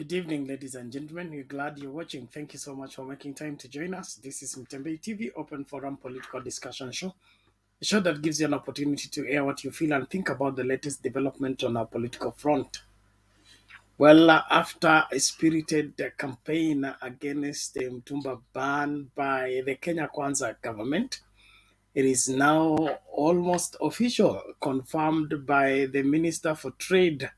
Good evening, ladies and gentlemen. We're glad you're watching. Thank you so much for making time to join us. This is Mtumba TV, open forum political discussion show. A show that gives you an opportunity to air what you feel and think about the latest development on our political front. Well, after a spirited campaign against the Mtumba ban by the Kenya Kwanza government, it is now almost official, confirmed by the Minister for Trade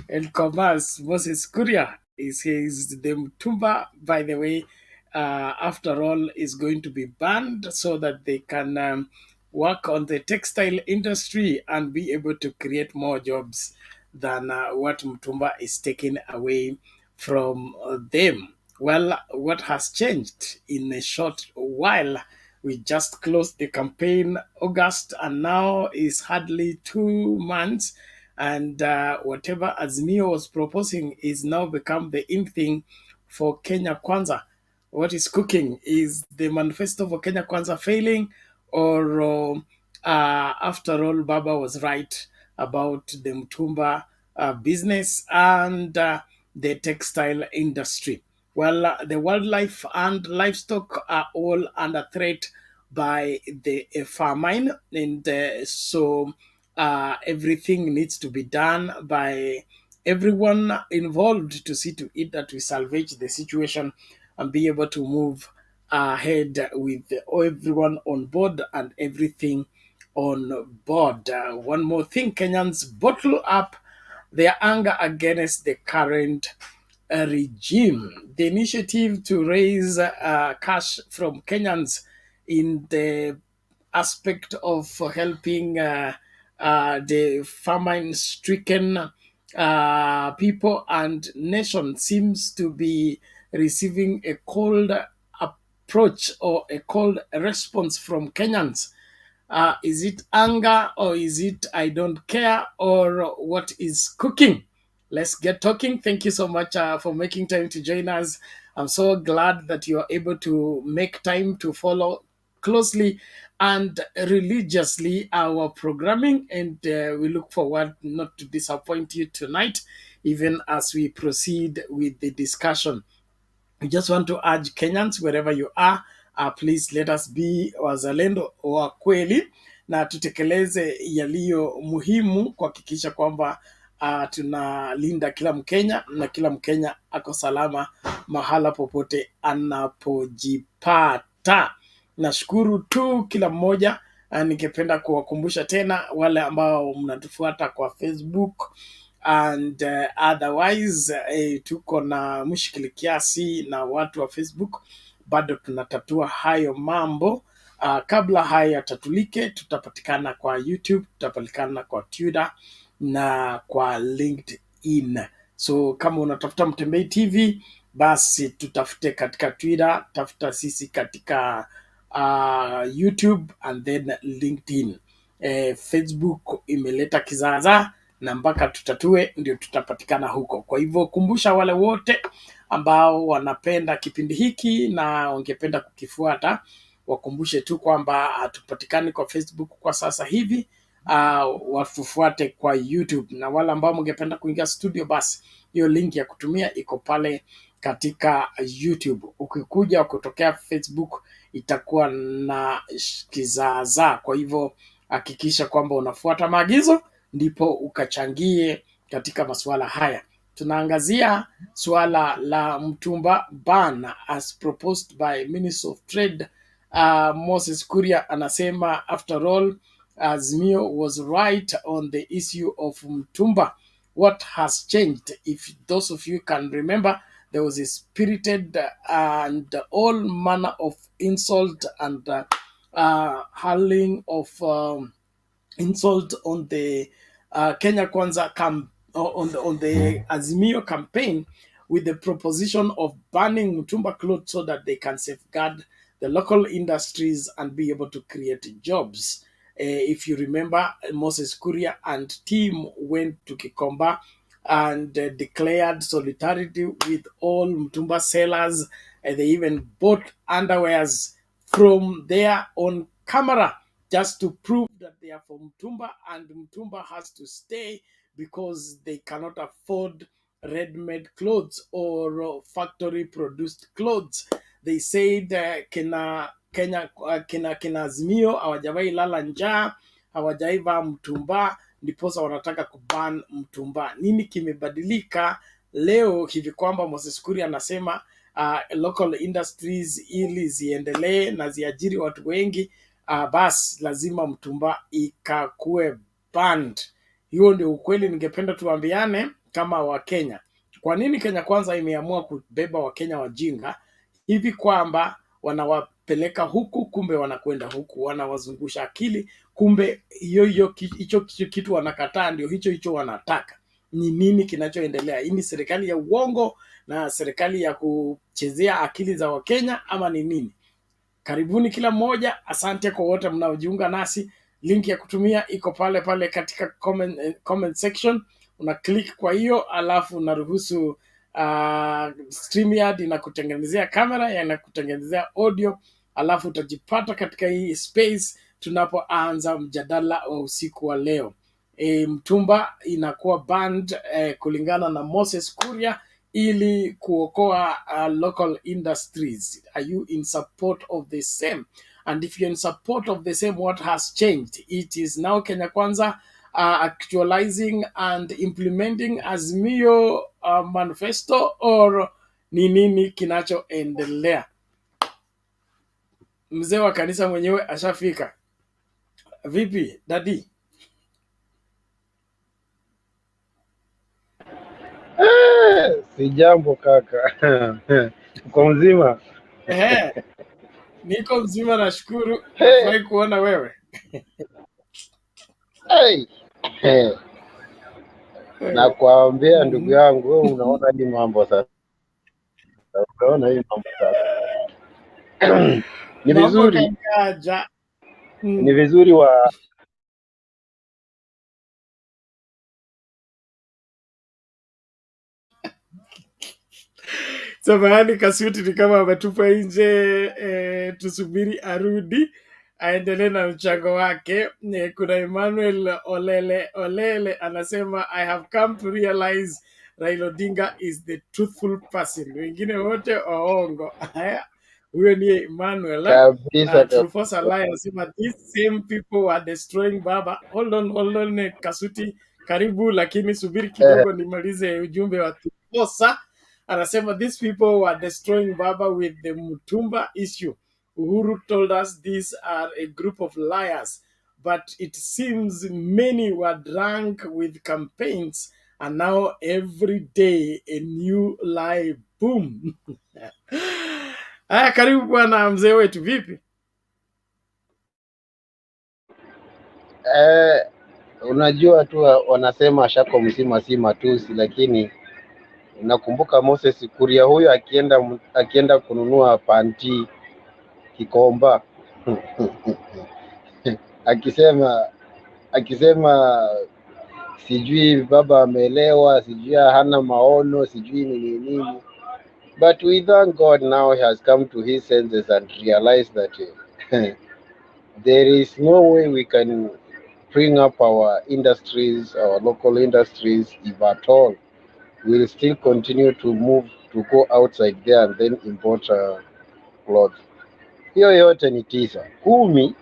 and Commerce, Moses Kuria, is says the Tumba, by the way, after all, is going to be banned so that they can work on the textile industry and be able to create more jobs than what Mtumba is taking away from them. Well, what has changed in a short while? We just closed the campaign August, and now is hardly 2 months, and whatever Azimio was proposing is now become the in thing for Kenya Kwanza. What is cooking? Is the manifesto for Kenya Kwanza failing, or after all, Baba was right about the Mtumba business and the textile industry? Well, the wildlife and livestock are all under threat by the famine, and so everything needs to be done by everyone involved to see to it that we salvage the situation and be able to move ahead with everyone on board and everything on board. One more thing, Kenyans bottle up their anger against the current regime. The initiative to raise cash from Kenyans in the aspect of helping the famine-stricken people and nation seems to be receiving a cold approach or a cold response from Kenyans. Is it anger, or is it I don't care, or what is cooking? Let's get talking. Thank you so much for making time to join us. I'm so glad that you are able to make time to follow closely and religiously our programming, and we look forward not to disappoint you tonight, even as we proceed with the discussion. We just want to urge Kenyans wherever you are, please let us be wazalendo wa kweli na tutekeleze yaliyo muhimu kuhakikisha kwamba tunalinda kila Mkenya na kila Mkenya ako salama mahala popote anapojipata. Nashukuru tu kila mmoja. Ningependa kuwakumbusha tena wale ambao mnatufuata kwa Facebook and otherwise, tuko na mushkili kiasi na watu wa Facebook, bado tunatatua hayo mambo. Kabla haya yatatulike, tutapatikana kwa YouTube, tutapatikana kwa Twitter na kwa LinkedIn. So kama unatafuta Mtembei TV, basi tutafute katika Twitter, tafuta sisi katika YouTube and then LinkedIn. Facebook imeleta kizaazaa na mpaka tutatue ndio tutapatikana huko. Kwa hivyo kumbusha wale wote ambao wanapenda kipindi hiki na wangependa kukifuata, wakumbushe tu kwamba hatupatikani kwa Facebook kwa sasa hivi. Watufuate kwa YouTube, na wale ambao mngependa kuingia studio, basi hiyo link ya kutumia iko pale katika YouTube. Ukikuja kutokea Facebook itakuwa na kizaazaa. Kwa hivyo hakikisha kwamba unafuata maagizo ndipo ukachangie katika masuala haya. Tunaangazia suala la Mtumba ban as proposed by Minister of Trade. Moses Kuria anasema after all, Azimio was right on the issue of Mtumba. What has changed? If those of you can remember, there was a spirited and all manner of insult and hurling of insult on the Kenya Kwanza on the Azimio campaign, with the proposition of banning Mtumba clothes so that they can safeguard the local industries and be able to create jobs. If you remember, Moses Kuria and team went to Kikomba and declared solidarity with all Mtumba sellers. They even bought underwears from there on camera just to prove that they are from Tumba, and Tumba has to stay because they cannot afford ready-made clothes or factory produced clothes. They said kina Azimio hawajawahi lala njaa, hawajaiva mtumba, ndiposa wanataka kuban mtumba. Nini kimebadilika leo hivi kwamba Moses Kuria anasema local industries ili ziendelee na ziajiri watu wengi, basi lazima mtumba ikakue banned. Hiyo ndio ukweli ningependa tuambiane kama Wakenya. Kwa nini Kenya Kwanza imeamua kubeba Wakenya wajinga hivi kwamba wanawapeleka huku, kumbe wanakwenda huku, wanawazungusha akili, kumbe hicho kitu wanakataa ndio hicho wanataka. Ni nini kinachoendelea? Hii ni serikali ya uongo na serikali ya kuchezea akili za Wakenya ama ni nini? Karibuni kila mmoja, asante kwa wote mnaojiunga nasi. Link ya kutumia iko pale pale katika comment section. Una click kwa hiyo, alafu unaruhusu StreamYard inakutengenezea kamera, inakutengenezea audio, alafu utajipata katika hii space tunapoanza mjadala wa usiku wa leo. Mtumba inakuwa banned kulingana na Moses Kuria ili kuokoa local industries. Are you in support of the same? And if you're in support of the same, what has changed? It is now Kenya Kwanza actualizing and implementing Azimio manifesto, or ni nini kinachoendelea? Mzee wa kanisa mwenyewe ashafika. Vipi dadi? Si jambo kaka. Uko mzima? Niko mzima nashukuru. Nafurahi kuona wewe. Nakwambia ndugu yangu, wewe unaona hii mambo sasa. Unaona hii mambo sasa. Ni vizuri. Ni vizuri wa Samahani Kasuti ni kama ametupa nje, tusubiri arudi aendelee na mchango wake. Kuna Emmanuel Olele anasema I have come to realize Raila Odinga is the truthful person, wengine wote waongo. Huyo ni Emmanuel. Trufosa Lai anasema these same people were destroying Baba. Hold on Kasuti, karibu, lakini subiri kidogo nimalize ujumbe wa Trufosa. Anasema these people were destroying Baba with the Mtumba issue. Uhuru told us these are a group of liars, but it seems many were drunk with campaigns, and now every day a new lie. Boom. Haya, karibu bwana mzee wetu, vipi? Unajua tu wanasema shako mzima si matusi, lakini nakumbuka Moses Kuria huyo akienda kununua panti Kikomba akisema sijui baba ameelewa, sijui hana maono, sijui nini. But we thank God now he has come to his senses and realized that there is no way we can bring up our industries, our local industries, if at all we'll still continue to move to go outside there and then import clothes. Hiyo yote ni 9.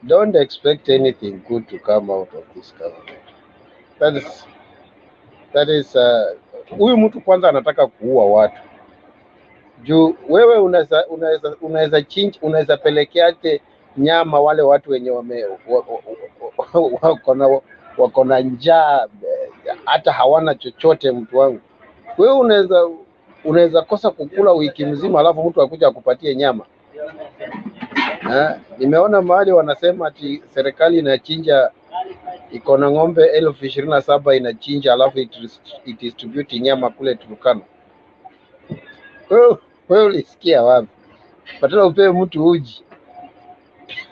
Don't expect anything good to come out of this government. That is huyu mtu kwanza anataka kuua watu. Juu wewe unaweza pelekeaje nyama wale watu wenye wako na njaa, hata hawana chochote. Mtu wangu, wewe unaweza kosa kukula wiki mzima, alafu mtu akuja akupatie nyama. Nimeona mahali wanasema ati serikali inachinja, iko na ng'ombe 27,000 inachinja, alafu it distribute nyama kule Turkana. Wewe ulisikia wapi? Patana upewe mtu uji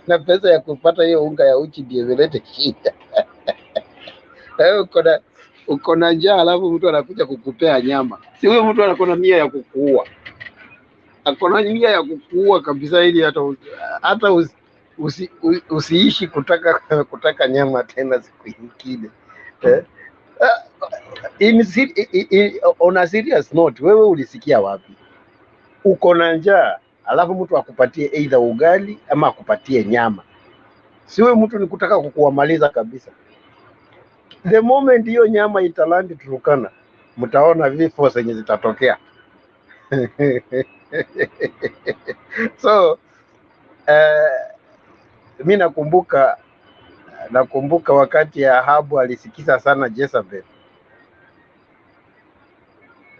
na pesa ya kupata hiyo unga ya uji ndio imelete shida. Wewe uko na njaa, alafu mtu anakuja kukupea nyama. Si huyo mtu anakuwa nia ya kukuua. Akona nia ya kukuua kabisa, ili hata usiishi kutaka nyama tena siku nyingine. On a serious note, wewe ulisikia wapi? Uko na njaa alafu mtu akupatie either ugali ama akupatie nyama, siwe mtu ni kutaka kukuamaliza kabisa. The moment hiyo nyama italandi Turkana, mtaona vifo zenye zitatokea. So mi nakumbuka wakati Ahabu alisikiza sana Jezebel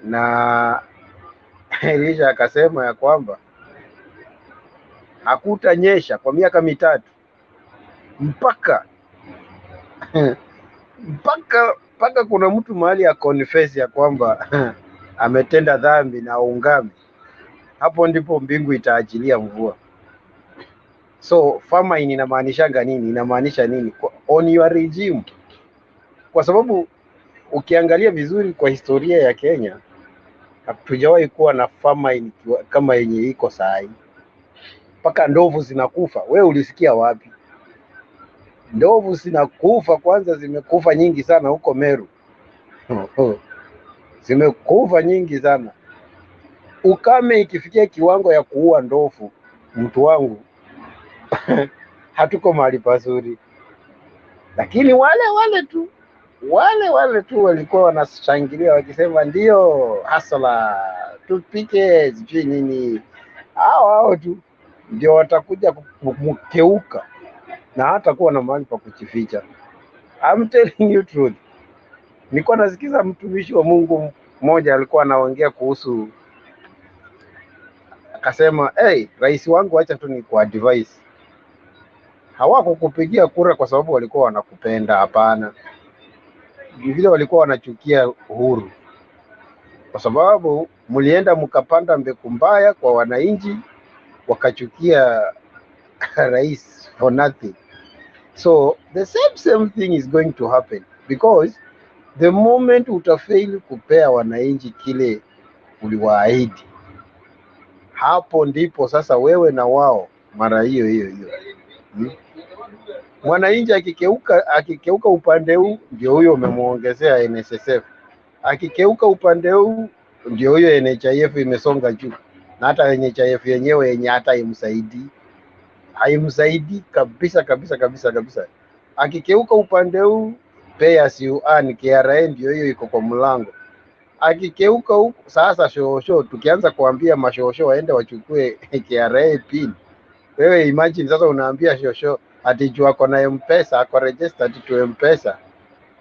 na Elisha akasema ya kwamba hakutanyesha kwa miaka 3 mpaka mpaka kuna mtu mahali ya confess ya kwamba ametenda dhambi na ungame, hapo ndipo mbingu itaachilia mvua. So famine inamaanisha nini? Inamaanisha nini on your regime? Kwa sababu ukiangalia vizuri kwa historia ya Kenya, hatujawahi kuwa na famine kama yenye iko saa hii. Mpaka ndovu zinakufa. Wewe ulisikia wapi? Ndovu zinakufa, kwanza zimekufa nyingi sana huko Meru. Zimekufa nyingi sana. Ukame ikifikia kiwango ya kuua ndovu, mtu wangu, hatuko mahali pazuri. Lakini wale tu walikuwa wanashangilia wakisema ndio hasala tupike sijui nini. Hao tu ndio watakuja kumkeuka na hata kuwa na mahali pa kujificha. I'm telling you truth. Nilikuwa nasikiza mtumishi wa Mungu mmoja alikuwa anaongea kuhusu, akasema hey, rais wangu, acha tu ni kwa advice, hawakukupigia kura kwa sababu walikuwa wanakupenda. Hapana, vile walikuwa wanachukia Uhuru, kwa sababu mlienda mkapanda mbegu mbaya kwa wananchi, wakachukia rais for nothing. So the same thing is going to happen, because the moment utafail kupea wananchi kile uliwaahidi, hapo ndipo sasa wewe na wao mara hiyo. Mwananchi akikeuka upande huu, ndio huyo umemuongezea NSSF. Akikeuka upande huu, ndio huyo NHIF imesonga juu, na hata NHIF yenyewe yenye hata haimsaidi kabisa. Akikeuka upande huu, pay as you earn, KRA ndio hiyo iko kwa mlango. Akikeuka huku sasa, shosho, tukianza kuambia mashosho waende wachukue KRA pin, wewe imagine sasa unaambia shosho ati juu ako na M-Pesa, ako registered to M-Pesa,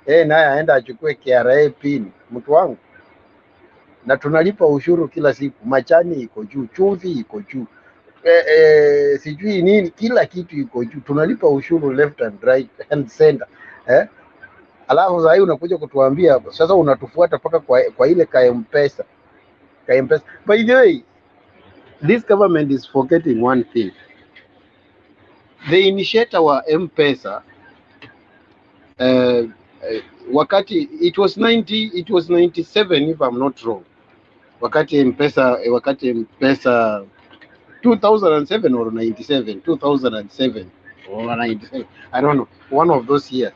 naye aenda achukue KRA pin. Mtu wangu, na tunalipa ushuru kila siku, machani iko juu, chumvi iko juu, sijui nini, kila kitu iko juu, tunalipa ushuru left and right and center. Alafu sasa unakuja kutuambia sasa unatufuata paka kwa ile ka M-Pesa. By the way, this government is forgetting one thing. The initiator wa M-Pesa wakati it was 97 if I'm not wrong, wakati M-Pesa 2007 or 97, 2007 or 97, I don't know, one of those years.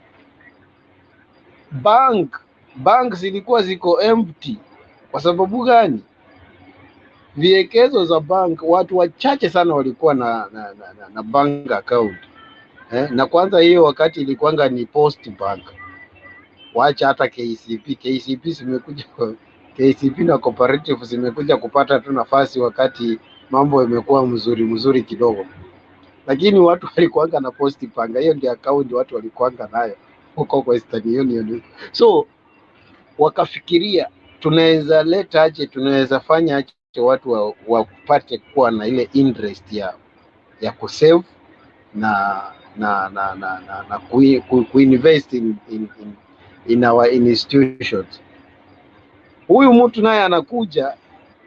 Bank zilikuwa ziko empty. Kwa sababu gani? Viekezo za bank, watu wachache sana walikuwa na bank account. Na kwanza hiyo wakati ilikuwanga ni Post Bank. Wacha hata KCB zimekuja, KCB na cooperative zimekuja kupata tu nafasi wakati mambo imekuwa mzuri kidogo. Lakini watu walikuwanga na Post Bank. Hiyo ndio account watu walikuwanga nayo huko kwa Western Union. So wakafikiria tunaweza leta aje, tunaweza fanya aje watu wapate kuwa na ile interest ya kusave na kuinvest in our institutions. Huyu mtu naye anakuja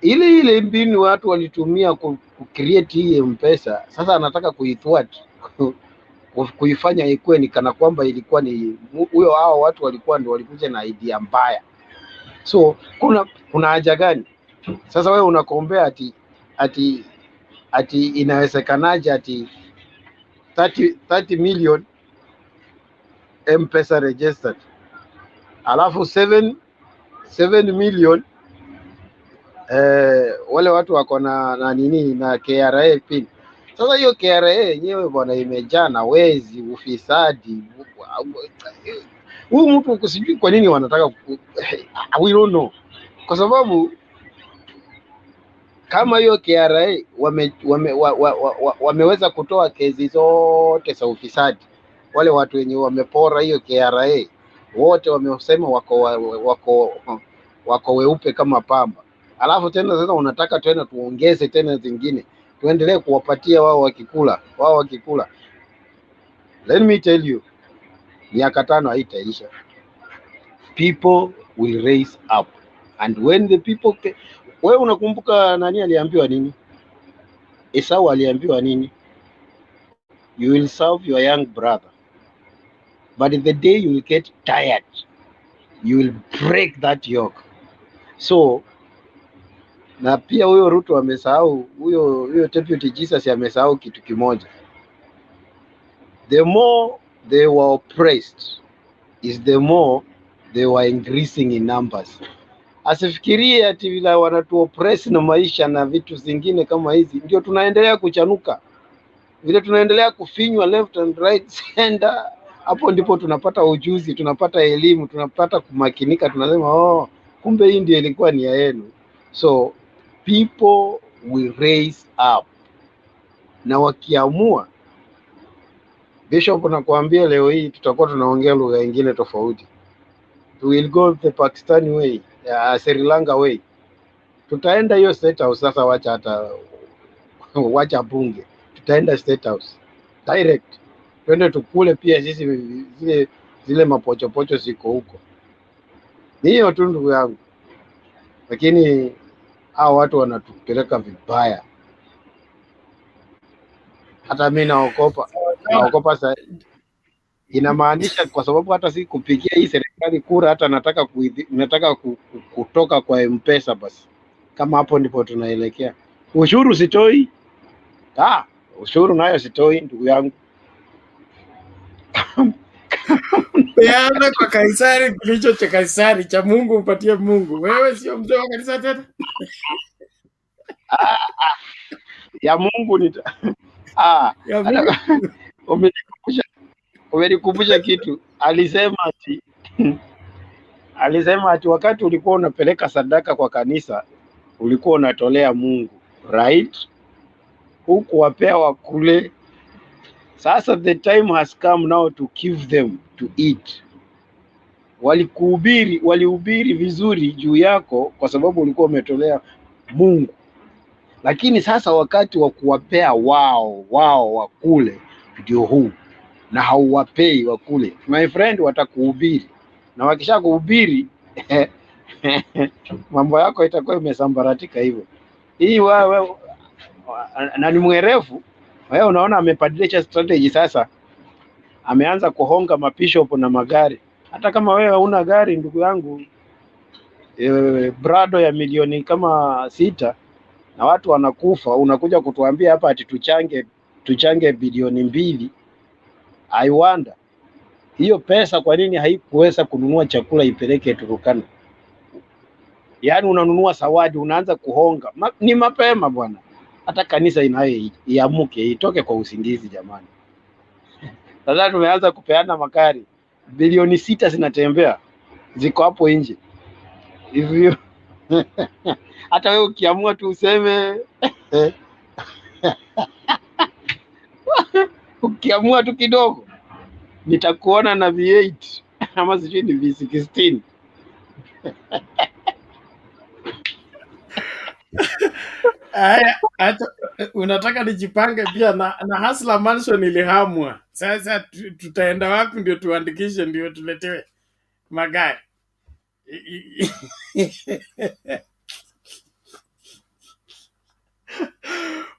ile mbinu watu walitumia create hii M-Pesa, sasa anataka kuitwat kuifanya ikuwe ni kana kwamba ilikuwa ni huyo, hao watu walikuwa ndio walikuja na idea mbaya. So kuna haja gani sasa wewe unakombea ati inawezekanaje ati 30 million M-Pesa registered, alafu 7 million wale watu wako na nini na KRA pin. Sasa hiyo KRA yenyewe bwana imejaa na wezi, ufisadi. Huyu mtu sijui kwa nini wanataka we don't know, kwa sababu kama hiyo KRA wameweza kutoa kesi zote za ufisadi, wale watu wenye wamepora hiyo KRA wote wamesema wako weupe kama pamba. Alafu tena sasa unataka tena tuongeze tena zingine, tuendelee kuwapatia wao wakikula. Let me tell you, miaka 5 haitaisha. People will raise up, and when the people wewe unakumbuka nani aliambiwa nini? Esau aliambiwa nini? You will serve your young brother, but the day you will get tired, you will break that yoke. So na pia huyo Ruto amesahau, huyo deputy Jesus amesahau kitu kimoja. The more they were oppressed is the more they were increasing in numbers. Asifikirie ati vile wanatu oppress na maisha na vitu zingine kama hizi ndio tunaendelea kuchanuka, vile tunaendelea kufinywa left and right center. Hapo ndipo tunapata ujuzi, tunapata elimu, tunapata kumakinika, tunasema oh, kumbe hii ndio ilikuwa nia yenu. So people will raise up, na wakiamua, Bishop nakwambia leo hii tutakuwa tunaongea lugha nyingine tofauti. We will go the Pakistani way, Sri Lanka way. Tutaenda hiyo state house sasa, wacha bunge, tutaenda state house direct, twende tukule pia sisi zile mapochopocho ziko huko. Ni hiyo tu ndugu yangu, lakini hao watu wanatupeleka vibaya. Hata mimi naogopa sasa. Inamaanisha kwa sababu hata si kupigia hii serikali kura, hata nataka kutoka kwa M-Pesa basi. Kama hapo ndipo tunaelekea. Ushuru sitoi. Ushuru nayo sitoi ndugu yangu. Peana kwa Kaisari kilicho cha Kaisari, cha Mungu upatie Mungu. Wewe sio mzee wa kanisa tena. Ya Mungu Ya Mungu. Umenikumbusha kitu. Alisema ati wakati ulikuwa unapeleka sadaka kwa kanisa ulikuwa unatolea Mungu, right? Huku wapea wakule. Sasa the time has come now to give them to eat. Walihubiri vizuri juu yako kwa sababu ulikuwa umetolea Mungu, lakini sasa wakati wa kuwapea wao wakule ndio huu, na hauwapei wakule, my friend, watakuhubiri, na wakisha kuhubiri mambo yako itakuwa imesambaratika hivyo. Hii wewe na ni mwerevu wewe, unaona amebadilisha strategy sasa, ameanza kuhonga mabishop na magari. Hata kama wewe huna gari ndugu yangu, brado ya milioni kama 6 na watu wanakufa, unakuja kutuambia hapa ati tuchange bilioni 2. I wonder hiyo pesa kwa nini haikuweza kununua chakula ipeleke Turukana? Yaani unanunua zawadi, unaanza kuhonga. Ni mapema bwana. Hata kanisa inayo iamuke, itoke kwa usingizi jamani. Sasa tumeanza kupeana makari. Bilioni 6 zinatembea, ziko hapo nje hivyo. Hata wewe ukiamua tu useme ukiamua tu kidogo, nitakuona na V8 ama sijui ni V16. Hata unataka nijipange pia na Hasla Mansion ilihamwa. Sasa tutaenda wapi ndio tuandikishe ndio tuletewe magari?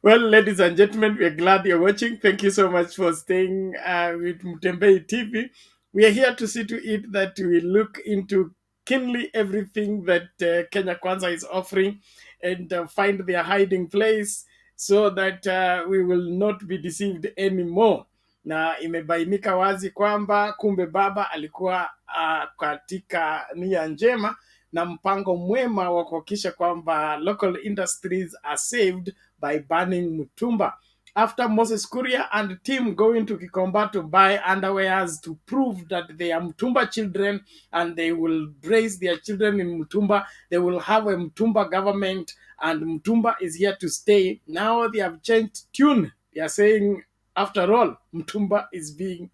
Well, ladies and gentlemen, we are glad you're watching. Thank you so much for staying with Mtembei TV. We are here to see to it that we look into keenly everything that Kenya Kwanza is offering and find their hiding place so that we will not be deceived anymore. na imebainika wazi kwamba kumbe baba alikuwa katika nia njema na mpango mwema wa kuhakikisha kwamba local industries are saved by banning Mtumba. After Moses Kuria and team going to Kikomba to buy underwears to prove that they are Mtumba children and they will raise their children in Mtumba, they will have a Mtumba government and Mtumba is here to stay. Now they have changed tune. They are saying, after all, Mtumba is being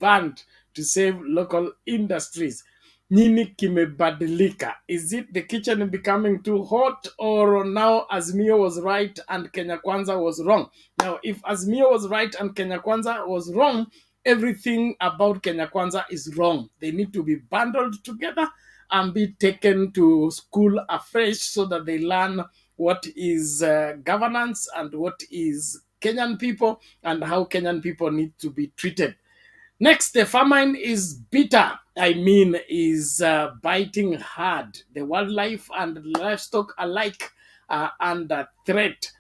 banned to save local industries. Nini kimebadilika? Is it the kitchen becoming too hot, or now Azimio was right and Kenya Kwanza was wrong? Now, if Azimio was right and Kenya Kwanza was wrong, everything about Kenya Kwanza is wrong. They need to be bundled together and be taken to school afresh so that they learn what is governance and what is Kenyan people and how Kenyan people need to be treated. Next, the famine is bitter. Is biting hard. The wildlife and livestock alike are under threat.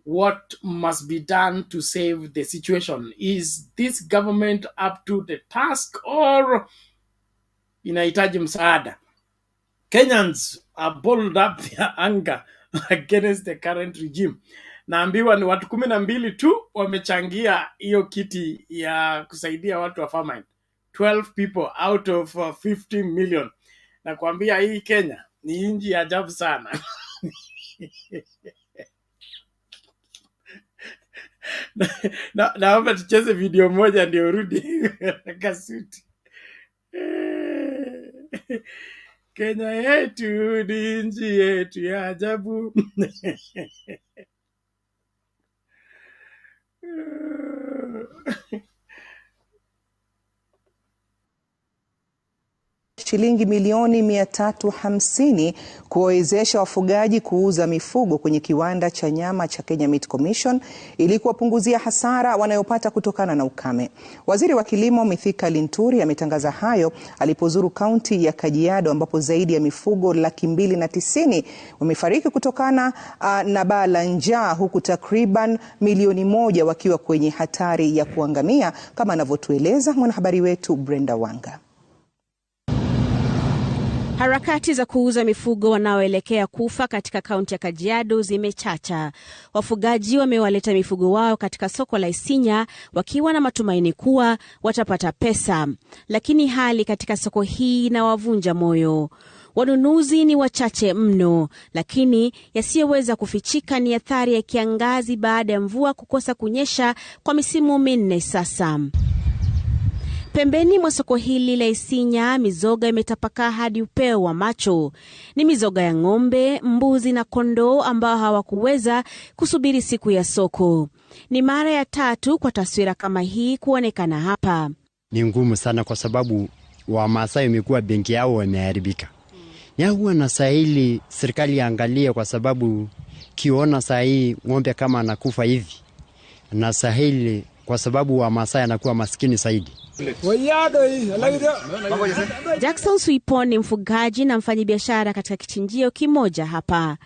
What must be done to save the situation? Is this government up to the task or inahitaji msaada? Kenyans are bold up their anger against the current regime. Naambiwa ni watu 12 tu wamechangia hiyo kiti ya kusaidia watu wa famine. 12 people out of 50 million. Nakwambia hii Kenya ni inji ya ajabu sana. Naomba tucheze video moja ndio rudi kasuti. Kenya yetu ni nchi yetu ya ajabu. Shilingi milioni 350 kuwezesha wafugaji kuuza mifugo kwenye kiwanda cha nyama cha Kenya Meat Commission ili kuwapunguzia hasara wanayopata kutokana na ukame. Waziri wa Kilimo Mithika Linturi ametangaza hayo alipozuru kaunti ya Kajiado ambapo zaidi ya mifugo 290,000 wamefariki kutokana na baa la njaa, huku takriban milioni 1 wakiwa kwenye hatari ya kuangamia, kama anavyotueleza mwanahabari wetu Brenda Wanga. Harakati za kuuza mifugo wanaoelekea kufa katika kaunti ya Kajiado zimechacha. Wafugaji wamewaleta mifugo wao katika soko la Isinya wakiwa na matumaini kuwa watapata pesa. Lakini hali katika soko hii inawavunja moyo. Wanunuzi ni wachache mno, lakini yasiyoweza kufichika ni athari ya kiangazi baada ya mvua kukosa kunyesha kwa misimu 4 sasa. Pembeni mwa soko hili la Isinya, mizoga imetapakaa hadi upeo wa macho. Ni mizoga ya ng'ombe, mbuzi na kondoo ambao hawakuweza kusubiri siku ya soko. Ni mara ya 3 kwa taswira kama hii kuonekana hapa. Ni ngumu sana kwa sababu Wamasai imekuwa benki yao wameharibika. Huwa na sahili serikali angalia, kwa sababu kiona sahi ng'ombe kama anakufa hivi na sahili, kwa sababu Wamasai anakuwa maskini zaidi. Jackson Suipon ni mfugaji na mfanyabiashara katika kichinjio kimoja hapa.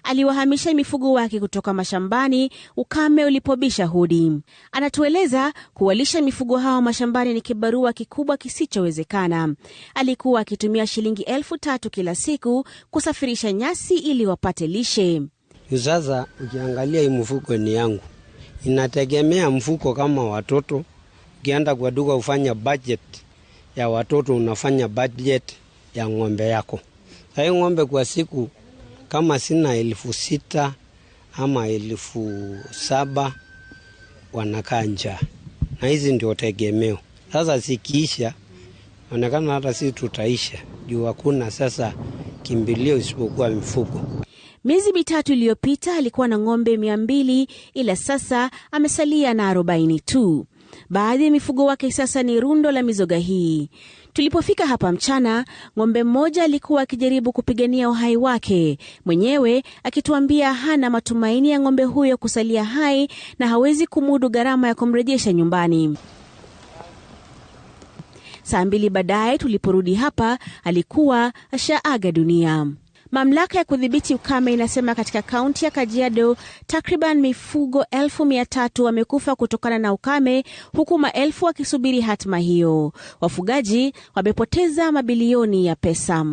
Aliwahamisha mifugo wake kutoka mashambani ukame ulipobisha hodi. Anatueleza kuwalisha mifugo hao mashambani ni kibarua kikubwa kisichowezekana. Alikuwa akitumia shilingi 3,000 kila siku kusafirisha nyasi ili wapate lishe. Sasa ukiangalia hii mfuko ni yangu. Inategemea mfuko kama watoto. Ukienda kwa duka ufanya budget ya watoto, unafanya budget ya ng'ombe yako. Sasa ng'ombe kwa siku kama sina 6,000 ama 7,000 wanakaa njaa. Na hizi ndio tegemeo. Sasa sikiisha, onekana hata sisi tutaisha. Juu hakuna sasa kimbilio isipokuwa mifugo. Miezi 3 iliyopita alikuwa na ng'ombe 200, ila sasa amesalia na 40 tu. Baadhi ya mifugo wake sasa ni rundo la mizoga hii. Tulipofika hapa mchana, ng'ombe mmoja alikuwa akijaribu kupigania uhai wake, mwenyewe akituambia hana matumaini ya ng'ombe huyo kusalia hai na hawezi kumudu gharama ya kumrejesha nyumbani. Saa 2 baadaye tuliporudi hapa, alikuwa ashaaga dunia. Mamlaka ya kudhibiti ukame inasema katika kaunti ya Kajiado takriban mifugo 1,300 wamekufa kutokana na ukame, huku maelfu wakisubiri hatima hiyo. Wafugaji wamepoteza mabilioni ya pesa.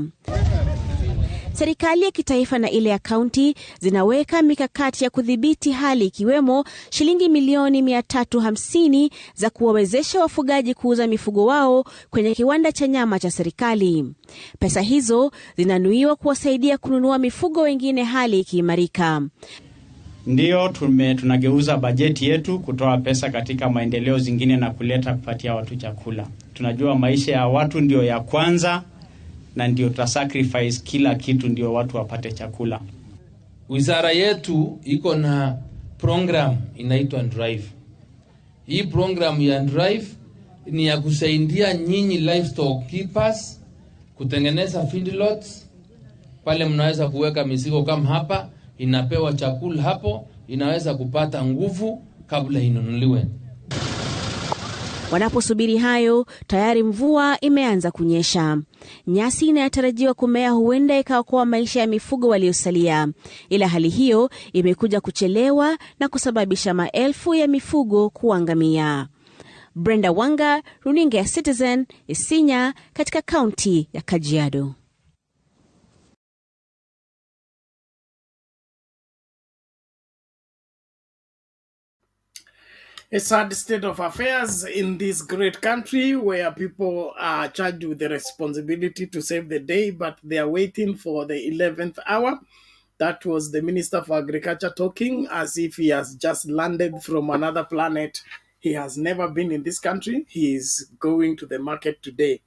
Serikali ya kitaifa na ile ya kaunti zinaweka mikakati ya kudhibiti hali, ikiwemo shilingi milioni 350 za kuwawezesha wafugaji kuuza mifugo wao kwenye kiwanda cha nyama cha serikali. Pesa hizo zinanuiwa kuwasaidia kununua mifugo wengine hali ikiimarika. Ndio tunageuza bajeti yetu kutoa pesa katika maendeleo zingine na kupatia watu chakula. Tunajua maisha ya watu ndio ya kwanza, na ndio sacrifice kila kitu ndio watu wapate chakula. Wizara yetu iko na program inaitwa Drive. Hii program ya Drive ni ya kusaidia nyinyi livestock keepers kutengeneza feedlots. Pale mnaweza kuweka mizigo kama hapa, inapewa chakula hapo, inaweza kupata nguvu kabla inunuliwe. Wanaposubiri hayo, tayari mvua imeanza kunyesha. Nyasi inayotarajiwa kumea huenda ikaokoa maisha ya mifugo waliosalia. Ila hali hiyo imekuja kuchelewa na kusababisha maelfu ya mifugo kuangamia. Brenda Wanga, runinga ya Citizen, Isinya, katika kaunti ya Kajiado. A sad state of affairs in this great country where people are charged with the responsibility to save the day, but they are waiting for the 11th hour. That was the Minister for Agriculture talking as if he has just landed from another planet. He has never been in this country. He is going to the market today.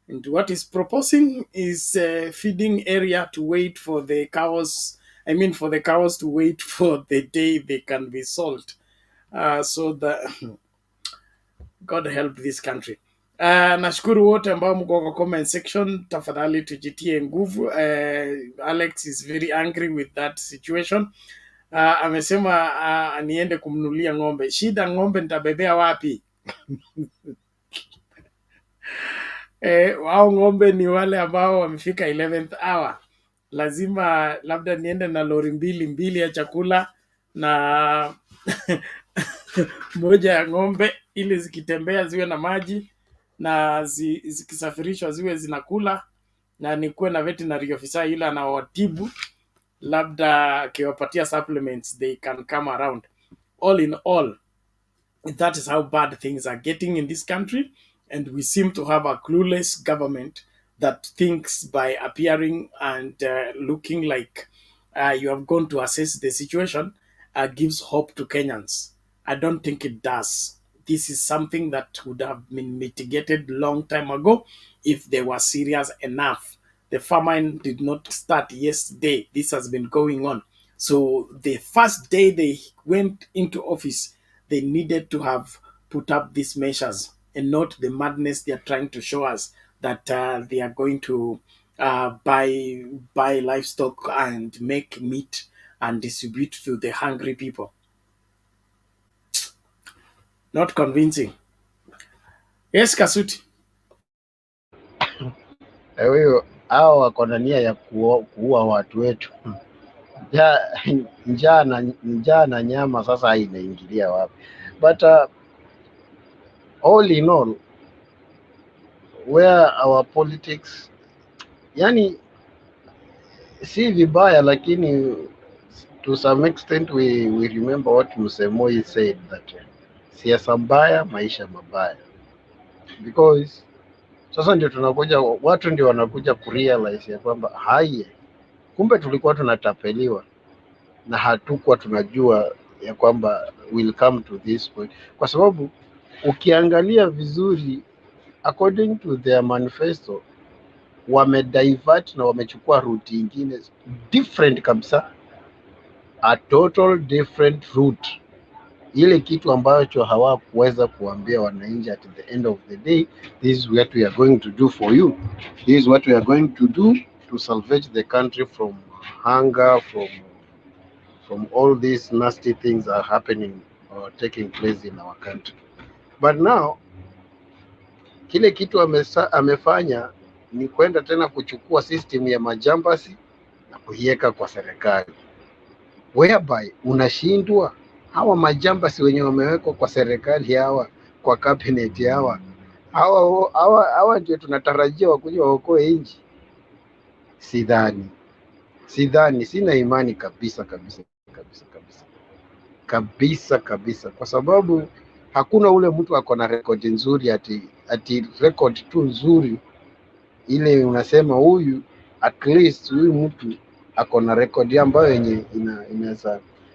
And what he's proposing is a feeding area to wait for the cows. For the cows to wait for the day they can be sold. God help this country. Nashukuru wote ambao mko kwa comment section, tafadhali tujitie nguvu. Alex is very angry with that situation. Amesema niende kumnulia ng'ombe. Shida ng'ombe nitabebea wapi? Wao ng'ombe ni wale ambao wamefika 11th hour. Lazima labda niende na lori mbili ya chakula na moja ya ng'ombe, ili zikitembea ziwe na maji na zikisafirishwa ziwe zinakula, na nikuwe na veterinary officer yule anawatibu, labda akiwapatia supplements they can come around. All in all, that is how bad things are getting in this country, and we seem to have a clueless government that thinks by appearing and looking like you have gone to assess the situation gives hope to Kenyans. I don't think it does. This is something that would have been mitigated long time ago if they were serious enough. The famine did not start yesterday. This has been going on. So the first day they went into office, they needed to have put up these measures and not the madness they are trying to show us that they are going to buy livestock and make meat and distribute to the hungry people. Not convincing. Yes, Kasuti. Huyo hao wako na nia ya kuua watu wetu. Njaa na nyama sasa inaingilia wapi? But all in all, where our politics, yani si vibaya, lakini to some extent we remember what Msemoi said that siasa mbaya maisha mabaya, because sasa ndio tunakuja, watu ndio wanakuja kurealize ya kwamba haya, kumbe tulikuwa tunatapeliwa na hatukuwa tunajua ya kwamba will come to this point, kwa sababu ukiangalia vizuri according to their manifesto wamedivert na wamechukua route nyingine different kabisa, a total different route, ile kitu ambacho hawakuweza kuambia wananchi at the end of the day, this is what we are going to do for you, this is what we are going to do to salvage the country from hunger, from all these nasty things are happening or taking place in our country. But now kile kitu amefanya ni kwenda tena kuchukua system ya majambasi na kuiweka kwa serikali, whereby unashindwa. Hawa majamba si wenye wamewekwa kwa serikali, hawa kwa cabinet, hawa ndio tunatarajia wakuja waokoe nchi? Sidhani, sina imani kabisa, kwa sababu hakuna ule mtu ako na rekodi nzuri ati record tu nzuri ile unasema huyu at least huyu mtu ako na rekodi ambayo yenye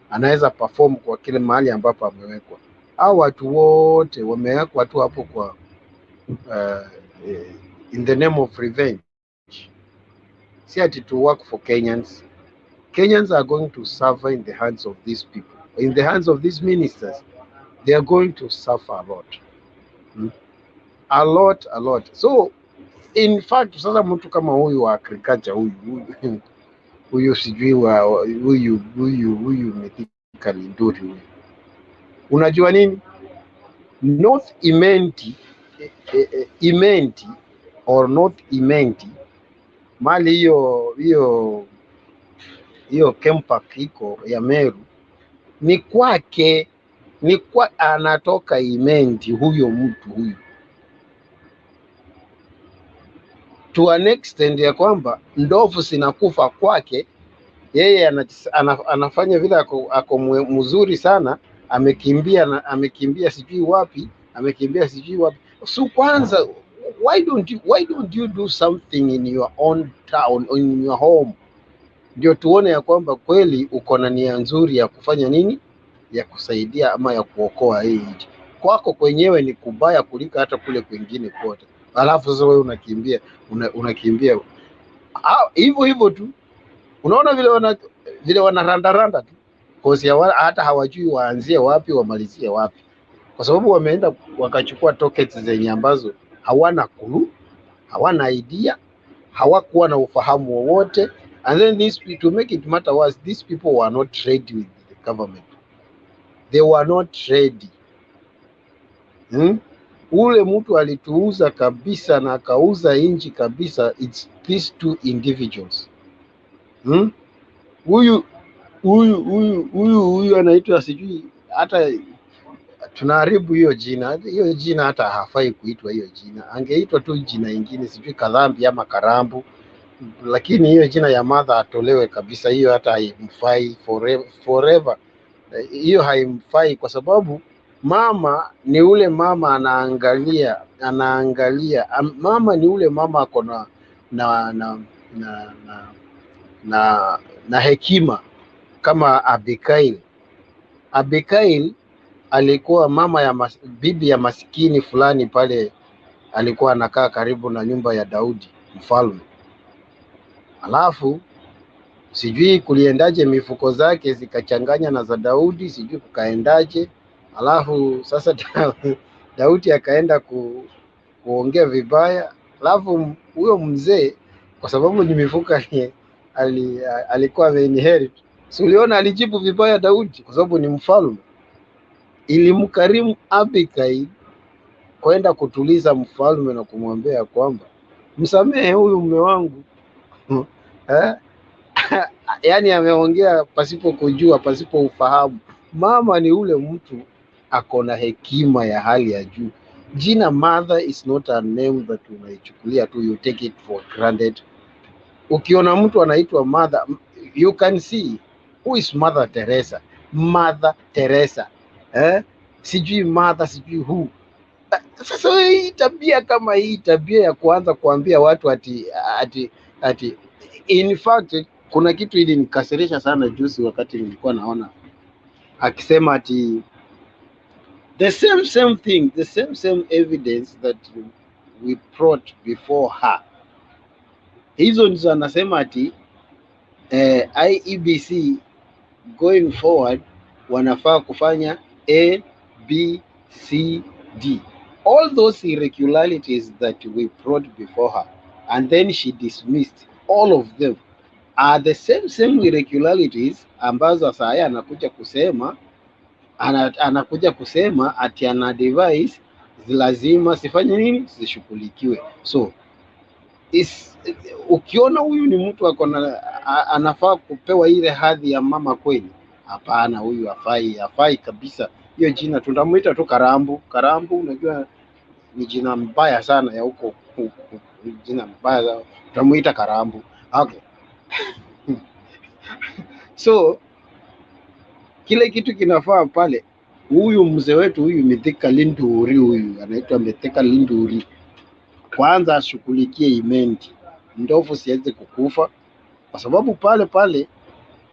anaweza perform kwa kile mahali ambapo amewekwa. Hao watu wote wamewekwa tu hapo kwa in the name of revenge. See ati to work for Kenyans. Kenyans are going to suffer in the hands of these people, in the hands of these ministers. They are going to suffer a lot. A lot. So in fact, sasa mtu kama huyu wa agriculture huyu sijui wa huyu Mithika Linturi huyu, unajua nini? North Imenti or North Imenti, mali hiyo Kempak iko ya Meru ni kwake, anatoka Imenti huyo mtu huyu, to an extent ya kwamba ndovu sinakufa kwake yeye, anafanya vile ako mzuri sana, amekimbia sijui wapi, So kwanza, why don't you do something in your own town or in your home, ndio tuone ya kwamba kweli uko na nia nzuri ya kufanya nini, ya kusaidia ama ya kuokoa hii nchi. Kwako kwenyewe ni kubaya kuliko hata kule kwingine kote, alafu sasa wewe unakimbia hivyo tu. Unaona vile wanarandaranda tu, kosi hata hawajui waanzie wapi wamalizie wapi, kwa sababu wameenda wakachukua tokens zenye ambazo hawana clue, hawana idea, hawakuwa na ufahamu wowote. And then to make it matter worse, these people were not ready with the government. They were not ready. Ule mtu alituuza kabisa na akauza inchi kabisa. It's these two individuals. Huyu anaitwa sijui, hata tunaharibu hiyo jina hata hafai kuitwa hiyo jina, angeitwa tu jina ingine sijui Kadhambi ama Karambu, lakini hiyo jina ya mother atolewe kabisa. Hiyo hata haimfai forever. Hiyo haimfai kwa sababu mama ni ule mama anaangalia, mama ni ule mama ako na hekima kama Abigail alikuwa mama ya bibi ya masikini fulani pale, alikuwa anakaa karibu na nyumba ya Daudi mfalme. Alafu sijui kuliendaje, mifuko zake zikachanganya na za Daudi, sijui kukaendaje. Alafu sasa Daudi akaenda kuongea vibaya. Alafu huyo mzee, kwa sababu ni mifuko alikuwa ameinherit, si uliona alijibu vibaya Daudi kwa sababu ni mfalme. Ilimkarimu Abigail kwenda kutuliza mfalme na kumwambia kwamba msamehe huyu mume wangu. Yani ameongea pasipo kujua, pasipo ufahamu. Mama ni ule mtu ako na hekima ya hali ya juu. Jina mother is not a name that unaichukulia tu, you take it for granted. Ukiona mtu anaitwa mother, you can see who is Mother Teresa. Sijui mother, sijui who. Sasa hii tabia kama hii tabia ya kuanza kuambia watu ati in fact kuna kitu ili nikasirisha sana juzi wakati nilikuwa naona akisema ati the same thing, the same evidence that we brought before her. Hizo ndizo anasema ati IEBC going forward wanafaa kufanya A, B, C, D. All those irregularities that we brought before her and then she dismissed all of them are the same irregularities ambazo sasa anakuja kusema ati ana device lazima sifanye nini, zishughulikiwe. So ukiona huyu ni mtu anafaa kupewa ile hadhi ya mama kweli? Hapana, huyu hafai kabisa. Hiyo jina tunamuita tu Karambu. Karambu unajua ni jina mbaya sana ya huko, jina mbaya, tutamuita Karambu. Okay. So kile kitu kinafaa pale, huyu mzee wetu huyu Mithika Linturi, huyu anaitwa Mithika Linturi, kwanza ashughulikie imenti, ndovu siweze kukufa, kwa sababu pale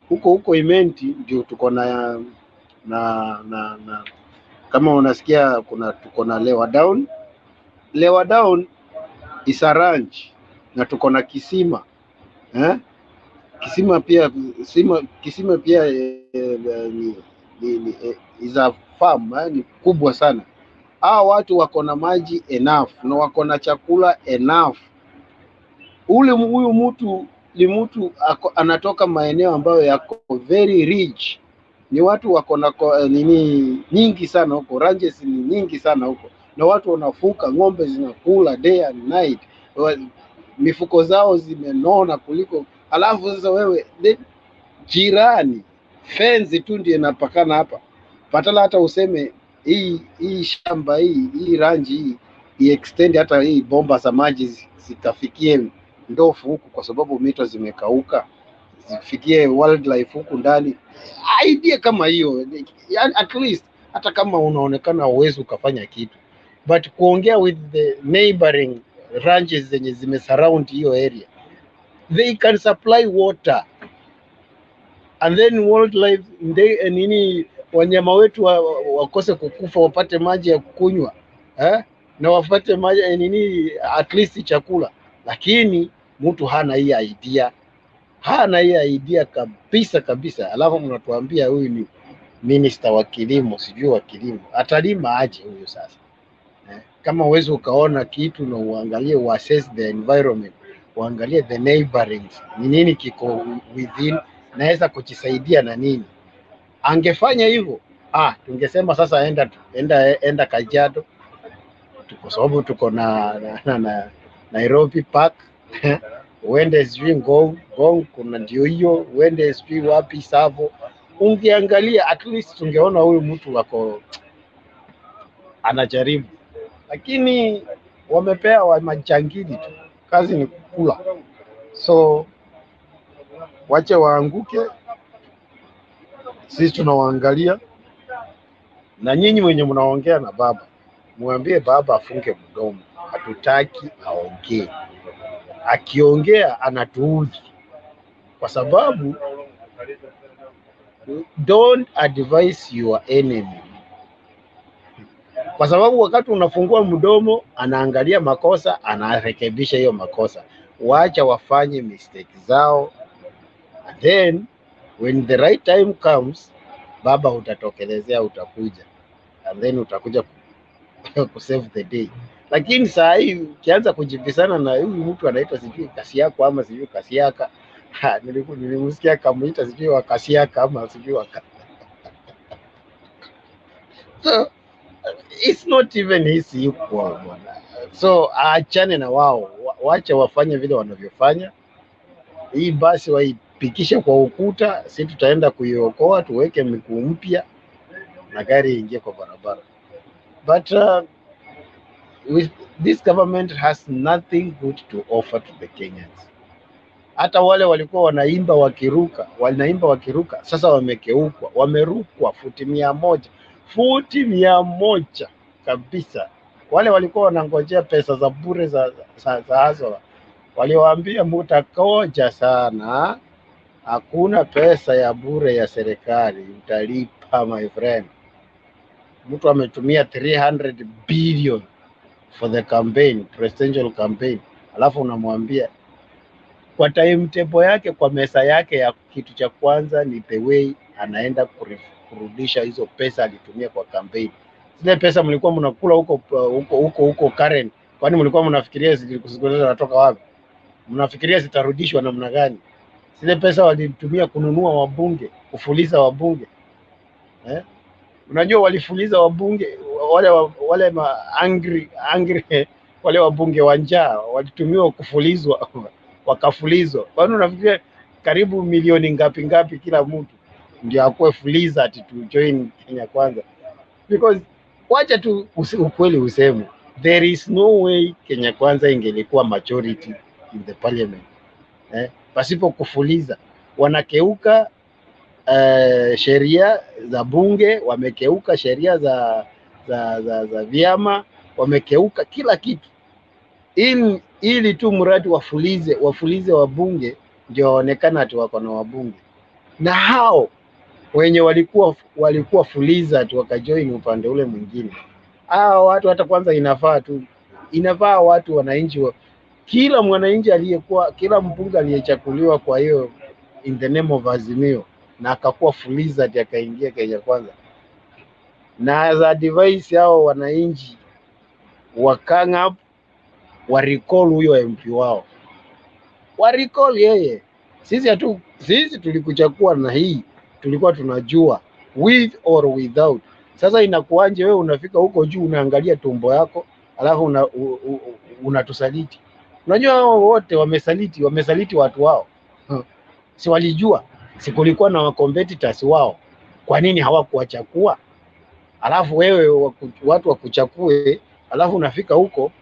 huko imenti ndio tuko na kama unasikia tuko na Lewa Down is a ranch, na tuko na kisima Kisima pia is a farm, ni kubwa sana. Hao watu wako na maji enough na wako na chakula enough. Huyu mtu ni mtu anatoka maeneo ambayo yako very rich, ni watu wako na nini nyingi sana huko, ranches ni nyingi sana huko, na watu wanafuka, ng'ombe zinakula day and night, mifuko zao zimenona kuliko. Alafu sasa wewe jirani fence tu ndio inapakana hapa, patala hata useme hii shamba hii ranji hii extend, hata hii bomba za maji zikafikie ndofu huku, kwa sababu mito zimekauka, zifikie wildlife huku ndani. Idea kama hiyo, at least hata kama unaonekana uwezo ukafanya kitu, but kuongea with the neighboring ranches zenye zimesurround hiyo area, they can supply water, and then wildlife nini, wanyama wetu wakose kukufa, wapate maji ya kukunywa na wapate maji nini, at least chakula. Lakini mtu hana hii idea kabisa. Alafu mnatuambia huyu ni minister wa kilimo, sijui wa kilimo, atalima aje huyu sasa? Kama uwezo ukaona kitu na uangalie, uassess the environment, uangalie the neighboring, ni nini kiko within, naweza kujisaidia na nini. Angefanya hivyo, tungesema sasa enda Kajiado, kwa sababu tuko na Nairobi Park uende sijui Ngong, kuna ndio hiyo, uende sijui wapi Savo. Ungeangalia at least tungeona huyu mtu wako anajaribu, lakini wamepea wa majangili tu, kazi ni kula. So wache waanguke, sisi tunawaangalia. Na nyinyi wenye mnaongea na baba, mwambie baba afunge mdomo, hatutaki aongee. Akiongea anatuudhi, kwa sababu don't advise your enemy, kwa sababu wakati unafungua mdomo anaangalia makosa, anarekebisha hiyo makosa. Waacha wafanye mistake zao, and then when the right time comes, baba utatokelezea, utakuja, and then utakuja kusave the day. Lakini saa hii ukianza kujibisana na huyu mtu anaitwa sijui Kasiako ama sijui Kasiaka, nilimsikia kamuita sijui wa Kasiaka ama sijui wa so it's not even his equal bwana. So aachane na wao, wacha wafanye vile wanavyofanya. Hii basi waipikisha kwa ukuta, si tutaenda kuiokoa, tuweke miguu mpya na gari ingie kwa barabara. But this government has nothing good to offer to the Kenyans. Hata wale walikuwa wanaimba wakiruka, sasa wamekeukwa, wamerukwa futi 100 kabisa. Wale walikuwa wanangojea pesa za bure za Hazola, waliwaambia mtakoja sana, hakuna pesa ya bure ya serikali, utalipa my friend. Mtu ametumia 300 billion for the campaign, presidential campaign, alafu unamwambia kwa timetable yake, kwa mesa yake ya kitu cha kwanza ni the way anaenda kurudisha hizo pesa alitumia kwa campaign. Zile pesa mlikuwa mnakula huko Karen, kwani mlikuwa mnafikiria zinatoka wapi? Mnafikiria zitarudishwa namna gani? Zile pesa walitumia kununua wabunge, kufuliza wabunge. Unajua walifuliza wabunge wale angry wale wabunge wa njaa walitumiwa kufulizwa, wakafulizwa. Kwani unafikiria karibu milioni ngapi kila mtu ndio akuwe fuliza ati to join Kenya Kwanza, because wacha tu ukweli useme, there is no way Kenya Kwanza ingelikuwa majority in the parliament pasipo kufuliza. Wanakeuka sheria za bunge, wamekeuka sheria za vyama, wamekeuka kila kitu ili tu mradi wafulize wabunge ndio waonekana ati wako na wabunge. Na hao wenye walikuwa fuliza ati wakajoin upande ule mwingine, hao watu hata kwanza inafaa watu wananchi kila mwananchi kila mbunge aliyechakuliwa kwa hiyo in the name of Azimio na akakuwa fuliza ati akaingia Kenya Kwanza, na za device hao wananchi wakanga wa recall huyo MP wao, wa recall yeye. Sisi tulikuchakua na hii tulikuwa tunajua with or without. Sasa inakuanje wewe unafika huko juu unaangalia tumbo yako alafu unatusaliti? Unajua hao wote wamesaliti watu wao. Si walijua si kulikuwa na competitors wao, kwa nini hawakuwachakua? Alafu wewe watu wakuchakue, alafu unafika huko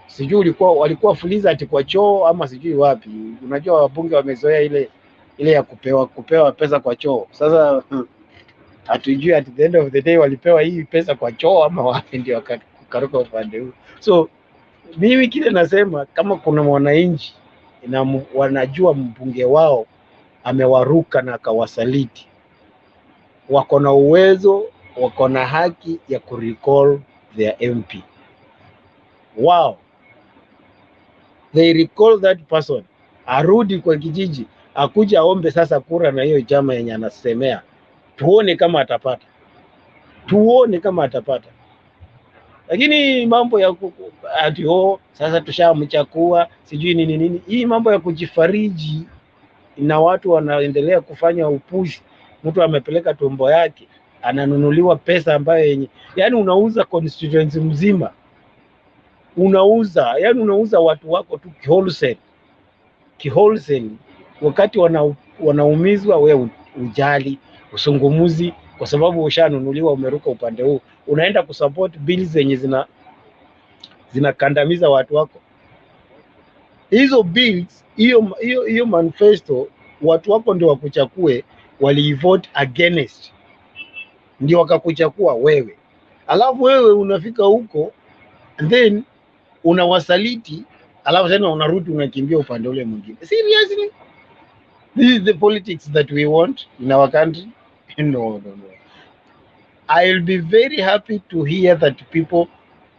sijui walikuwa fuliza ati kwa choo ama sijui wapi. Unajua wabunge wamezoea ile ya kupewa pesa kwa choo. Sasa hatujui at the end of the day walipewa hii pesa kwa choo ama wapi ndio wakaruka upande huu. So mimi kile nasema, kama kuna mwananchi wanajua mbunge wao amewaruka na akawasaliti, wako na uwezo, wako na haki ya kurecall their MP. Wow. They recall that person, arudi kwa kijiji, akuja aombe sasa kura na hiyo chama yenye anasemea. Tuone kama atapata. Lakini mambo ya ati sasa tushamchakua sijui nini. Hii mambo ya kujifariji na watu wanaendelea kufanya upushi. Mtu amepeleka tumbo yake, ananunuliwa pesa ambayo yani unauza constituency mzima. Unauza watu wako tu kiholsel. Wakati wanaumizwa we ujali, usungumuzi, kwa sababu ushanunuliwa, umeruka upande huu, unaenda kusupport bills zenye zinakandamiza watu wako. Hizo bills, hiyo manifesto, watu wako ndio wakuchakue, walivote against, ndio wakakuchakua wewe. Alafu wewe unafika huko and then unawasaliti, alafu tena unarudi unakimbia upande ule mwingine. Seriously? This is the politics that we want in our country? No. I'll be very happy to hear that people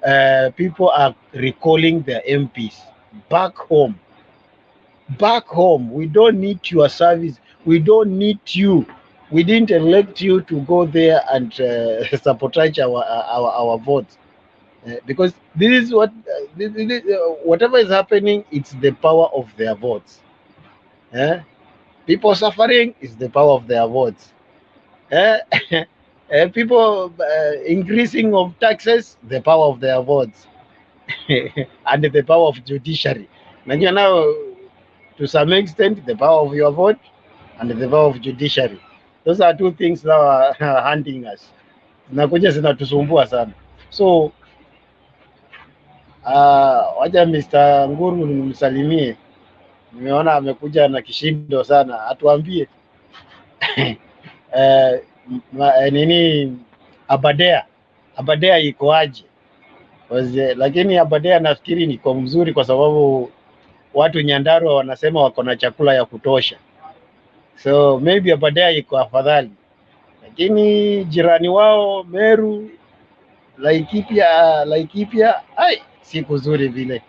are recalling their MPs back home. We don't need your service. We don't need you. We didn't elect you to go there and sabotage our votes. Because this is whatever is happening, it's the power of their votes. People suffering is the power of their votes. People increasing of taxes, the power of their votes. And the power of judiciary. Now, to some extent, the power of your vote and the power of judiciary. Those are two things that are hunting us. Zinakuja zinatusumbua sana. So wacha Mr. Nguru nimsalimie. Nimeona amekuja na kishindo sana. Atuambie nini Abadea iko aje? Lakini Abadea nafikiri niko mzuri kwa sababu watu Nyandarua wanasema wako na chakula ya kutosha. So maybe Abadea iko afadhali. Lakini jirani wao Meru, Laikipia, si kuzuri vile.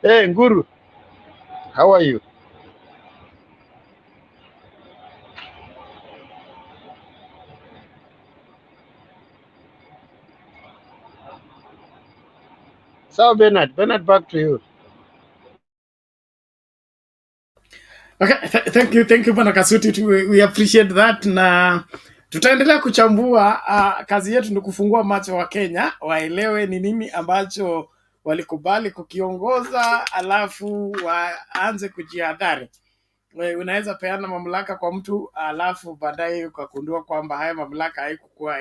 Hey Nguru, how are you? So Bernard, back to you. Okay, thank you Bwana Kasuti, we appreciate that, na tutaendelea kuchambua. Kazi yetu ni kufungua macho wa Kenya waelewe ni nini ambacho walikubali kukiongoza, alafu waanze kujihadhari. Unaweza peana mamlaka kwa mtu alafu baadaye ukagundua kwamba haya mamlaka haikukuwa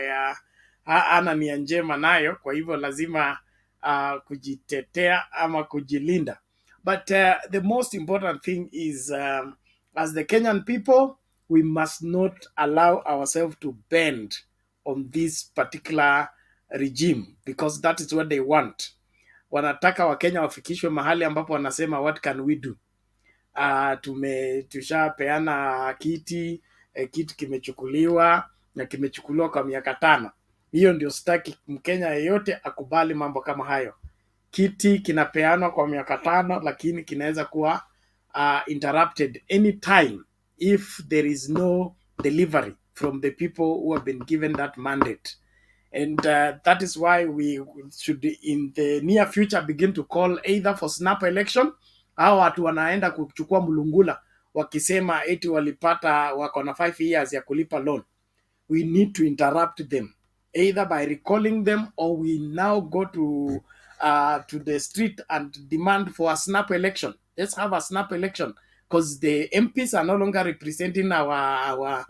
ana nia njema nayo, kwa hivyo lazima kujitetea ama kujilinda. But the most important thing is, as the Kenyan people, we must not allow ourselves to bend on this particular regime, because that is what they want. Wanataka Wakenya wafikishwe mahali ambapo wanasema what can we do. Tushapeana kiti, kiti kimechukuliwa na kimechukuliwa kwa miaka 5. Hiyo ndio sitaki Mkenya yeyote akubali mambo kama hayo. Kiti kinapeanwa kwa miaka 5, lakini kinaweza kuwa interrupted anytime if there is no delivery from the people who have been given that mandate. And that is why we should in the near future begin to call either for snap election. Hao watu wanaenda kuchukua mlungula wakisema eti walipata wako na 5 years ya kulipa loan. We need to interrupt them either by recalling them, or we now go to the street and demand for a snap election. Let's have a snap election, because the MPs are no longer representing our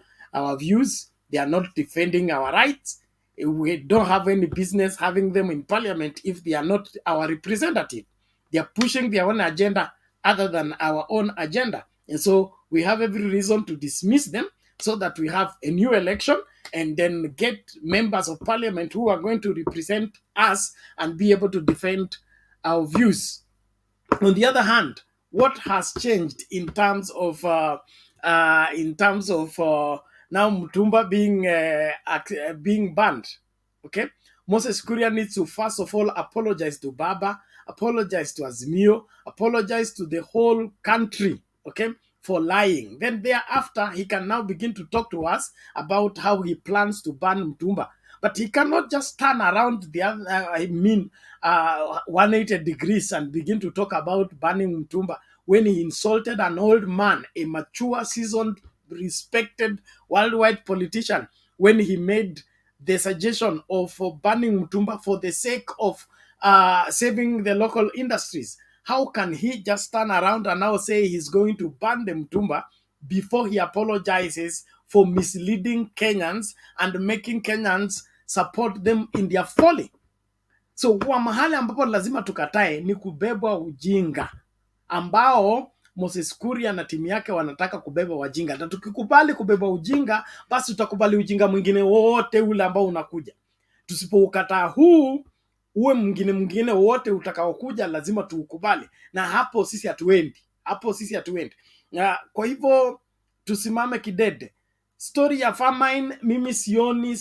views. They are not defending our rights. We don't have any business having them in parliament if they are not our representative. They are pushing their own agenda other than our own agenda. And so we have every reason to dismiss them so that we have a new election and then get members of parliament who are going to represent us and be able to defend our views. On the other hand, what has changed in terms of now Mtumba being banned? Okay, Moses Kuria needs to first of all apologize to Baba, apologize to Azimio, apologize to the whole country, okay, for lying. Then thereafter, he can now begin to talk to us about how he plans to ban Mtumba. But he cannot just turn around the other, 180 degrees and begin to talk about banning Mtumba when he insulted an old man, a mature, seasoned, respected worldwide politician, when he made the suggestion of banning Mtumba for the sake of saving the local industries. How can he just turn around and now say he's going to ban the Mtumba before he apologizes for misleading Kenyans and making Kenyans support them in their folly? So kwa mahali ambapo lazima tukatae ni kubebwa ujinga ambao Moses Kuria na timu yake wanataka kubeba wajinga, na tukikubali kubeba ujinga, basi tutakubali ujinga mwingine wote ule ambao unakuja. Tusipoukataa huu, uwe mwingine wote utakaokuja lazima tuukubali, na hapo sisi hatuendi. Kwa hivyo tusimame kidede. Story ya Famine, mimi sioni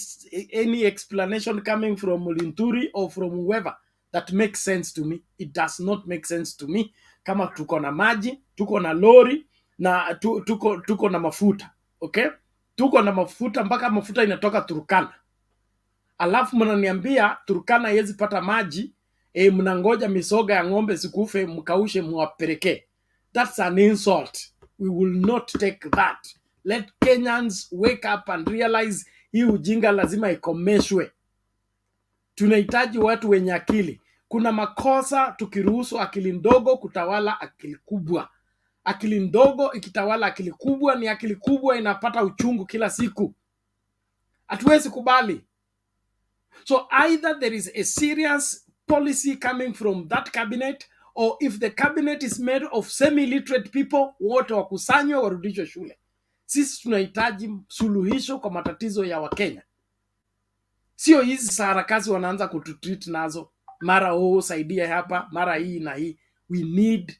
any explanation coming from Linturi or from whoever that makes sense to me. It does not make sense to me. Kama tuko na maji, tuko na lori na tuko na mafuta, okay? Tuko na mafuta mpaka mafuta inatoka Turkana. Alafu mnaniambia Turkana haiwezi pata maji, mnangoja misoga ya ng'ombe sikufe mkaushe muwapelekee. That's an insult. We will not take that. Let Kenyans wake up and realize hii ujinga lazima ikomeshwe. Tunahitaji watu wenye akili. Kuna makosa tukiruhusu akili ndogo kutawala akili kubwa. Akili ndogo ikitawala akili kubwa, ni akili kubwa inapata uchungu kila siku. Hatuwezi kubali. So either there is a serious policy coming from that cabinet, or if the cabinet is made of semi-literate people, wote wakusanywe warudishwe shule. Sisi tunahitaji suluhisho kwa matatizo ya Wakenya. Sio hizi sarakasi wanaanza kututreat nazo. Mara saidia hapa, mara hii na hii. We need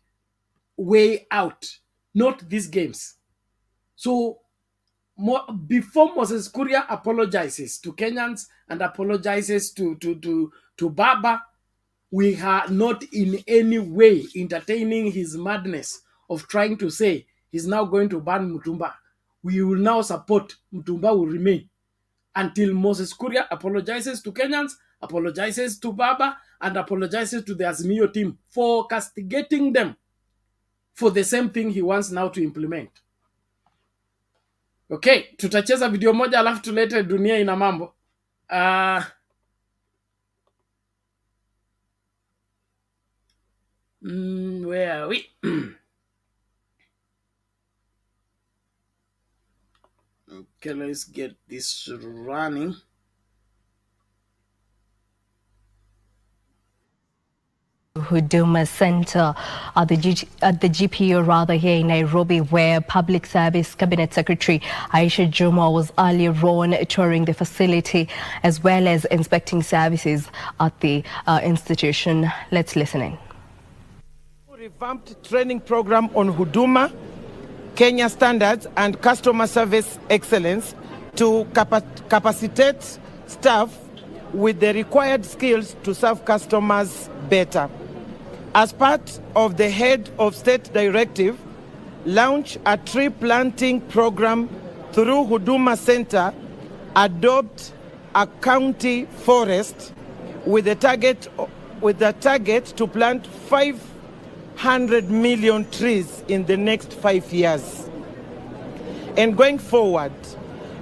way out, not these games. So before Moses Kuria apologizes to Kenyans and apologizes to Baba, we are not in any way entertaining his madness of trying to say he's now going to ban Mtumba. We will now support Mtumba will remain until Moses Kuria apologizes to Kenyans, apologizes to Baba, and apologizes to the Azimio team for castigating them for the same thing he wants now to implement. Okay, tutacheza video moja alafu tulete dunia ina mambo. Where are we? Okay, let's get this running. Huduma Center at the GPO rather here in Nairobi, where Public Service Cabinet Secretary Aisha Juma was earlier on touring the facility as well as inspecting services at the institution. Let's listen in. Revamped training program on Huduma, Kenya standards and customer service excellence to capacitate staff with the required skills to serve customers better. As part of the Head of State Directive, launch a tree planting program through Huduma Center, adopt a county forest with the target to plant 500 million trees in the next 5 years. And going forward,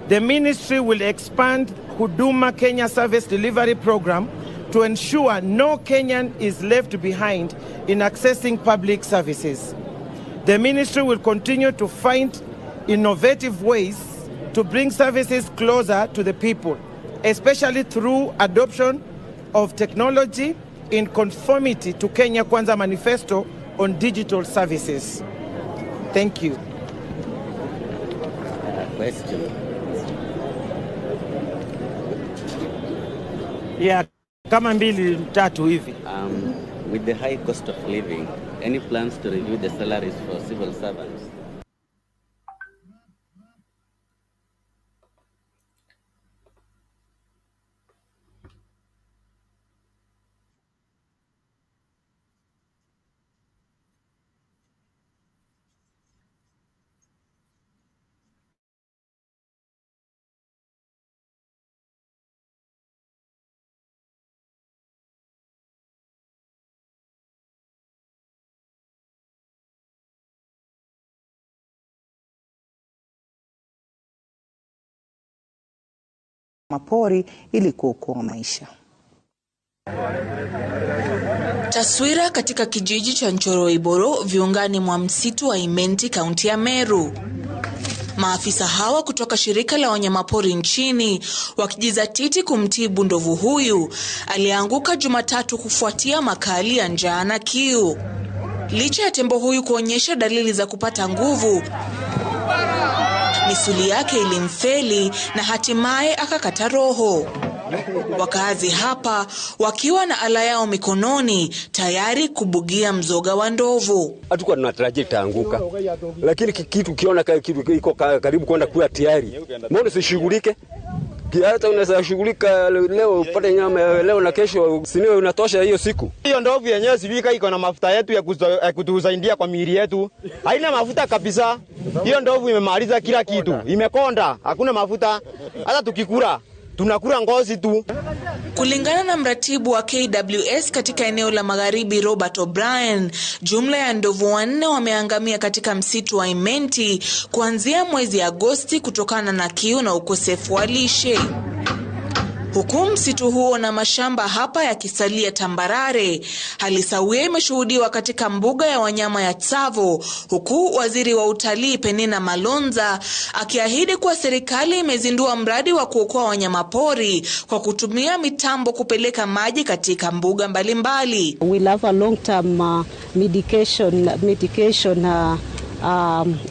the ministry will expand Huduma Kenya Service Delivery Program to ensure no Kenyan is left behind in accessing public services. The ministry will continue to find innovative ways to bring services closer to the people, especially through adoption of technology in conformity to Kenya Kwanza Manifesto on digital services. Thank you. Question. Yeah, kama mbili tatu hivi. With the high cost of living, any plans to review the salaries for civil servants? mapori ili kuokoa maisha. Taswira katika kijiji cha Njoroiboro viungani mwa msitu wa Imenti, kaunti ya Meru. Maafisa hawa kutoka shirika la wanyamapori nchini wakijizatiti kumtibu ndovu huyu alianguka Jumatatu kufuatia makali ya njaa na kiu. Licha ya tembo huyu kuonyesha dalili za kupata nguvu, misuli yake ilimfeli na hatimaye akakata roho. Wakazi hapa wakiwa na ala yao mikononi tayari kubugia mzoga wa ndovu. Hatukuwa tunatarajia itaanguka, lakini kitu kiona kitu iko karibu kwenda kuwa tayari. Mbona sishughulike? Hata unaweza shughulika leo upate nyama leo na kesho sinio unatosha hiyo siku. Hiyo ndovu yenyewe sivika iko na mafuta yetu ya kutusaidia kwa miili yetu. Haina mafuta kabisa. Hiyo ndovu imemaliza kila kitu. Imekonda, hakuna mafuta. Hata tukikula tunakula ngozi tu. Kulingana na mratibu wa KWS katika eneo la Magharibi Robert O'Brien, jumla ya ndovu 4 wameangamia katika msitu wa Imenti kuanzia mwezi Agosti kutokana na kiu na ukosefu wa lishe. Huku msitu huo na mashamba hapa yakisalia tambarare, hali sawia imeshuhudiwa katika mbuga ya wanyama ya Tsavo, huku waziri wa utalii Penina Malonza akiahidi kuwa serikali imezindua mradi wa kuokoa wanyamapori kwa kutumia mitambo kupeleka maji katika mbuga mbalimbali. We have a long-term medication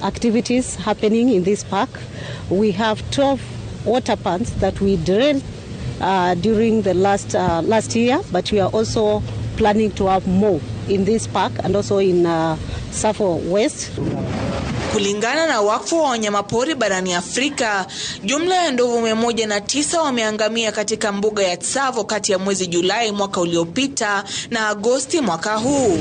activities happening in this park. We have 12 water ponds that we drilled during the last year, but we are also planning to have more in this park and also in Tsavo West. Kulingana na wakfu wa wanyamapori barani Afrika, jumla ya ndovu 109 wameangamia katika mbuga ya Tsavo kati ya mwezi Julai mwaka uliopita na Agosti mwaka huu.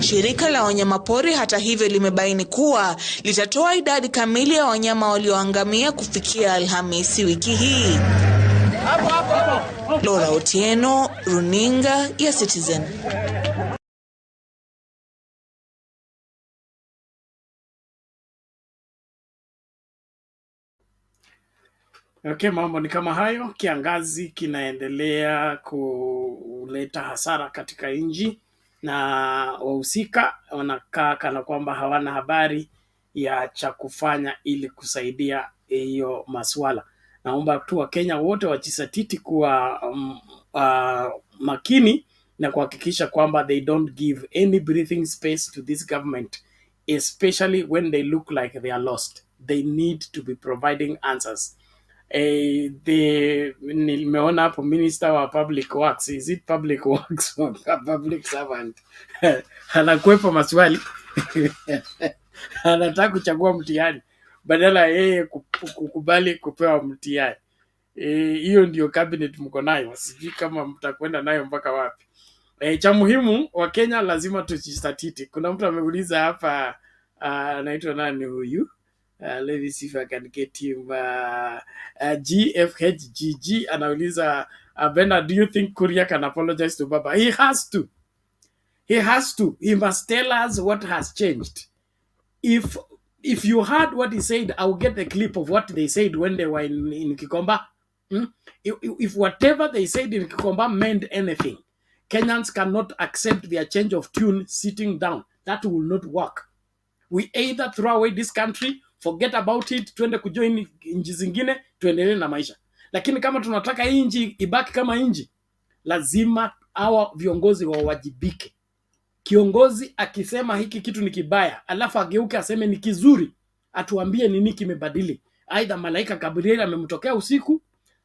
Shirika la wanyamapori hata hivyo limebaini kuwa litatoa idadi kamili ya wanyama walioangamia kufikia Alhamisi wiki hii. Laura Otieno, Runinga ya Citizen. Okay, mambo ni kama hayo. Kiangazi kinaendelea kuleta hasara katika nchi na wahusika wanakaa kana kwamba hawana habari ya cha kufanya ili kusaidia hiyo maswala. Naomba tu Wakenya wote wajisatiti kuwa makini na kuhakikisha kwamba they don't give any breathing space to this government, especially when they look like they are lost. They need to be providing answers. Nimeona hapo minister wa public works, is it public works or public servant? Anakwepa maswali anataka kuchagua mtihani badala yeye kukubali kupewa mtihani. Hiyo ndio cabinet mko nayo, sijui kama mtakwenda nayo mpaka wapi. Cha muhimu wa Kenya lazima tujistatiti. Kuna mtu ameuliza hapa, anaitwa nani huyu? Let me see if I can get him. GFHGG anauliza, Bernard, do you think Kuria can apologize to Baba? He has to. He has to. He must tell us what has changed. If you heard what he said, I'll get the clip of what they said when they were in Kikomba. If whatever they said in Kikomba meant anything, Kenyans cannot accept their change of tune sitting down. That will not work. We either throw away this country, forget about it, tuende kujoin nchi zingine, tuendelee na maisha. Lakini kama tunataka hii nchi ibaki kama nchi, lazima hawa viongozi wawajibike. Kiongozi akisema hiki kitu ni kibaya, alafu ageuke aseme ni kizuri, atuambie nini kimebadili. Aidha malaika Gabriel amemtokea usiku,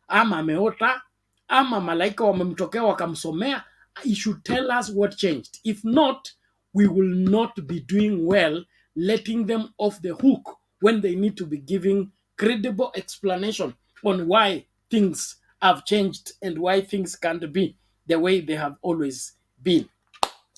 ama ameota, ama malaika wamemtokea wakamsomea. He should tell us what changed. If not, we will not be doing well letting them off the hook when they need to be giving credible explanation on why things have changed and why things can't be the way they have always been.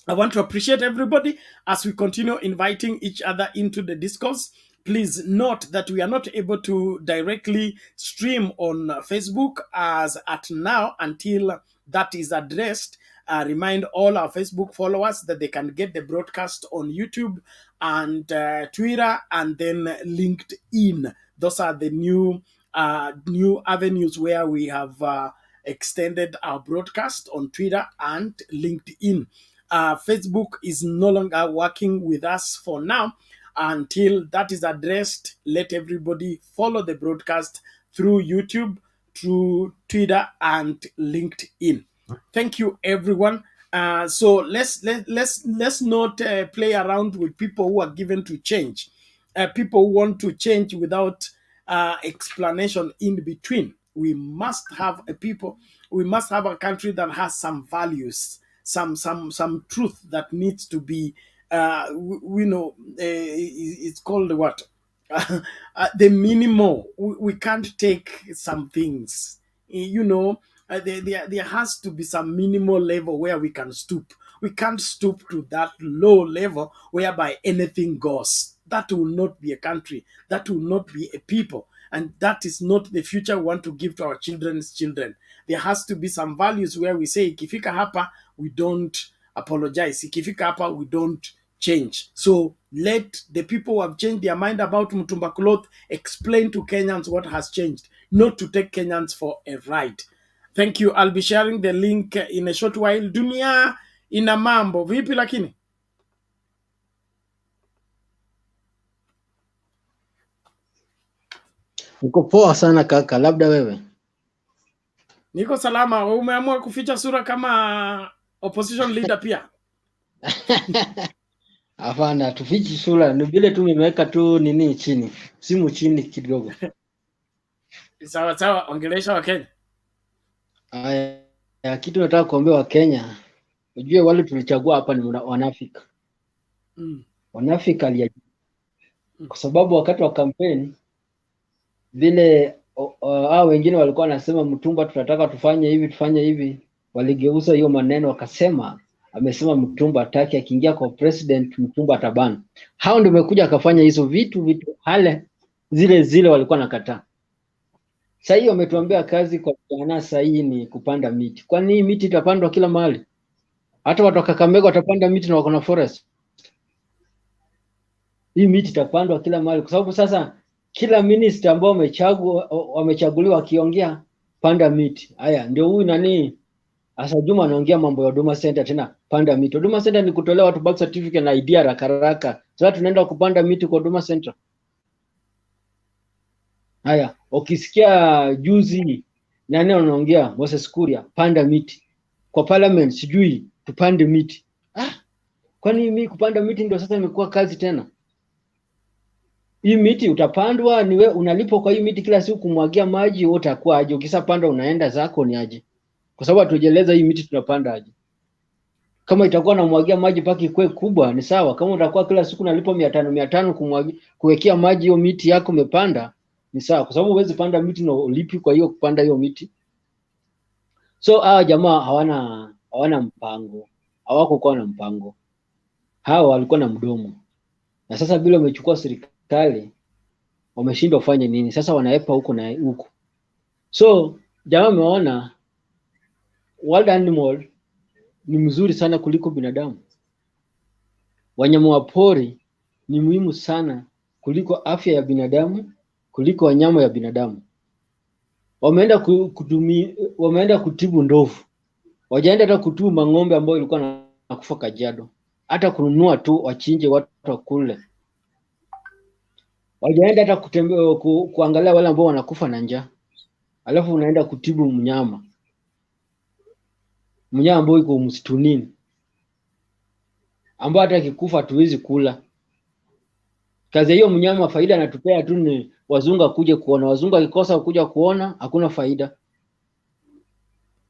I want to appreciate everybody as we continue inviting each other into the discourse. Please note that we are not able to directly stream on Facebook as at now until that is addressed. Remind all our Facebook followers that they can get the broadcast on YouTube and Twitter and then LinkedIn. Those are the new avenues where we have extended our broadcast on Twitter and LinkedIn. Facebook is no longer working with us for now. Until that is addressed, let everybody follow the broadcast through YouTube, through Twitter, and LinkedIn. Thank you, everyone. So let's not play around with people who are given to change. People who want to change without explanation in between. We must have a people. We must have a country that has some values, some truth that needs to be. It's called what? The minimal. We can't take some things. There has to be some minimal level where we can stoop. We can't stoop to that low level whereby anything goes. That will not be a country. That will not be a people. And that is not the future we want to give to our children's children. There has to be some values where we say, ikifika hapa, we don't apologize. Ikifika hapa, we don't change. So let the people who have changed their mind about Mtumba cloth explain to Kenyans what has changed, not to take Kenyans for a ride. Thank you. I'll be sharing the link in a short while. Dunia ina mambo vipi lakini? Uko poa sana kaka, labda wewe? Niko salama. Umeamua kuficha sura kama opposition leader pia? Hapana, tufichi sura, ni vile tu nimeweka tu nini chini, simu chini kidogo. Sawa sawa, ongelesha wa Kenya. Kitu nataka kuambia wa Kenya, ujue wale tulichagua hapa ni wanafiki. Wanafiki aliajiri. Kwa sababu wakati wa kampeni vile hao wengine walikuwa wanasema Mtumba tunataka tufanye hivi, waligeuza hiyo maneno wakasema amesema Mtumba hataki, akiingia kwa president Mtumba atabana. Hao ndio wamekuja akafanya hizo vitu hale zile walikuwa nakataa. Sasa hiyo wametuambia kazi kwa vijana sasa hii ni kupanda miti. Kwani miti itapandwa kila mahali? Hata watu wa Kakamega watapanda miti na wako na forest. Hii miti itapandwa kila mahali kwa sababu sasa kila minister ambao wamechaguliwa akiongea panda miti. Haya ndio huyu nani Asa Juma anaongea mambo ya Huduma Center tena panda miti. Huduma Center ni kutolea watu birth certificate na ID haraka. Sasa tunaenda kupanda miti kwa Huduma Center. Haya, ukisikia juzi nani anaongea Moses Kuria, panda miti kwa parliament, sijui tupande miti. Kwani mimi kupanda miti ndio sasa imekuwa kazi tena? Hii miti utapandwa, ni wewe unalipwa kwa hii miti kila siku kumwagia maji, wewe utakuwa aje? Ukisapanda unaenda zako ni aje? Kwa sababu hatujeleza hii miti tunapanda aje. Kama itakuwa namwagia maji paki ikue kubwa ni sawa. Kama utakuwa kila siku unalipwa 500 kumwagia kuwekea maji hiyo miti yako umepanda ni sawa, kwa sababu huwezi panda miti na ulipi kwa hiyo kupanda hiyo miti. So hawa jamaa hawana mpango, hawakuwa na mpango. Hawa walikuwa na mdomo, na sasa bila wamechukua serikali wameshindwa kufanya nini? Sasa wanaepa huko na huko. So jamaa ameona wild animal ni mzuri sana kuliko binadamu. Wanyama wa pori ni muhimu sana kuliko afya ya binadamu, kuliko wanyama ya binadamu. Wameenda kutibu ndovu, wajaenda hata kutibu mang'ombe ambao ilikuwa nakufa Kajiado, hata kununua tu wachinje watu wakule. Wajaenda hata kuangalia wale ambao wanakufa na njaa, alafu unaenda kutibu mnyama ambao iko msituni, ambao hata kikufa hatuwezi kula. Kazi hiyo mnyama faida anatupea tu ni wazungu kuja kuona. Wazungu akikosa kuja kuona hakuna faida,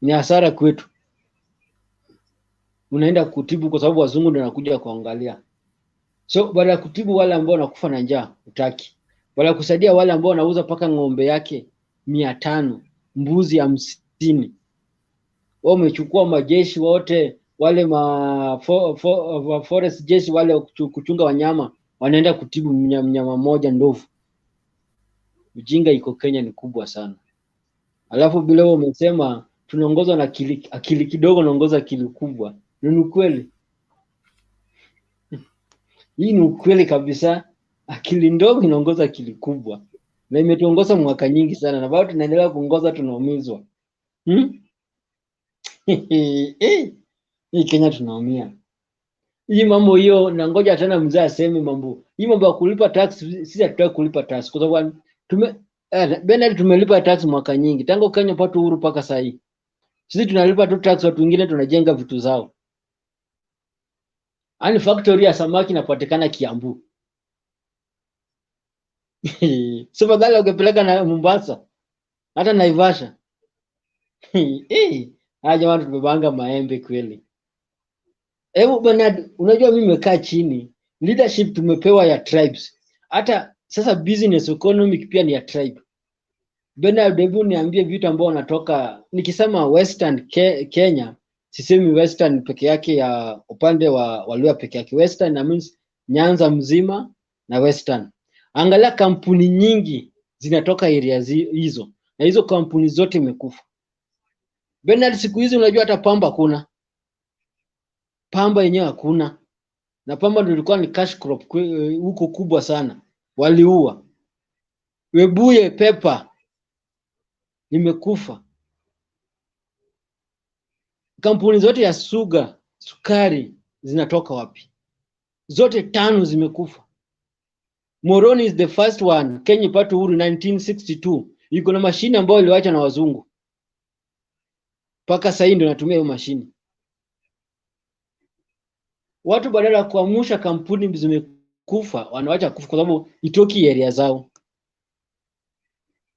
ni hasara kwetu. Unaenda kutibu kwa sababu wazungu ndio wanakuja kuangalia. So baada ya kutibu wale ambao wanakufa na njaa utaki, baada ya kusaidia wale ambao wanauza paka ng'ombe yake 500, mbuzi 50, wao umechukua majeshi wote wale forest jeshi wale kuchunga wanyama, wanaenda kutibu mnyama mmoja ndovu. Ujinga iko Kenya ni kubwa sana. Alafu bila wewe umesema tunaongozwa na akili kidogo naongoza akili kubwa. Ni ukweli. Hii ni ukweli kabisa. Akili ndogo inaongoza akili kubwa. Na imetuongoza mwaka nyingi sana na bado tunaendelea kuongoza, tunaumizwa. Hii Kenya tunaumia. Hii mambo hiyo na ngoja tena mzee aseme mambo. Hii mambo ya kulipa tax, sisi hatutaki kulipa tax kwa sababu Bernard tumelipa tax mwaka nyingi. Tangu Kenya pata uhuru paka saa hii. Sisi tunalipa tu tax, watu wengine tunajenga vitu zao. Ani factory ya samaki inapatikana Kiambu. Sio badala ungepeleka na Mombasa. Hata Naivasha. Jamani tumebanga maembe kweli. Bernard, unajua mimi nimekaa chini. Leadership tumepewa ya tribes. Hata sasa business economic pia ni ya tribe. Bernard, hebu niambie vitu ambao wanatoka, nikisema Western Kenya, sisemi Western peke yake ya upande wa Waluya peke yake. Western na means Nyanza mzima na Western. Angalia kampuni nyingi zinatoka area hizo. Na hizo kampuni zote imekufa. Bernard, siku hizi unajua hata pamba kuna. Pamba yenyewe hakuna. Na pamba ndio ilikuwa ni cash crop huko kubwa sana. Waliua. Webuye pepper imekufa. Kampuni zote ya sukari zinatoka wapi? Zote 5 zimekufa. Moroni is the first one. Kenya ipata uhuru 1962. Iko na mashine ambayo iliacha na wazungu. Paka sasa ndio natumia hiyo mashine. Watu badala ya kuamsha kampuni zimekufa, wanaacha kufa kwa sababu itoki area zao.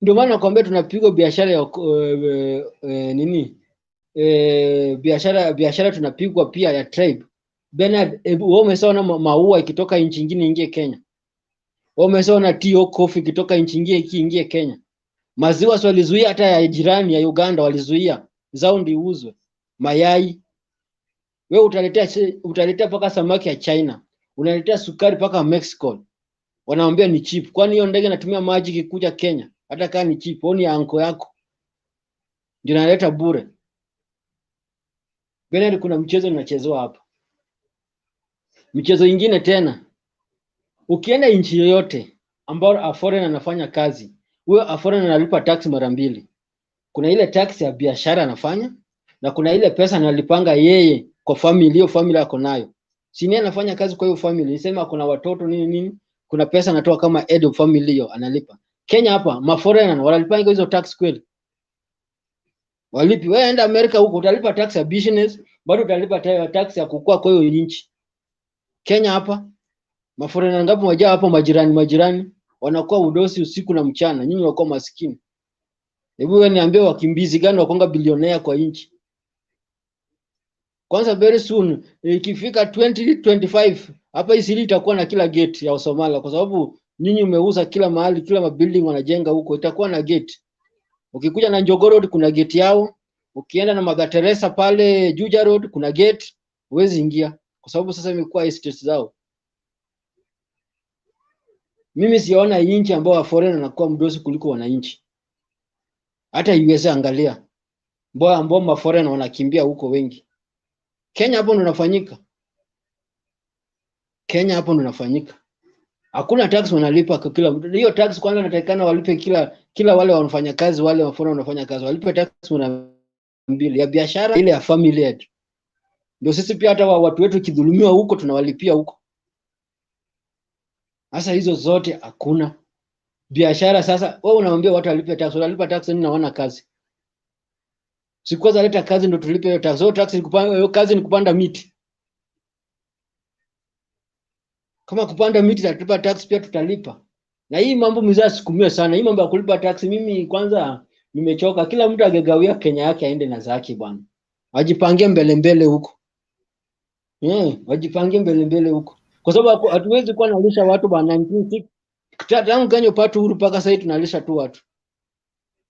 Ndio maana nakwambia tunapigwa biashara ya biashara tunapigwa pia ya tribe. Bernard, wewe umeshaona maua ikitoka nchi nyingine ingie Kenya? Wewe umeshaona tea coffee ikitoka nchi nyingine ingie Kenya? Maziwa walizuia, hata ya jirani ya Uganda walizuia zao ndio uzwe. Mayai wewe utaletea paka samaki ya China, unaletea sukari paka Mexico. Wanaambia ni cheap. Kwani hiyo ndege inatumia maji kikuja Kenya? Hata kama ni cheap, oni ya anko yako ndio naleta bure. Bernard, kuna mchezo unachezewa hapa. Michezo ingine tena. Ukienda nchi yoyote ambao a foreigner anafanya kazi, huyo a foreigner analipa tax mara 2. Kuna ile tax ya biashara anafanya na kuna ile pesa analipanga yeye kwa family, hiyo family yako nayo. Si ni anafanya kazi kwa hiyo family, nisema kuna watoto nini, kuna pesa anatoa kama head of family hiyo analipa. Kenya hapa maforeigner wanalipanga hizo tax kweli? Walipi? Wewe enda Amerika huko utalipa tax ya business, bado utalipa tax ya kukua kwa hiyo nchi. Kenya hapa maforeigner ngapi wajaa hapo, majirani wanakuwa udosi usiku na mchana, nyinyi wako maskini. Hebu wewe niambie wakimbizi gani wakonga bilionea kwa nchi? Kwanza very soon ikifika 2025 hapa Isili itakuwa na kila gate ya Somalia, kwa sababu nyinyi umeuza kila mahali, kila mabuilding wanajenga huko itakuwa na gate. Ukikuja na Njogoo Road kuna gate yao, ukienda na Mother Teresa pale Juja Road kuna gate, huwezi ingia kwa sababu sasa imekuwa estates zao. Mimi siona nchi ambao wa foreigner anakuwa mdosi kuliko wananchi. Hata USA angalia, ambao ma foreigner wanakimbia huko wengi. Kenya hapo ndo nafanyika. Kenya hapo ndo nafanyika. Hakuna tax wanalipa kwa kila mtu. Hiyo tax kwanza inatakikana walipe kila wale wanafanya kazi, wale wafanya wanafanya kazi walipe tax mbili ya biashara, ile ya family yetu. Ndio sisi pia hata watu wetu kidhulumiwa huko tunawalipia huko. Sasa hizo zote hakuna. Biashara sasa wewe unaambia watu walipe tax, wanalipa tax nini na wana kazi? Sikwaza leta kazi ndio tulipe hiyo tax. Hiyo tax ni kupanda, hiyo kazi ni kupanda miti. Kama kupanda miti tutalipa tax pia tutalipa. Na hii mambo mzaa sikumia sana. Hii mambo ya kulipa tax mimi kwanza nimechoka. Kila mtu agegawia Kenya yake aende na zake bwana. Wajipangie mbele huko. Wajipangie mbele huko. Kwa sababu hatuwezi kuwa nalisha watu bwana 1960. Tangu Kenya upate uhuru mpaka sasa tunalisha tu watu.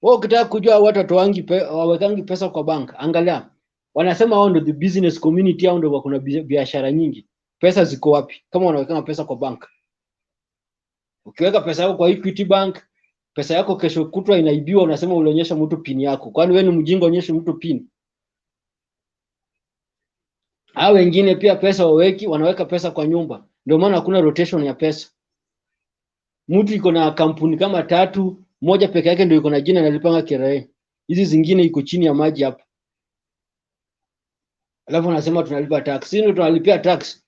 Wao ukitaka kujua watu wawekangi pesa kwa bank, angalia. Wanasema wao ndio the business community, hao ndio kuna biashara nyingi. Pesa ziko wapi? Kama wanaweka pesa kwa bank. Ukiweka pesa yako kwa Equity Bank, pesa yako kesho kutwa inaibiwa, unasema ulionyesha mtu pin yako. Kwani wewe ni mjinga uonyeshe mtu pin? Hao wengine pia pesa wanaweka pesa kwa nyumba. Ndio maana hakuna rotation ya pesa. Mtu iko na kampuni kama 3, moja peke yake ndio iko na jina analipanga KRA. Hizi zingine iko chini ya maji hapa. Alafu unasema tunalipa tax. Ndio tunalipia tax.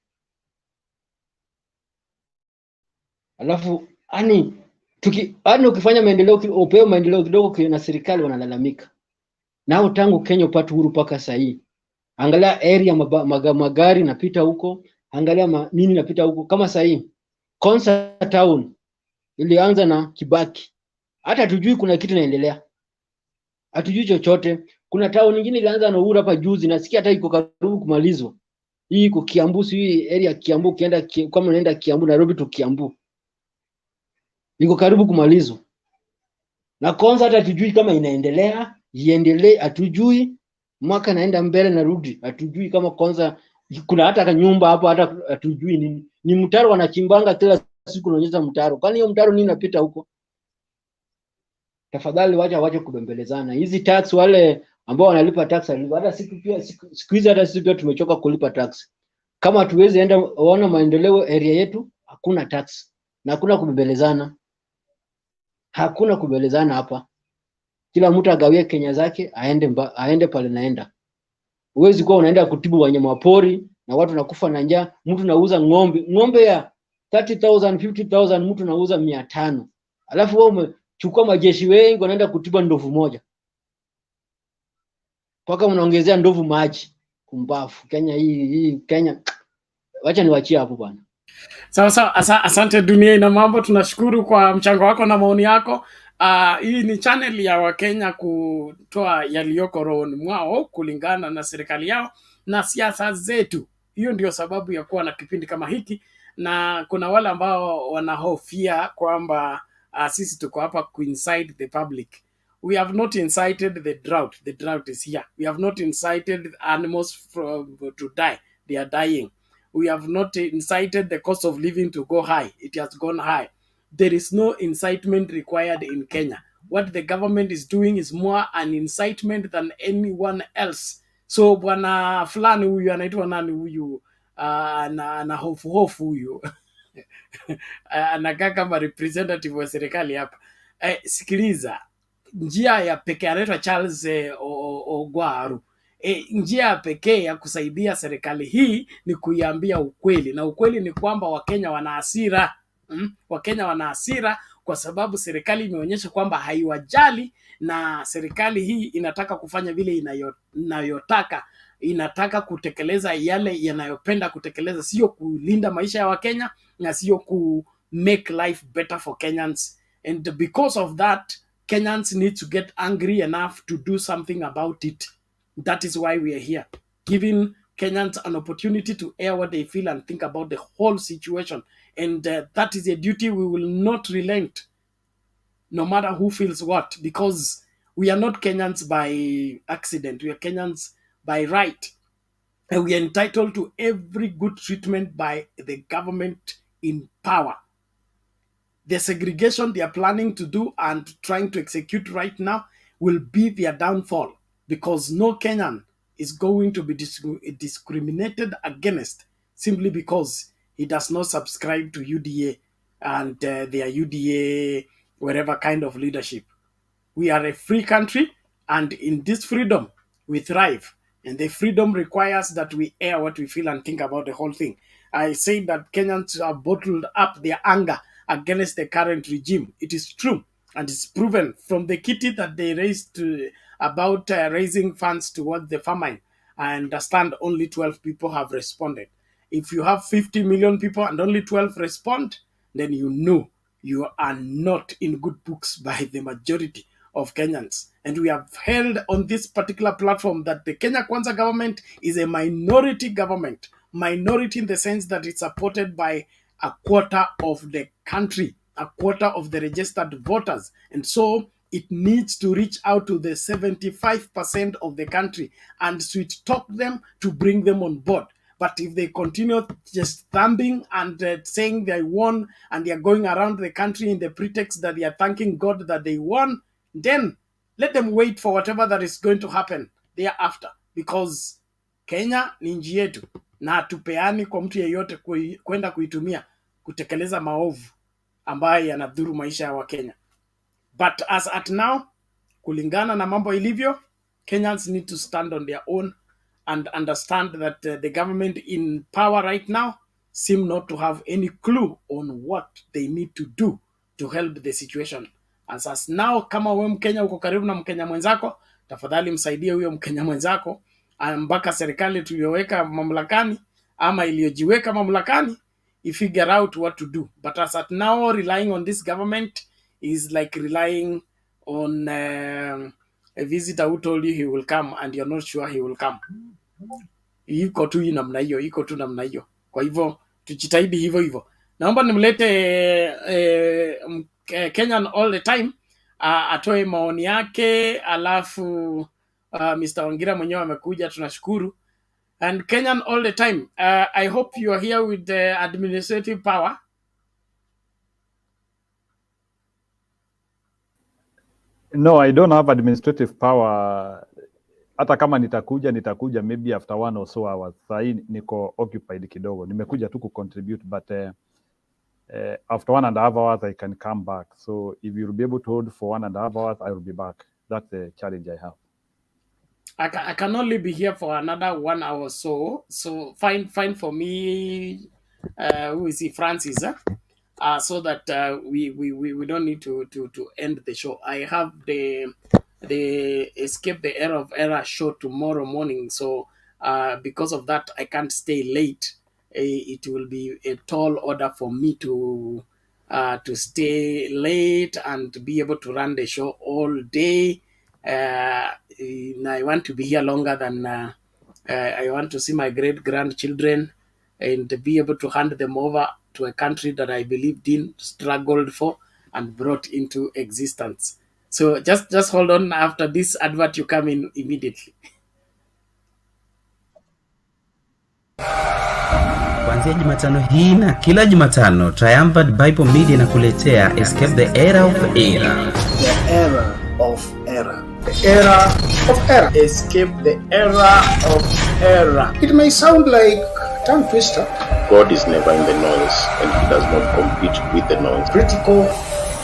Alafu ukifanya maendeleo, upewe maendeleo kidogo na serikali wanalalamika. Nao tangu Kenya upate uhuru paka sasa hii. Angalia area magari napita huko, angalia nini napita huko kama sasa hii. Concert Town ilianza na Kibaki. Hata hatujui kuna kitu inaendelea. Hatujui chochote. Kuna town nyingine ilianza na Uhuru hapa juzi, nasikia hata iko karibu kumalizwa. Hii iko Kiambu, hii area Kiambu, kama unaenda Kiambu Nairobi to Kiambu. Iko karibu kumalizwa. Na concert hatujui kama inaendelea, iendelee hatujui. Mwaka naenda mbele na rudi, hatujui kama kwanza kuna hata nyumba hapo, hata hatujui nini. Ni mtaro wanachimbanga kila siku, unaonyesha mtaro. Kwani hiyo mtaro nini napita huko? Tafadhali wacha kubembelezana. Hizi tax wale ambao wanalipa tax, hata siku hizi hata sisi pia tumechoka kulipa tax. Kama tuwezi enda waona maendeleo area yetu, hakuna tax. Na hakuna kubembelezana. Hakuna kubembelezana hapa. Kila mtu agawie Kenya zake, aende pale naenda. Uwezi kuwa unaenda kutibu wanyama pori na watu nakufa na njaa, mtu nauza ng'ombe ya 30,000, 50,000, mtu nauza 500. Alafu wewe umechukua majeshi wengi wanaenda kutiba ndovu moja. Paka unaongezea ndovu maji. Kumbafu. Kenya hii Kenya. Wacha niwaachie hapo bwana. Sawa, asante Dunia Ina Mambo, tunashukuru kwa mchango wako na maoni yako. Hii ni channel ya Wakenya kutoa yaliyoko rohoni mwao kulingana na serikali yao na siasa zetu. Hiyo ndio sababu ya kuwa na kipindi kama hiki, na kuna wale ambao wanahofia kwamba sisi tuko hapa kuincite the public. We have not incited the drought. The drought is here. We have not incited animals to die. They are dying. We have not incited the cost of living to go high. It has gone high. There is no incitement required in Kenya. What the government is doing is more an incitement than anyone else. So bwana fulani huyu anaitwa nani huyu, na hofu huyu anakaa kama representative wa serikali hapa. Sikiliza, njia ya pekee, anaitwa Charles Ogwaru. Njia ya pekee ya kusaidia serikali hii ni kuiambia ukweli, na ukweli ni kwamba Wakenya wana hasira. Wakenya wana hasira, kwa sababu serikali imeonyesha kwamba haiwajali, na serikali hii inataka kufanya vile inayotaka. Inataka kutekeleza yale yanayopenda kutekeleza, sio kulinda maisha ya Wakenya na sio ku make life better for Kenyans. And because of that, Kenyans need to get angry enough to do something about it. That is why we are here, giving Kenyans an opportunity to air what they feel and think about the whole situation. And that is a duty we will not relent, no matter who feels what, because we are not Kenyans by accident. We are Kenyans by right. And we are entitled to every good treatment by the government in power. The segregation they are planning to do and trying to execute right now will be their downfall, because no Kenyan is going to be discriminated against simply because he does not subscribe to UDA and their UDA whatever kind of leadership. We are a free country, and in this freedom we thrive, and the freedom requires that we air what we feel and think about the whole thing. I say that Kenyans have bottled up their anger against the current regime. It is true, and it's proven from the kitty that they raised about raising funds towards the famine. I understand only 12 people have responded. If you have 50 million people and only 12 respond, then you know you are not in good books by the majority of Kenyans. And we have held on this particular platform that the Kenya Kwanza government is a minority government. Minority in the sense that it's supported by a quarter of the country, a quarter of the registered voters. And so it needs to reach out to the 75% of the country and sweet talk them to bring them on board. But if they continue just thumping and saying they won, and they are going around the country in the pretext that they are thanking God that they won, then let them wait for whatever that is going to happen thereafter, because Kenya ni nchi yetu na hatupeani kwa mtu yeyote kwenda kuitumia kutekeleza maovu ambayo yanadhuru maisha ya Wakenya. But as at now, kulingana na mambo ilivyo, Kenyans need to stand on their own and understand that the government in power right now seem not to have any clue on what they need to do to help the situation. As now, kama we Mkenya uko karibu na Mkenya mwenzako, tafadhali msaidie huyo Mkenya mwenzako mpaka serikali tuliyoweka mamlakani ama iliyojiweka mamlakani figure out what to do. But as at now, relying on this government is like relying on a visitor who told you he will come and you're not sure he will come. Iko tu namna hiyo. Kwa hivyo tujitahidi hivyo hivyo. Naomba nimlete Kenyan all the time atoe maoni yake, alafu Mr. Wangira mwenyewe amekuja, tunashukuru. And Kenyan all the time, I hope you are here with the administrative power. No, I don't have administrative power. Hata kama nitakuja maybe after 1 or so hours. Sahi niko occupied kidogo. Nimekuja tu contribute, but after 1.5 hours I can come back. So if you'll be able to hold for 1.5 hours, I will be back. That's the challenge I have. I can only be here for another 1 hour or so. So fine for me. Who is he? Francis, so that we don't need to end the show. I have the Escape the Era of Error show tomorrow morning. So because of that, I can't stay late. It will be a tall order for me to stay late and be able to run the show all day. I want to be here longer than I want to see my great-grandchildren and be able to hand them over to a country that I believed in, struggled for, and brought into existence. So just hold on. After this advert, you come in immediately. Kuanzia Jumatano hii na kila Jumatano, Triumphant Bible Media inakuletea Escape the Era of Error. The Era of Error. The Era of Error. Escape the Era of Error. It may sound like a tongue twister. God is never in the noise, and he does not compete with the noise. Critical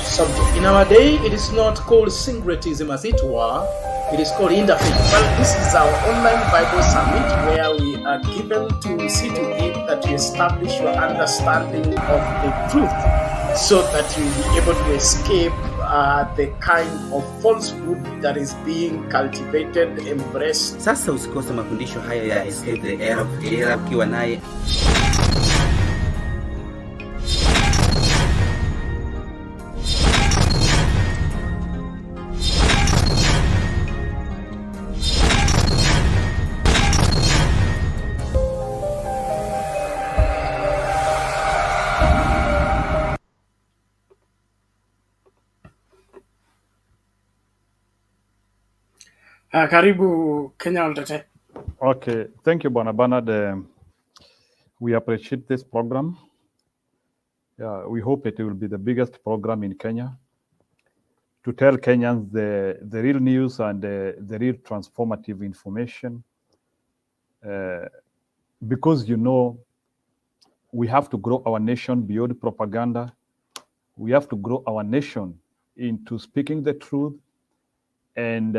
subject. In our day, it is not called syncretism as it were. It is called interfaith. Well, this is our online Bible summit where we given to see to it that you establish your understanding of the truth so that you'll be able to escape the kind of falsehood that is being cultivated, embraced. Sasa usikose mafundisho haya ya Escape the Era ukiwa naye Karibu Kenya Altete. Okay, thank you, Bwana Bernard. We appreciate this program. Yeah, we hope it will be the biggest program in Kenya to tell Kenyans the real news and the real transformative information. Because, you know, we have to grow our nation beyond propaganda. We have to grow our nation into speaking the truth and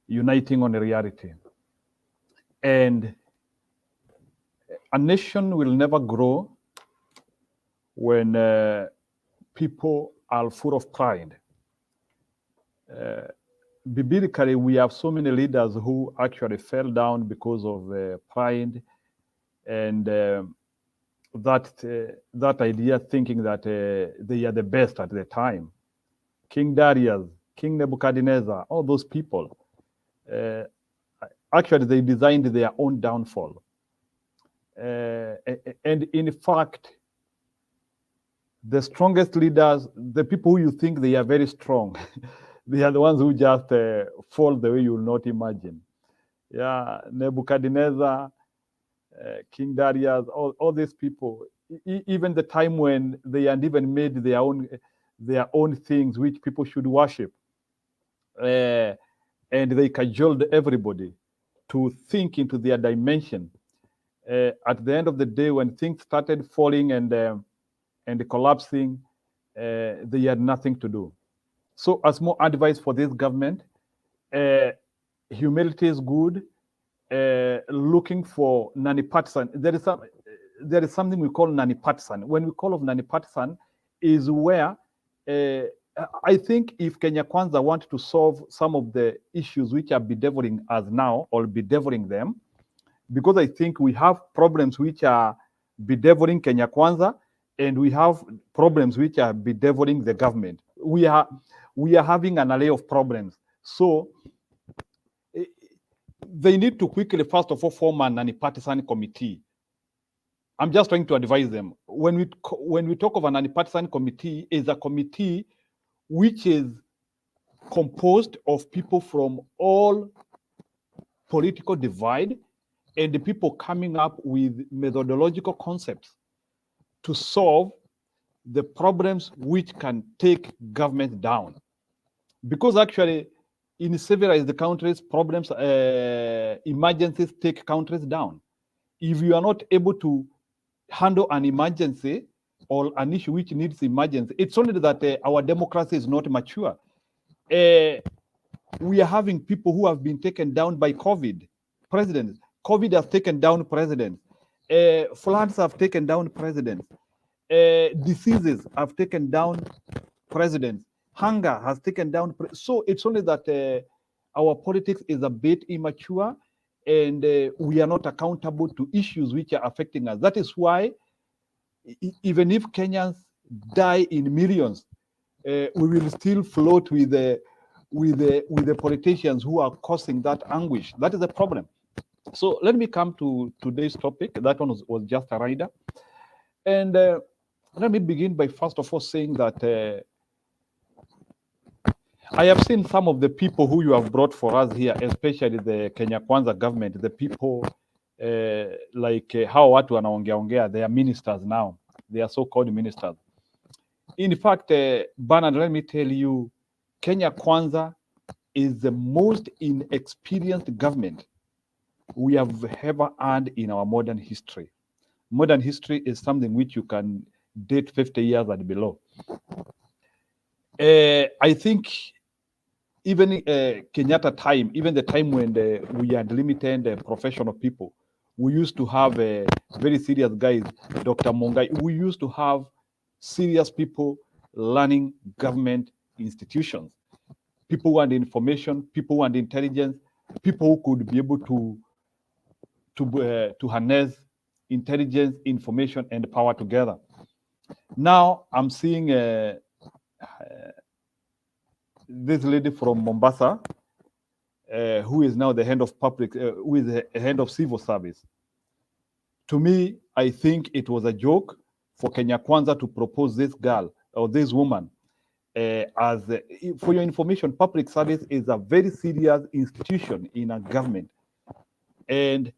uniting on a reality. And a nation will never grow when people are full of pride. Biblically, we have so many leaders who actually fell down because of pride and that idea, thinking that they are the best at the time. King Darius, King Nebuchadnezzar, all those people, actually they designed their own downfall. And in fact, the strongest leaders, the people who you think they are very strong, they are the ones who just fall the way you will not imagine. Yeah, Nebuchadnezzar, King Darius, all these people, even the time when they had even made their own things which people should worship, and they cajoled everybody to think into their dimension. At the end of the day, when things started falling and collapsing, they had nothing to do. So as more advice for this government, humility is good. Looking for nani-partisan. There is something we call nani-partisan. When we call of nani-partisan is where I think if Kenya Kwanza want to solve some of the issues which are bedeviling us now or bedeviling them, because I think we have problems which are bedeviling Kenya Kwanza and we have problems which are bedeviling the government. We are having an array of problems. So they need to quickly, first of all, form a nani-partisan committee. I'm just trying to advise them. When we talk of a nani-partisan committee, is a committee which is composed of people from all political divide and the people coming up with methodological concepts to solve the problems which can take government down. Because actually, in civilized countries, problems, emergencies take countries down. If you are not able to handle an emergency or an issue which needs emergency, it's only that our democracy is not mature. We are having people who have been taken down by COVID, presidents. COVID has taken down presidents. Floods have taken down presidents. Diseases have taken down presidents. Hunger has taken down. So it's only that our politics is a bit immature and we are not accountable to issues which are affecting us. That is why even if Kenyans die in millions, we will still float with the politicians who are causing that anguish. That is the problem. So let me come to today's topic. That one was just a rider. And let me begin by first of all saying that I have seen some of the people who you have brought for us here, especially the Kenya Kwanza government, the people like how watu wanaongea, they are ministers now. They are so-called ministers. In fact, Bernard, let me tell you, Kenya Kwanza is the most inexperienced government we have ever had in our modern history. Modern history is something which you can date 50 years and below. I think even Kenyatta time, even the time when we had limited professional people, We used to have very serious guys, Dr. Mongai. We used to have serious people learning government institutions. People who had information, people who had intelligence, people who could be able to harness intelligence, information, and power together. Now I'm seeing this lady from Mombasa, who is now the head of public, who is the head of civil service. To me, I think it was a joke for Kenya Kwanza to propose this girl or this woman for your information. Public service is a very serious institution in a government, and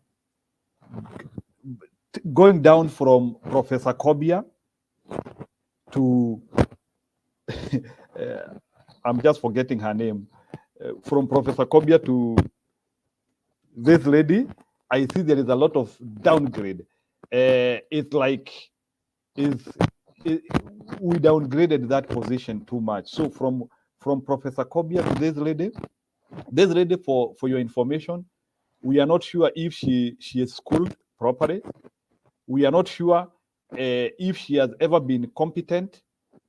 going down from Professor Kobia to I'm just forgetting her name, from Professor Kobia to this lady, I see there is a lot of downgrade. It's like we downgraded that position too much. So from Professor Kobia to this lady, for your information, we are not sure if she is schooled properly. We are not sure if she has ever been competent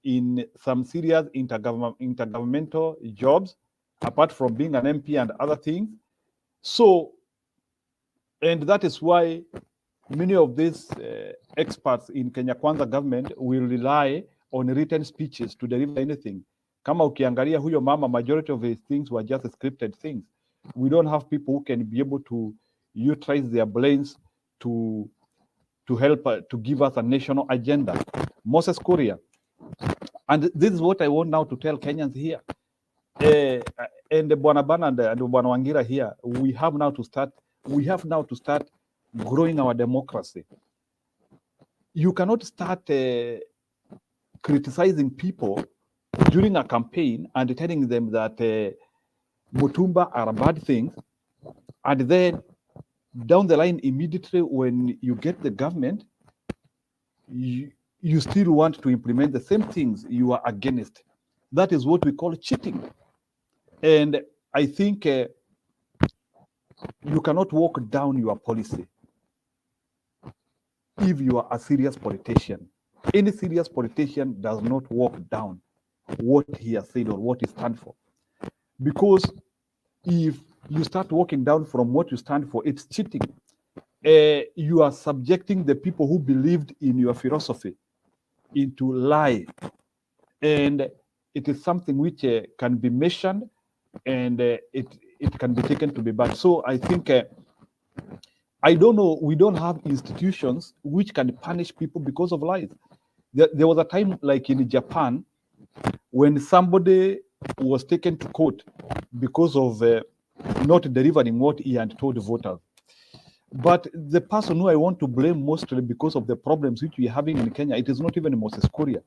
in some serious intergovernmental jobs, apart from being an MP and other things. So, and that is why many of these experts in Kenya Kwanza government will rely on written speeches to deliver anything. Kama ukiangalia huyo mama, majority of his things were just scripted things. We don't have people who can be able to utilize their brains to help to give us a national agenda. Moses Kuria. And this is what I want now to tell Kenyans here. And the Bwana and the Bwana Wangira here, we have now to start growing our democracy. You cannot start criticizing people during a campaign and telling them that Mtumba are bad things, and then down the line, immediately when you get the government, you still want to implement the same things you are against. That is what we call cheating. And I think you cannot walk down your policy if you are a serious politician. Any serious politician does not walk down what he has said or what he stands for. Because if you start walking down from what you stand for, it's cheating. You are subjecting the people who believed in your philosophy into lie. And it is something which can be mentioned, and it can be taken to be bad. So I think, I don't know, we don't have institutions which can punish people because of lies. There was a time, like in Japan, when somebody was taken to court because of not delivering what he had told voters. But the person who I want to blame mostly because of the problems which we are having in Kenya, it is not even Moses Kuria.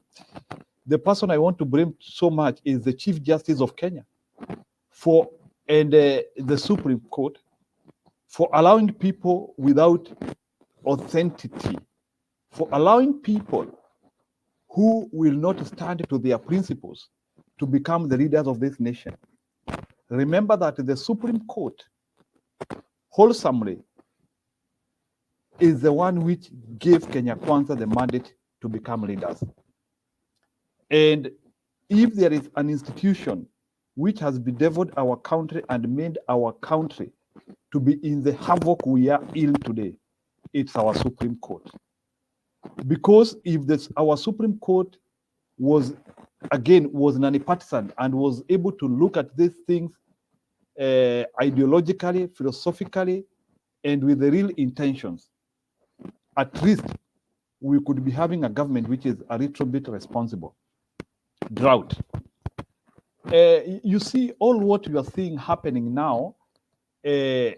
The person I want to blame so much is the Chief Justice of Kenya and the Supreme Court for allowing people without authenticity, for allowing people who will not stand to their principles to become the leaders of this nation. Remember that the Supreme Court, wholesomely, is the one which gave Kenya Kwanza the mandate to become leaders. And if there is an institution which has bedeviled our country and made our country to be in the havoc we are in today, it's our Supreme Court. Because if our Supreme Court was nonpartisan and was able to look at these things ideologically, philosophically, and with the real intentions, at least we could be having a government which is a little bit responsible. Drought. You see, all what you are seeing happening now is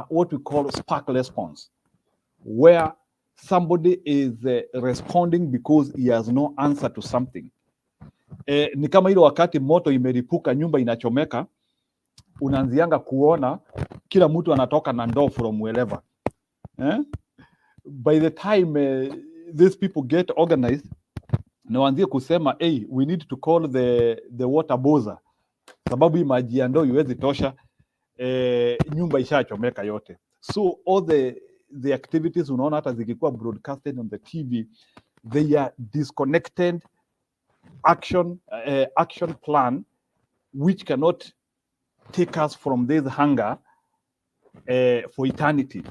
what we call spark response, where somebody is responding because he has no answer to something. Ni kama ile wakati moto imeripuka, nyumba inachomeka, unaanzianga kuona kila mtu anatoka na ndoo from wherever. By the time these people get organized, na waanzie kusema, hey, we need to call the water buzzer, sababu hii maji ya ndoo iwezi tosha. nyumba ishachomeka yote. So all the activities unaona hata zikikuwa broadcasted on the TV, they are disconnected action plan which cannot take us from this hunger for eternity.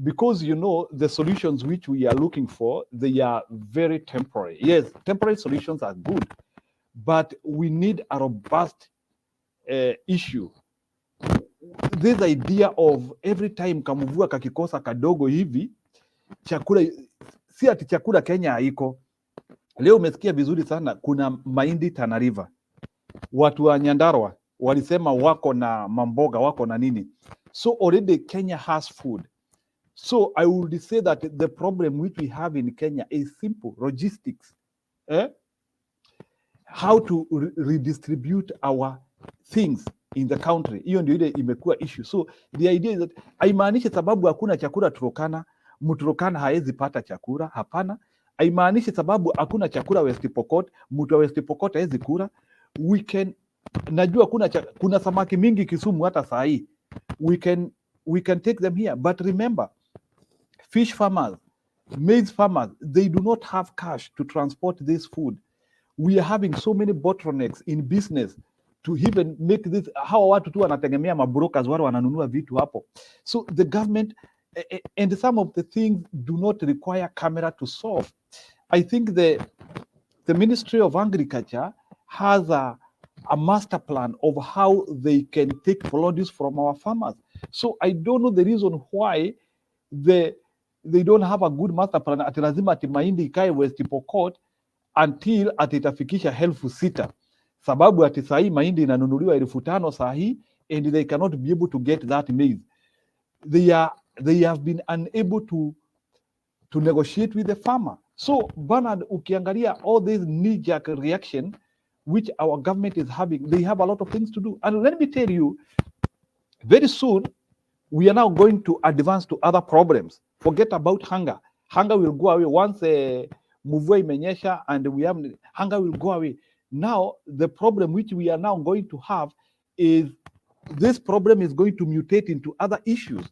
Because the solutions which we are looking for, they are very temporary. Yes, temporary solutions are good, but we need a robust issue. This idea of every time kamvua kakikosa kadogo hivi chakula, si ati chakula Kenya haiko. Leo umesikia vizuri sana, kuna mahindi Tana River. Watu wa Nyandarua walisema wako na mamboga, wako na nini. So already Kenya has food. So I would say that the problem which we have in Kenya is simple, logistics. How to redistribute our things in the country. Hiyo ndio ile imekuwa issue. So the idea is that haimaanishi sababu hakuna chakula Turkana, Mturkana haezi pata chakula, hapana. Haimaanishi sababu hakuna chakula West Pokot, mtu wa West Pokot haezi kula. We can, najua kuna samaki mingi Kisumu hata saa hii. We can take them here, but remember, fish farmers, maize farmers, they do not have cash to transport this food. We are having so many bottlenecks in business to even make this. Hawa watu tu wanategemea mabrokers wale wananunua vitu hapo. So the government and some of the things do not require camera to solve. I think the Ministry of Agriculture has a master plan of how they can take produce from our farmers. So I don't know the reason why they don't have a good master plan. Ati lazima ati mahindi ikae West Pokot until atitafikisha 6,000, sababu ati saa hii mahindi inanunuliwa 5,000 saa hii, and they cannot be able to get that maize. They have been unable to negotiate with the farmer. So Bernard, ukiangalia all this knee-jerk reaction which our government is having, they have a lot of things to do. And let me tell you, very soon we are now going to advance to other problems. Forget about hunger. Hunger will go away once mvua imenyesha, and we have hunger will go away. Now the problem which we are now going to have is this problem is going to mutate into other issues.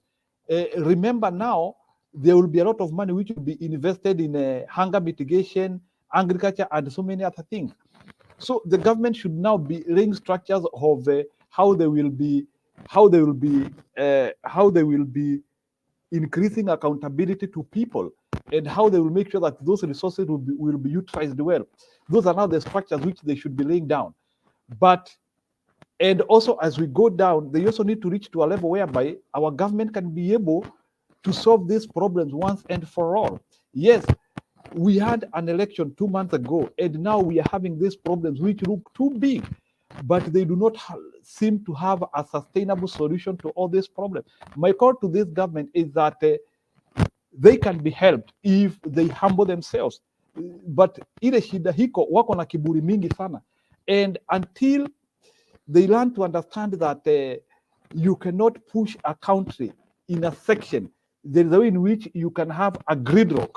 Remember now, there will be a lot of money which will be invested in hunger mitigation, agriculture, and so many other things. So the government should now be laying structures of how they will be increasing accountability to people, and how they will make sure that those resources will be utilized well. Those are now the structures which they should be laying down. And also, as we go down, they also need to reach to a level whereby our government can be able to solve these problems once and for all. Yes, we had an election 2 months ago, and now we are having these problems which look too big, but they do not seem to have a sustainable solution to all these problems. My call to this government is that they can be helped if they humble themselves. But ile shida hiko wako na kiburi mingi sana, and until they learn to understand that you cannot push a country in a section, there is a way in which you can have a gridlock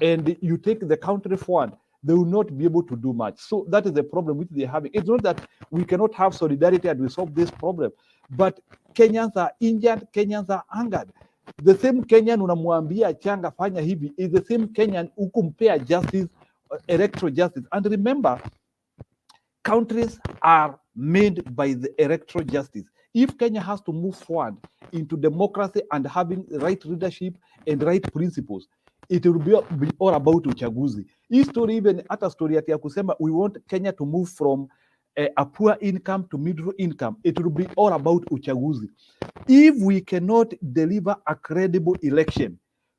and you take the country forward, they will not be able to do much. So that is the problem which they're having. It's not that we cannot have solidarity and we solve this problem, but Kenyans are injured, Kenyans are angered. The same Kenyan unamwambia changa fanya hivi is the same Kenyan ukumpea justice, electoral justice. And remember, countries are made by the electoral justice. If Kenya has to move forward into democracy and having right leadership and right principles, it will be all about uchaguzi. Hii story, even hata story ya kusema we want Kenya to move from a poor income to middle income, it will be all about uchaguzi. If we cannot deliver a credible election,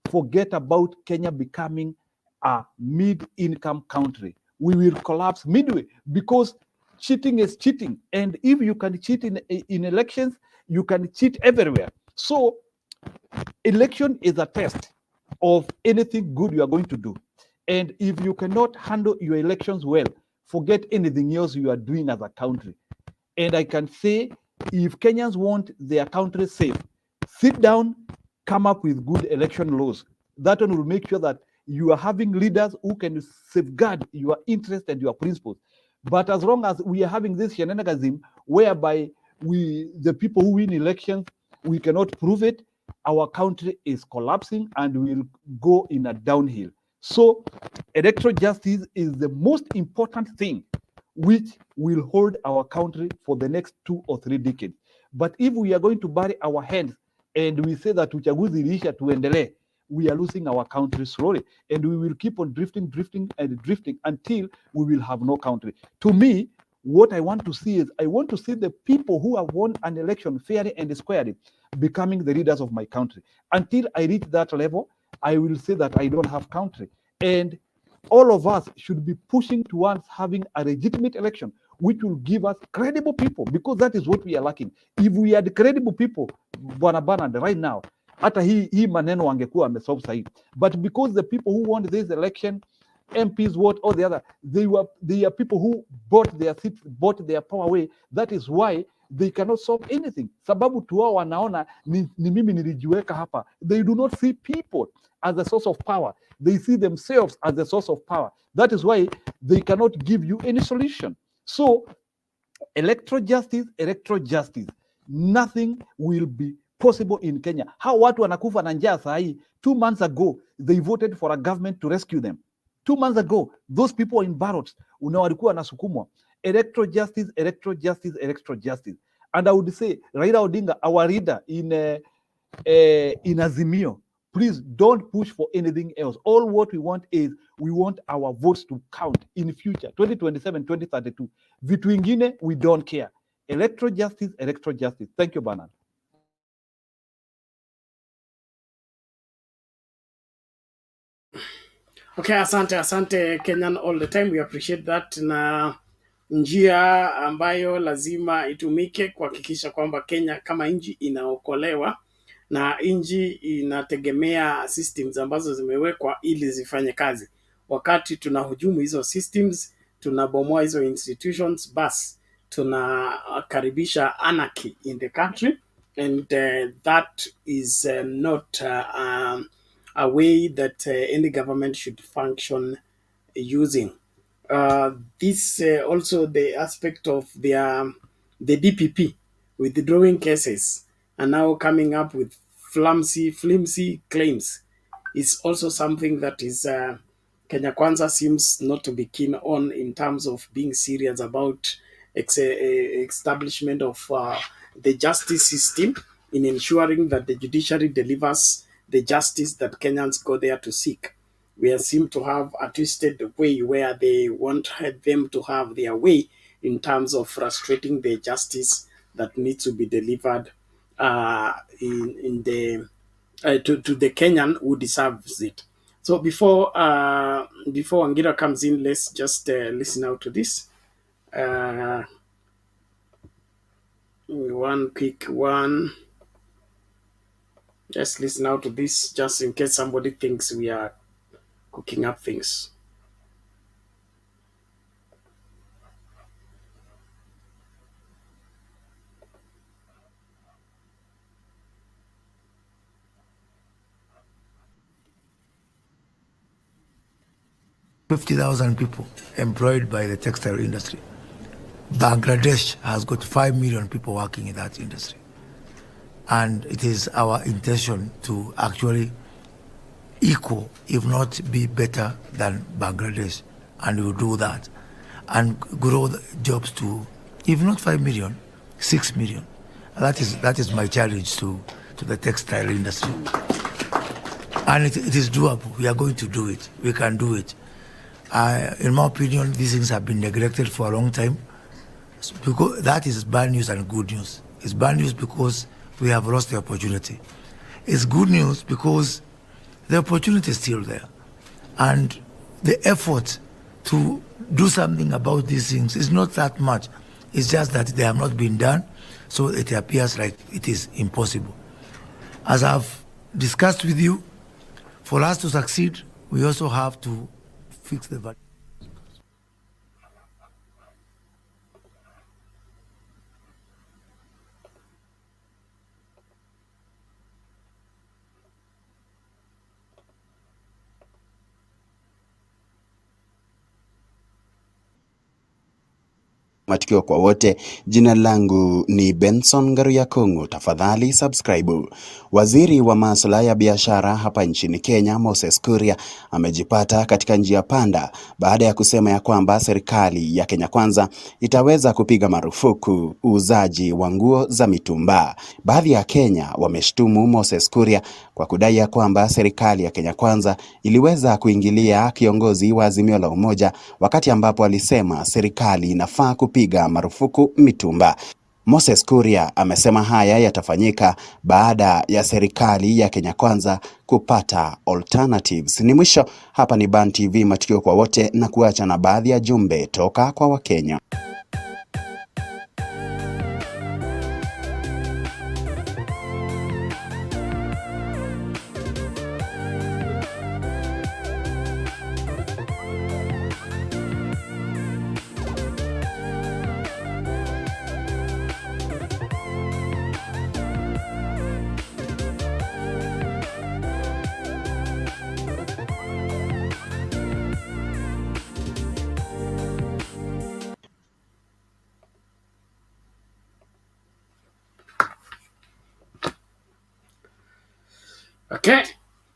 forget about Kenya becoming a mid-income country. We will collapse midway, because cheating is cheating. And if you can cheat in elections, you can cheat everywhere. So election is a test of anything good you are going to do. And if you cannot handle your elections well, forget anything else you are doing as a country. And I can say, if Kenyans want their country safe, sit down, come up with good election laws. That one will make sure that you are having leaders who can safeguard your interests and your principles. But as long as we are having this shenaniganism whereby the people who win elections, we cannot prove it, our country is collapsing and will go in a downhill. So electoral justice is the most important thing which will hold our country for the next 2 or 3 decades. But if we are going to bury our hands and we say that uchaguzi iliisha tuendelee, we are losing our country slowly, and we will keep on drifting until we will have no country. To me, what I want to see is, I want to see the people who have won an election fairly and squarely becoming the leaders of my country. Until I reach that level, I will say that I don't have country. And all of us should be pushing towards having a legitimate election, which will give us credible people, because that is what we are lacking. If we had credible people, Bwana Bernard, right now, hata hii maneno wangekuwa wamesolve sahihi. But because the people who won this election, MPs, what, or the other, they are people who bought their seats, bought their power away. That is why they cannot solve anything. Sababu tu wao wanaona ni mimi nilijiweka hapa. They do not see people as a source of power. They see themselves as a source of power. That is why they cannot give you any solution. So electoral justice, nothing will be possible in Kenya. How watu wanakufa na njaa saa hii? 2 months ago, they voted for a government to rescue them. 2 months ago, those people in ballots walikuwa wanasukumwa. Electoral justice. And I would say, Raila Odinga, our leader in Azimio, please don't push for anything else. All what we want is, we want our votes to count in future, 2027, 2032. Vitu ingine, we don't care. Electoral justice. Thank you, Bernard. Okay, asante Kenyan all the time. We appreciate that. Na njia ambayo lazima itumike kuhakikisha kwamba Kenya kama nchi inaokolewa, na nchi inategemea systems ambazo zimewekwa ili zifanye kazi. Wakati tunahujumu hizo systems, tunabomoa hizo institutions, bas tunakaribisha anarchy in the country, and that is not a way that any government should function using. This also the aspect of the DPP withdrawing cases and now coming up with flimsy claims is also something that is Kenya Kwanza seems not to be keen on, in terms of being serious about establishment of the justice system, in ensuring that the judiciary delivers the justice that Kenyans go there to seek. We seem to have a twisted way where they want them to have their way in terms of frustrating the justice that needs to be delivered in the to the Kenyan who deserves it. So before Angira comes in, let's just listen out to this. One quick one. Just listen out to this, just in case somebody thinks we are cooking up things. $50,000 people employed by the textile industry. Bangladesh has got 5 million people working in that industry. And it is our intention to actually equal, if not be better than Bangladesh. And we will do that. And grow the jobs to, if not 5 million, 6 million. That is my challenge to the textile industry. And it is doable. We are going to do it. We can do it. In my opinion, these things have been neglected for a long time. Because that is bad news and good news. It's bad news because we have lost the opportunity. It's good news because the opportunity is still there. And the effort to do something about these things is not that much. It's just that they have not been done, so it appears like it is impossible. As I've discussed with you, for us to succeed, we also have to fix the value. Matukio kwa wote, jina langu ni Benson Ngaruyakongo, tafadhali subscribe. Waziri wa masuala ya biashara hapa nchini Kenya, Moses Kuria, amejipata katika njia panda baada ya kusema ya kwamba serikali ya Kenya Kwanza itaweza kupiga marufuku uuzaji wa nguo za mitumba. Baadhi ya Kenya wameshtumu Moses Kuria kwa kudai ya kwamba serikali ya Kenya Kwanza iliweza kuingilia kiongozi wa Azimio la Umoja wakati ambapo alisema serikali inafaa kupiga marufuku mitumba. Moses Kuria amesema haya yatafanyika baada ya serikali ya Kenya Kwanza kupata alternatives. Ni mwisho. Hapa ni Ban TV, matukio kwa wote, na kuacha na baadhi ya jumbe toka kwa Wakenya. Okay,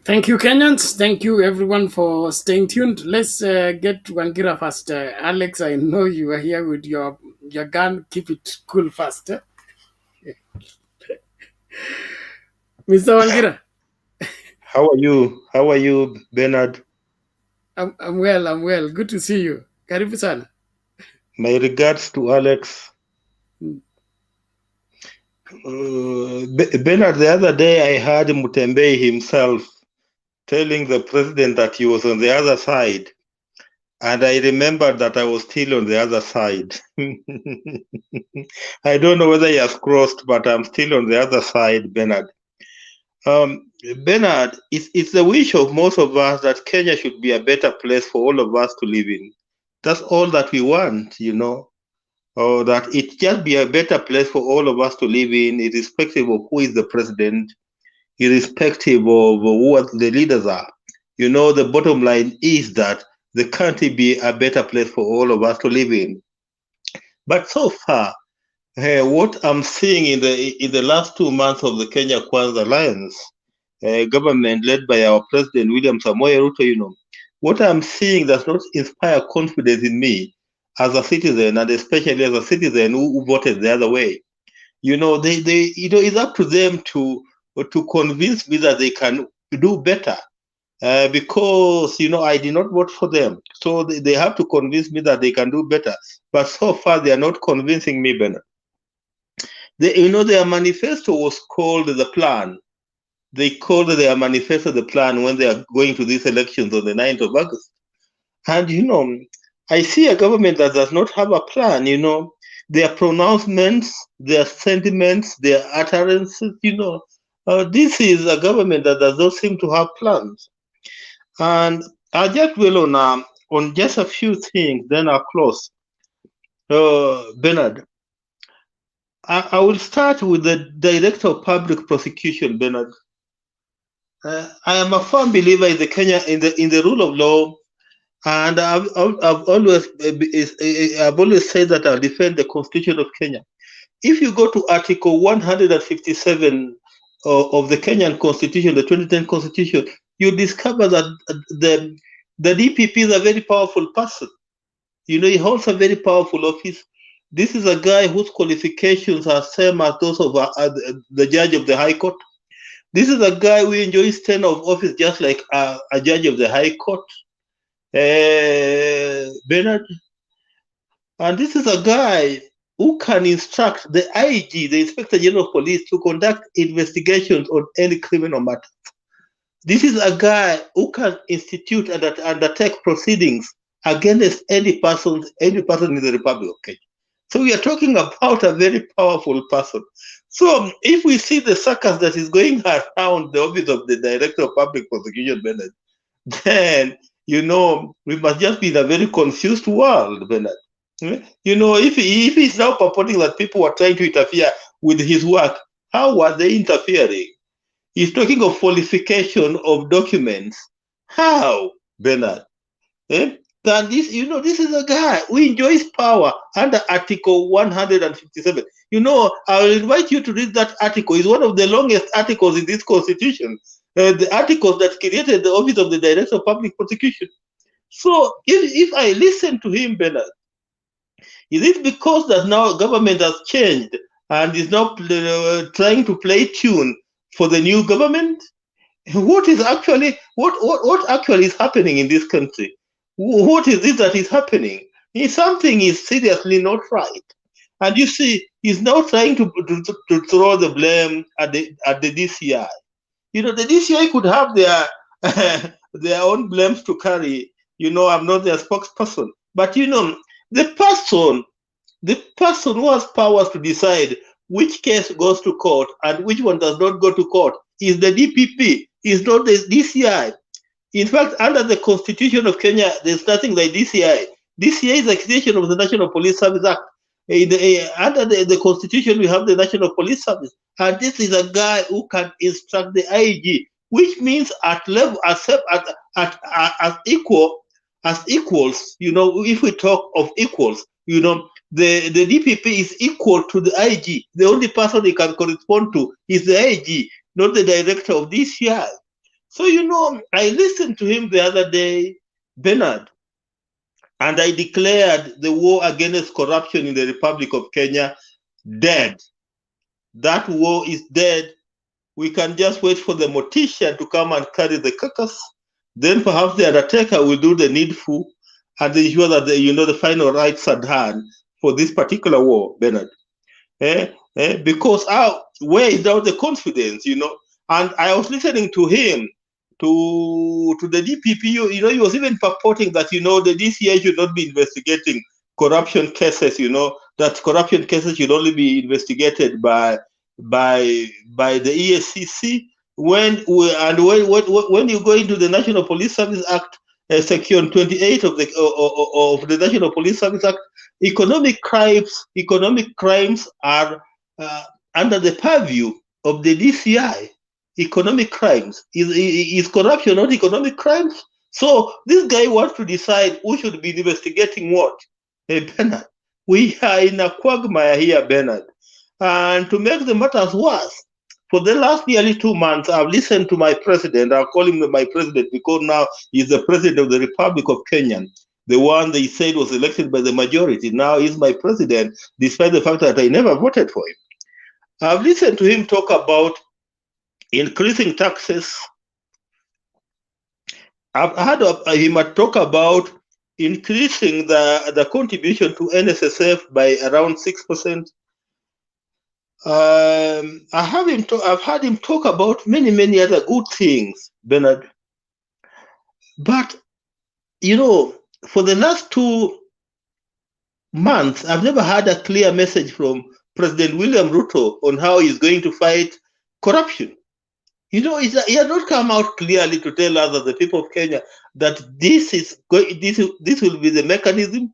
thank you Kenyans, thank you everyone for staying tuned. Let's get to Wangira first. Alex, I know you are here with your gun. Keep it cool first. Mr. Wangira. How are you, Bernard? I'm well. Good to see you. Karibu sana. My regards to Alex. Bernard, the other day I heard Mtumba himself telling the president that he was on the other side. And I remembered that I was still on the other side. I don't know whether he has crossed, but I'm still on the other side, Bernard. Bernard, it's the wish of most of us that Kenya should be a better place for all of us to live in. That's all that we want, you know. Or that it just be a better place for all of us to live in, irrespective of who is the president, irrespective of what the leaders are. You know, the bottom line is that the country be a better place for all of us to live in. But so far, what I'm seeing in the last 2 months of the Kenya Kwanza Alliance government led by our President William Samoei Ruto, you know, what I'm seeing does not inspire confidence in me as a citizen, and especially as a citizen who voted the other way. You know, it's up to them to convince me that they can do better. Because, you know, I did not vote for them. So they have to convince me that they can do better. But so far, they are not convincing me, Bernard. Their manifesto was called the plan. They called their manifesto the plan when they are going to these elections on the 9th of August. And, you know, I see a government that does not have a plan, you know. Their pronouncements, their sentiments, their utterances, you know. This is a government that does not seem to have plans. And I'll just dwell on just a few things, then I'll close. Bernard, I will start with the Director of Public Prosecution, Bernard. I am a firm believer in the rule of law, and I've always said that I'll defend the Constitution of Kenya. If you go to Article 157 of the Kenyan Constitution, the 2010 Constitution, you discover that the DPP is a very powerful person. You know, he holds a very powerful office. This is a guy whose qualifications are same as those of the judge of the High Court. This is a guy who enjoys tenure of office just like a judge of the High Court, Bernard. And this is a guy who can instruct the IG, the Inspector General of Police, to conduct investigations on any criminal matter. This is a guy who can institute and undertake proceedings against any person in the Republic of Kenya. So we are talking about a very powerful person. So if we see the circus that is going around the office of the Director of Public Prosecution, Bernard, then, you know, we must just be in a very confused world, Bernard. You know, if he's now purporting that people were trying to interfere with his work, how were they interfering? He's talking of falsification of documents. How, Bernard? That this, this is a guy who enjoys power under Article 157. I will invite you to read that article. It's one of the longest articles in this constitution. The articles that created the office of the Director of Public Prosecution. So if I listen to him, Bernard, is it because that now government has changed and is now trying to play tune for the new government? What actually is happening in this country? What is it that is happening? Something is seriously not right. And you see, he's now trying to throw the blame at the DCI. The DCI could have their own blames to carry. I'm not their spokesperson. But the person who has powers to decide which case goes to court and which one does not go to court is the DPP, is not the DCI. In fact, under the Constitution of Kenya, there's nothing like DCI. DCI is a creation of the National Police Service Act. Under the Constitution, we have the National Police Service, and this is a guy who can instruct the IG, which means at level, as equals. If we talk of equals, the DPP is equal to the IG. The only person he can correspond to is the IG, not the director of DCI. So, I listened to him the other day, Bernard, and I declared the war against corruption in the Republic of Kenya dead. That war is dead. We can just wait for the mortician to come and carry the carcass. Then perhaps the undertaker will do the needful and ensure that the final rights are done for this particular war, Bernard. Because where is now the confidence, And I was listening to him, to the DPP, he was even purporting that, the DCI should not be investigating corruption cases, that corruption cases should only be investigated by the ESCC. When you go into the National Police Service Act, Section 28 of the National Police Service Act, economic crimes are under the purview of the DCI. Economic crimes is corruption not economic crimes? So this guy wants to decide who should be investigating what. Bernard, we are in a quagmire here, Bernard. And to make the matters worse, for the last nearly 2 months, I've listened to my president. I'll call him my president because now he's the president of the Republic of Kenya. The one they said was elected by the majority. Now he's my president, despite the fact that I never voted for him. I've listened to him talk about increasing taxes. I've heard him talk about increasing the contribution to NSSF by around 6%. I've heard him talk about many other good things, Bernard. But for the last 2 months, I've never had a clear message from President William Ruto on how he's going to fight corruption. He has not come out clearly to tell us, as the people of Kenya, that this will be the mechanism,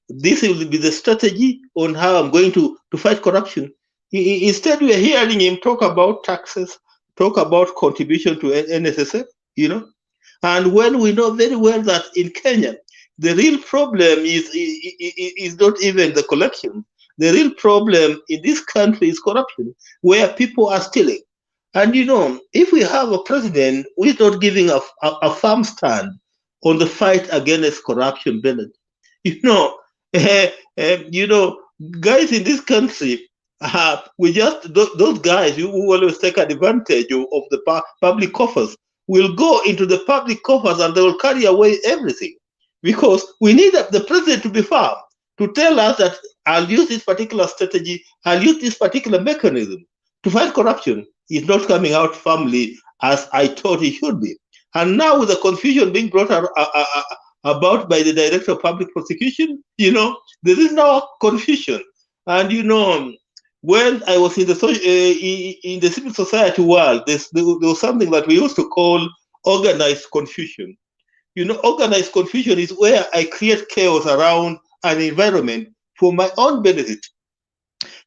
this will be the strategy on how I'm going to fight corruption. Instead, we are hearing him talk about taxes, talk about contribution to NSSF, And when we know very well that in Kenya, the real problem is not even the collection. The real problem in this country is corruption, where people are stealing. And if we have a president who is not giving a firm stand on the fight against corruption, Bernard, guys in this country, we just those guys who always take advantage of the public coffers will go into the public coffers and they will carry away everything, because we need the president to be firm to tell us that I'll use this particular strategy, I'll use this particular mechanism to fight corruption. Is not coming out firmly as I thought he should be. And now with the confusion being brought about by the Director of Public Prosecution, there is now confusion. And when I was in the civil society world, there was something that we used to call organized confusion. Organized confusion is where I create chaos around an environment for my own benefit.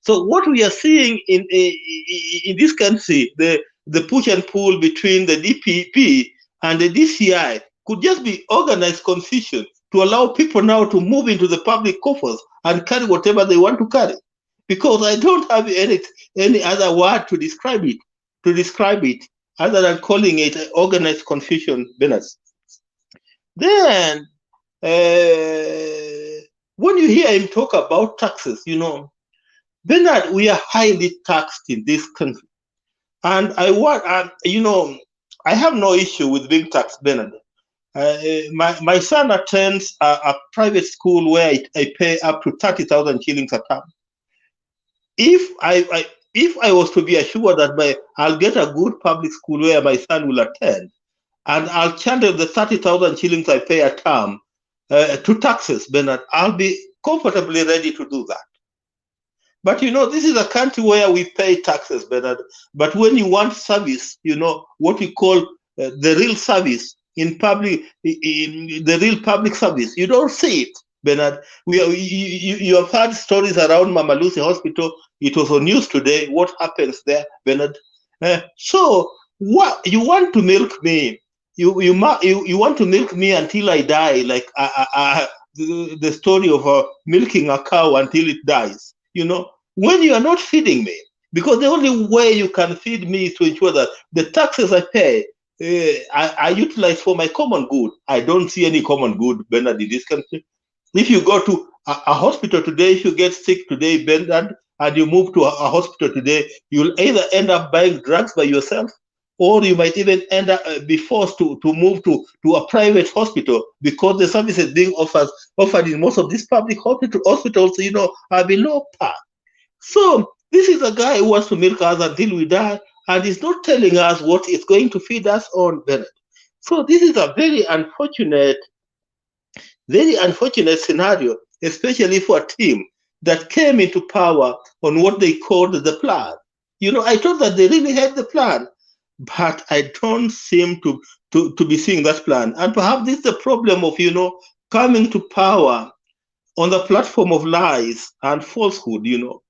So what we are seeing in this country, the push and pull between the DPP and the DCI could just be organized confusion to allow people now to move into the public coffers and carry whatever they want to carry. Because I don't have any other word to describe it, other than calling it organized confusion, Bernard. Then, when you hear him talk about taxes, Bernard, we are highly taxed in this country. And I have no issue with being taxed, Bernard. My son attends a private school where I pay up to 30,000 shillings a term. If I was to be assured that I'll get a good public school where my son will attend, and I'll channel the 30,000 shillings I pay a term to taxes, Bernard, I'll be comfortably ready to do that. But this is a country where we pay taxes, Bernard. But when you want service, what we call the real service in the real public service, you don't see it, Bernard. You have heard stories around Mama Lucy Hospital. It was on news today. What happens there, Bernard? So what you want to milk me? You want to milk me until I die, like the story of milking a cow until it dies. When you are not feeding me, because the only way you can feed me is to ensure that the taxes I pay are utilized for my common good. I don't see any common good, Bernard, in this country. If you go to a hospital today, if you get sick today, Bernard, and you move to a hospital today, you'll either end up buying drugs by yourself, or you might even end up be forced to move to a private hospital, because the services being offered in most of these public hospitals, are below par. So this is a guy who wants to milk us until we die, and he's not telling us what is going to feed us on, Bernard. So this is a very unfortunate scenario, especially for a team that came into power on what they called the plan. I thought that they really had the plan, but I don't seem to be seeing that plan. And perhaps this is the problem of, coming to power on the platform of lies and falsehood. You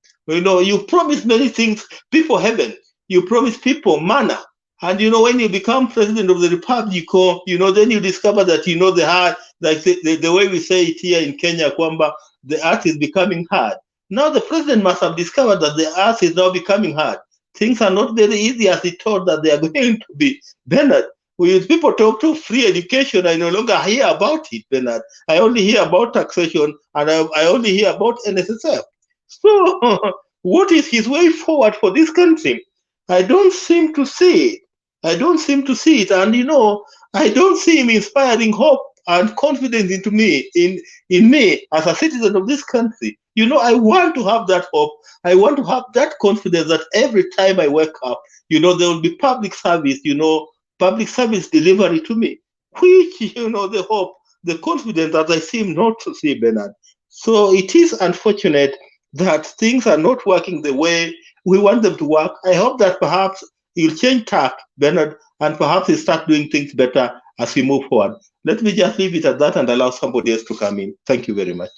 promise many things, people heaven, you promise people manna. And when you become president of the republic, then you discover that the hard, like the way we say it here in Kenya, kwamba the earth is becoming hard. Now the president must have discovered that the earth is now becoming hard. Things are not very easy as he thought that they are going to be. Bernard, when people talk to free education, I no longer hear about it, Bernard. I only hear about taxation, and I only hear about NSSF. So what is his way forward for this country? I don't seem to see it. And I don't see him inspiring hope and confidence into me, in me as a citizen of this country. I want to have that hope. I want to have that confidence that every time I wake up, there will be public service, public service delivery to me, which, the hope, the confidence that I seem not to see, Bernard. So it is unfortunate that things are not working the way we want them to work. I hope that perhaps he'll change tack, Bernard, and perhaps he'll start doing things better as we move forward. Let me just leave it at that and allow somebody else to come in. Thank you very much.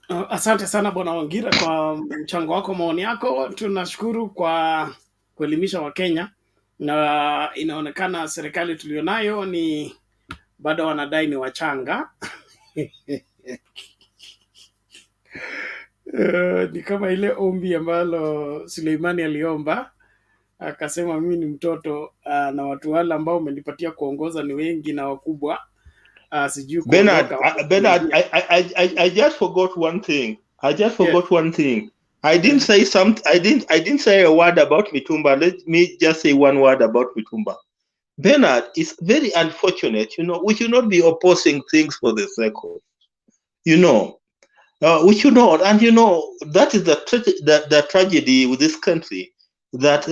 Asante sana Bwana Wangira kwa mchango wako, maoni yako. Tunashukuru kwa kuelimisha Wakenya, na inaonekana serikali tulionayo ni bado wanadai ni wachanga. Ni kama ile ombi ambalo Suleimani aliomba, akasema mimi ni mtoto na watu wale ambao umenipatia kuongoza ni wengi na wakubwa. Bernard, I just forgot one thing. I didn't say something. I didn't say a word about Mtumba. Let me just say one word about Mtumba. Bernard, it's very unfortunate. We should not be opposing things for the sake of, we should not. And that is the tragedy with this country, that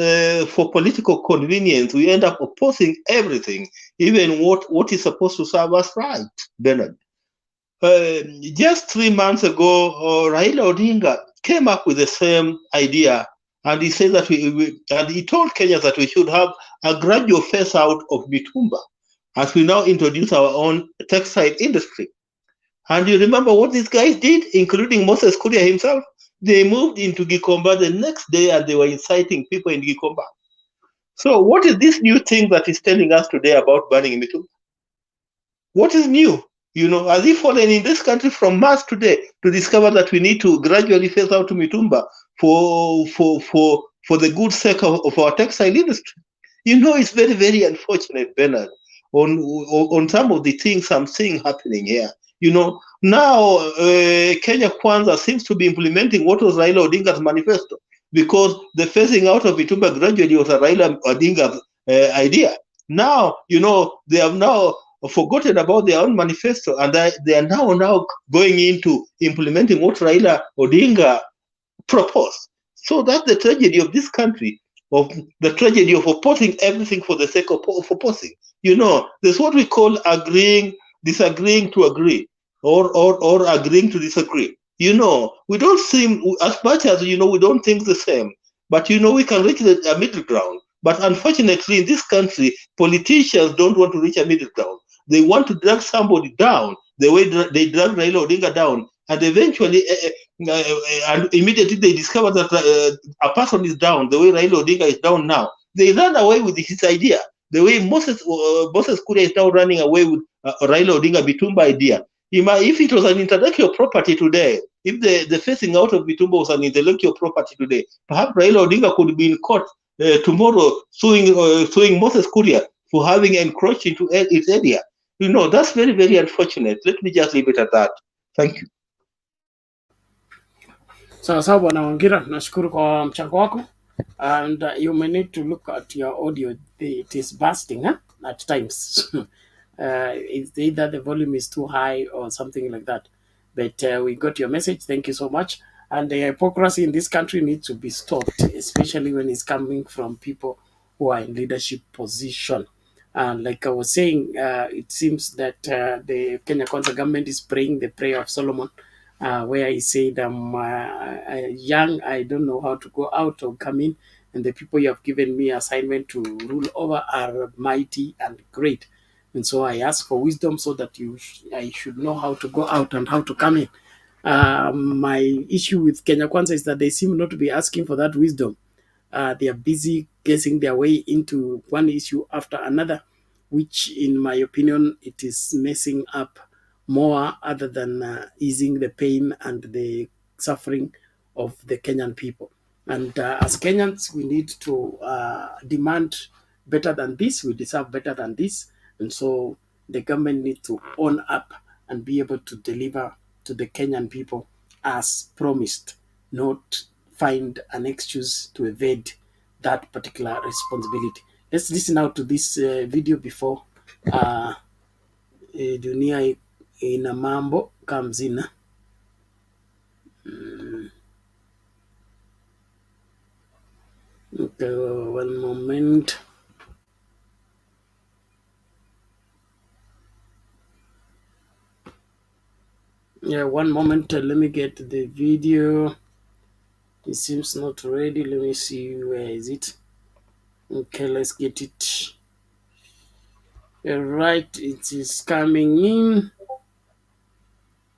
for political convenience we end up opposing everything, even what is supposed to serve us right, Bernard. Just 3 months ago, Raila Odinga came up with the same idea, and he said that and he told Kenyans that we should have a gradual phase out of Mtumba as we now introduce our own textile industry. And you remember what these guys did, including Moses Kuria himself? They moved into Gikomba the next day, and they were inciting people in Gikomba. So what is this new thing that is telling us today about burning Mitumba? What is new? Has he fallen in this country from Mars today to discover that we need to gradually phase out Mitumba for the good sake of our textile industry? It's very, very unfortunate, Bernard, on some of the things I'm seeing happening here. Now Kenya Kwanza seems to be implementing what was Raila Odinga's manifesto, because the phasing out of Mitumba gradually was a Raila Odinga's idea. Now, they have now forgotten about their own manifesto, and they are now going into implementing what Raila Odinga proposed. So that's the tragedy of this country, of the tragedy of opposing everything for the sake of opposing. There's what we call disagreeing to agree, or agreeing to disagree. We don't seem, as much as we don't think the same, but we can reach a middle ground. But unfortunately, in this country, politicians don't want to reach a middle ground. They want to drag somebody down the way they drag Raila Odinga down, and eventually, and immediately they discover that a person is down the way Raila Odinga is down now. They run away with his idea, the way Moses Kuria is now running away with Raila Odinga Bitumba idea. If it was an intellectual property today, if the phasing out of Bitumba was an intellectual property today, perhaps Raila Odinga could be in court tomorrow suing Moses Kuria for having encroached into its area. That's very, very unfortunate. Let me just leave it at that. Thank you. Sawa sawa Bwana Wangira, nashukuru kwa mchango wako, and you may need to look at your audio. It is bursting at times. It's either the volume is too high or something like that. But we got your message. Thank you so much. And the hypocrisy in this country needs to be stopped, especially when it's coming from people who are in leadership position. And like I was saying, it seems that the Kenya Kwanza government is praying the prayer of Solomon, where he said, I'm young, I don't know how to go out or come in, and the people you have given me assignment to rule over are mighty and great. And so I ask for wisdom so that I should know how to go out and how to come in. My issue with Kenya Kwanza is that they seem not to be asking for that wisdom. They are busy guessing their way into one issue after another, which, in my opinion, it is messing up more other than easing the pain and the suffering of the Kenyan people. And as Kenyans, we need to demand better than this. We deserve better than this. And so the government needs to own up and be able to deliver to the Kenyan people as promised, not find an excuse to evade that particular responsibility. Let's listen out to this video before Dunia Ina Mambo comes in. Okay, one moment. Yeah, one moment. Let me get the video. It seems not ready. Let me see, where is it? Okay, let's get it. All right, it is coming in.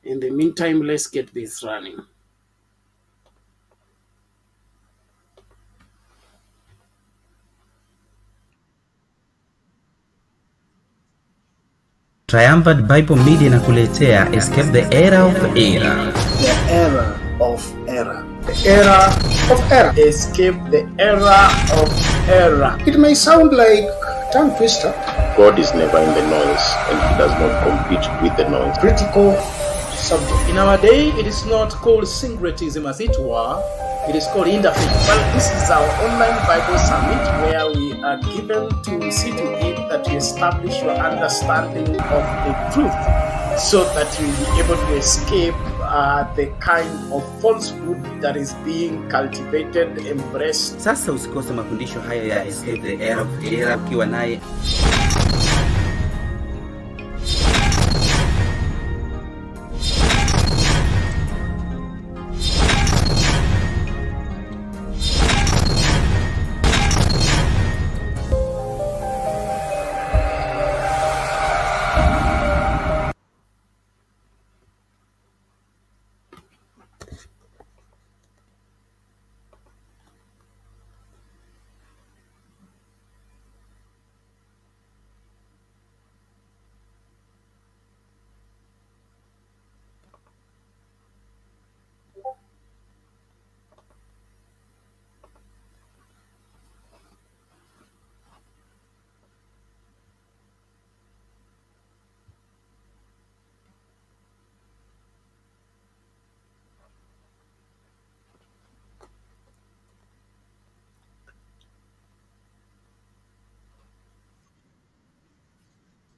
In the meantime, let's get this running. Triumphant Bible Media inakuletea Escape the Era of Error. The era of error. The era of error. Escape the era of error. It may sound like tongue twister. God is never in the noise, and he does not compete with the noise. Critical subject. In our day, it is not called syncretism as it were, it is called interfaith. Well, this is our online Bible summit where we are given to see to it that you establish your understanding of the truth so that you'll be able to escape the kind of falsehood that is being cultivated, embraced. Sasa usikose mafundisho haya ya Escape the Era of Error ukiwa naye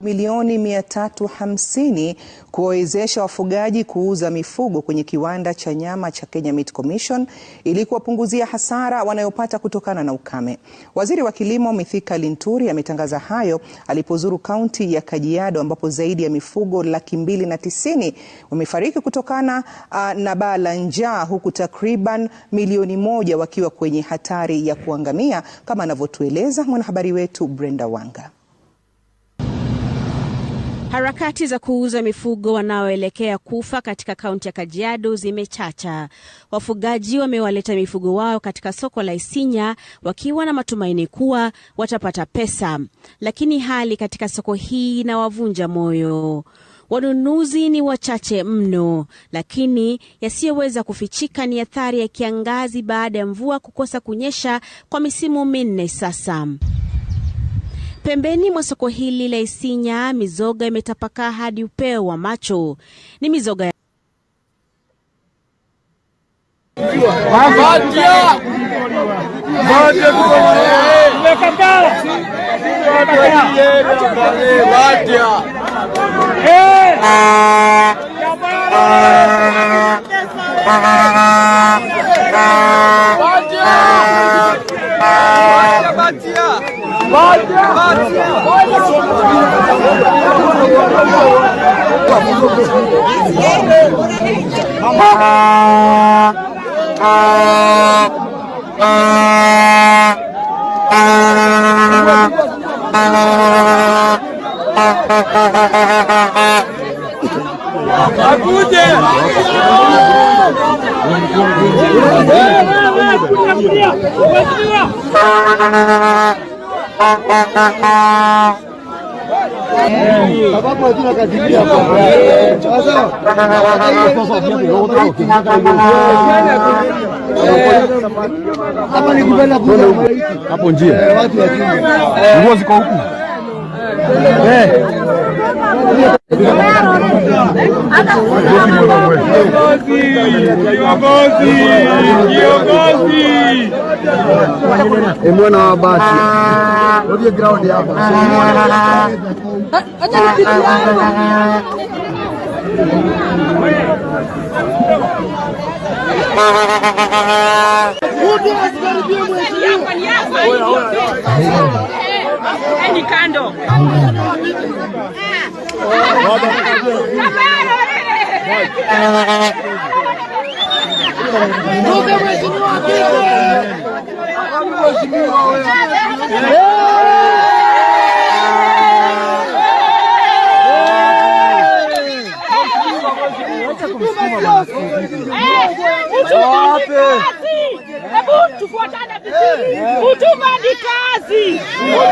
milioni 350 kuwawezesha wafugaji kuuza mifugo kwenye kiwanda cha nyama cha Kenya Meat Commission ili kuwapunguzia hasara wanayopata kutokana na ukame. Waziri wa Kilimo Mithika Linturi ametangaza hayo alipozuru kaunti ya Kajiado ambapo zaidi ya mifugo 290,000 wamefariki kutokana na baa la njaa, huku takriban milioni 1 wakiwa kwenye hatari ya kuangamia, kama anavyotueleza mwanahabari wetu Brenda Wanga. Harakati za kuuza mifugo wanaoelekea kufa katika kaunti ya Kajiado zimechacha. Wafugaji wamewaleta mifugo wao katika soko la Isinya wakiwa na matumaini kuwa watapata pesa. Lakini hali katika soko hii inawavunja moyo. Wanunuzi ni wachache mno, lakini yasiyoweza kufichika ni athari ya kiangazi baada ya mvua kukosa kunyesha kwa misimu minne sasa. Pembeni mwa soko hili la Isinya, mizoga imetapakaa hadi upeo wa macho. Ni mizoga ya hapo njia nguo ziko huku. Mwana wa basi ndio ground hapa. Ni kando. Tumba ni kazi.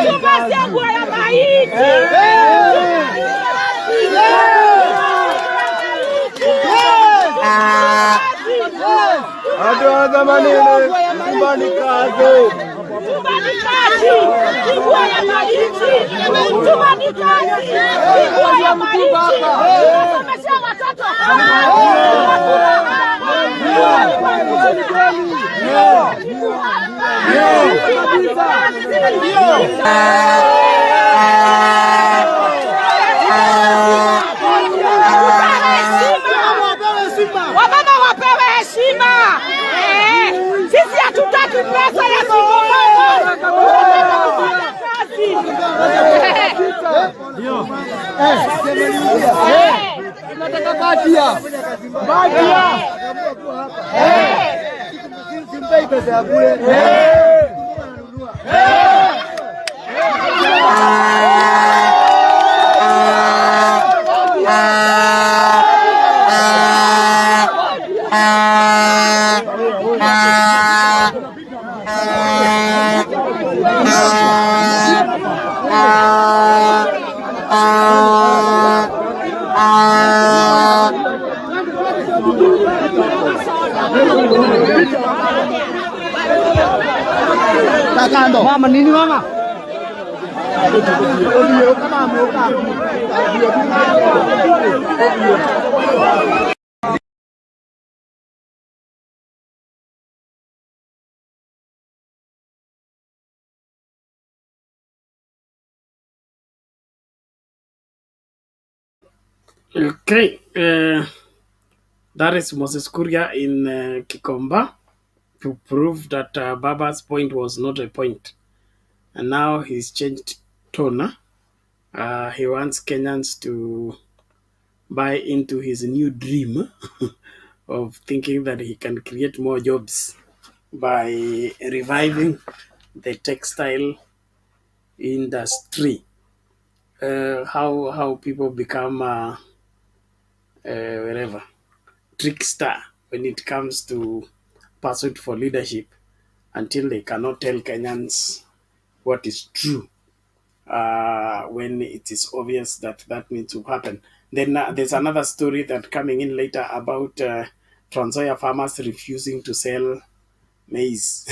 Tumba si nguo ya maiti. Ado manene Tumba ni kazi. Tumba ni kazi. Nguo ya maiti. Tumba ni kazi. Nguo ya maiti. Somesha watoto. Wamama wapewe heshima. Sisi hatutaki pesa ya sigomano. Tunataka batia. Simpei pesa ya bure. Takando. Mama nini mama? Okay, that is Moses Kuria in Kikomba to prove that Baba's point was not a point. And now he's changed tone. He wants Kenyans to buy into his new dream of thinking that he can create more jobs by reviving the textile industry. How people become wherever trickster when it comes to pursuit for leadership until they cannot tell Kenyans what is true when it is obvious that that needs to happen. Then there's another story that coming in later about Trans-Nzoia farmers refusing to sell maize.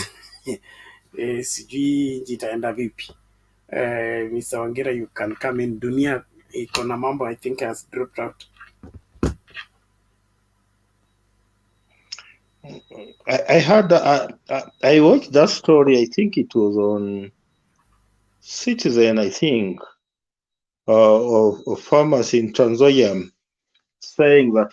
Sijui jitaenda vipi. Mr. Wangira, you can come in. Dunia iko na mambo I think has dropped out. I heard I watched that story. I think it was on Citizen. I think of farmers in Trans-Nzoia saying that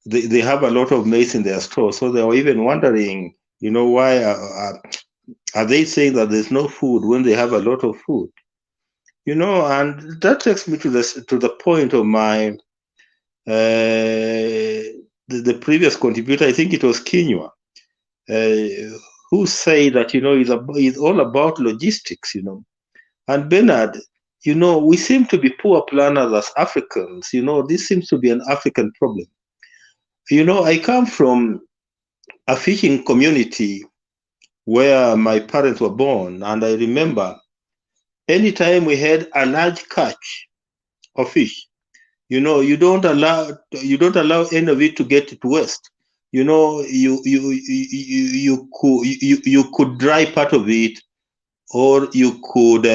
they have a lot of maize in their store, so they were even wondering why are they saying that there's no food when they have a lot of food, and that takes me to the point of my the previous contributor. I think it was Kenywa, who said that it's all about logistics, and Bernard, we seem to be poor planners as Africans. This seems to be an African problem. I come from a fishing community where my parents were born, and I remember anytime we had a large catch of fish, you don't allow any of it to get to waste. You could dry part of it, or you could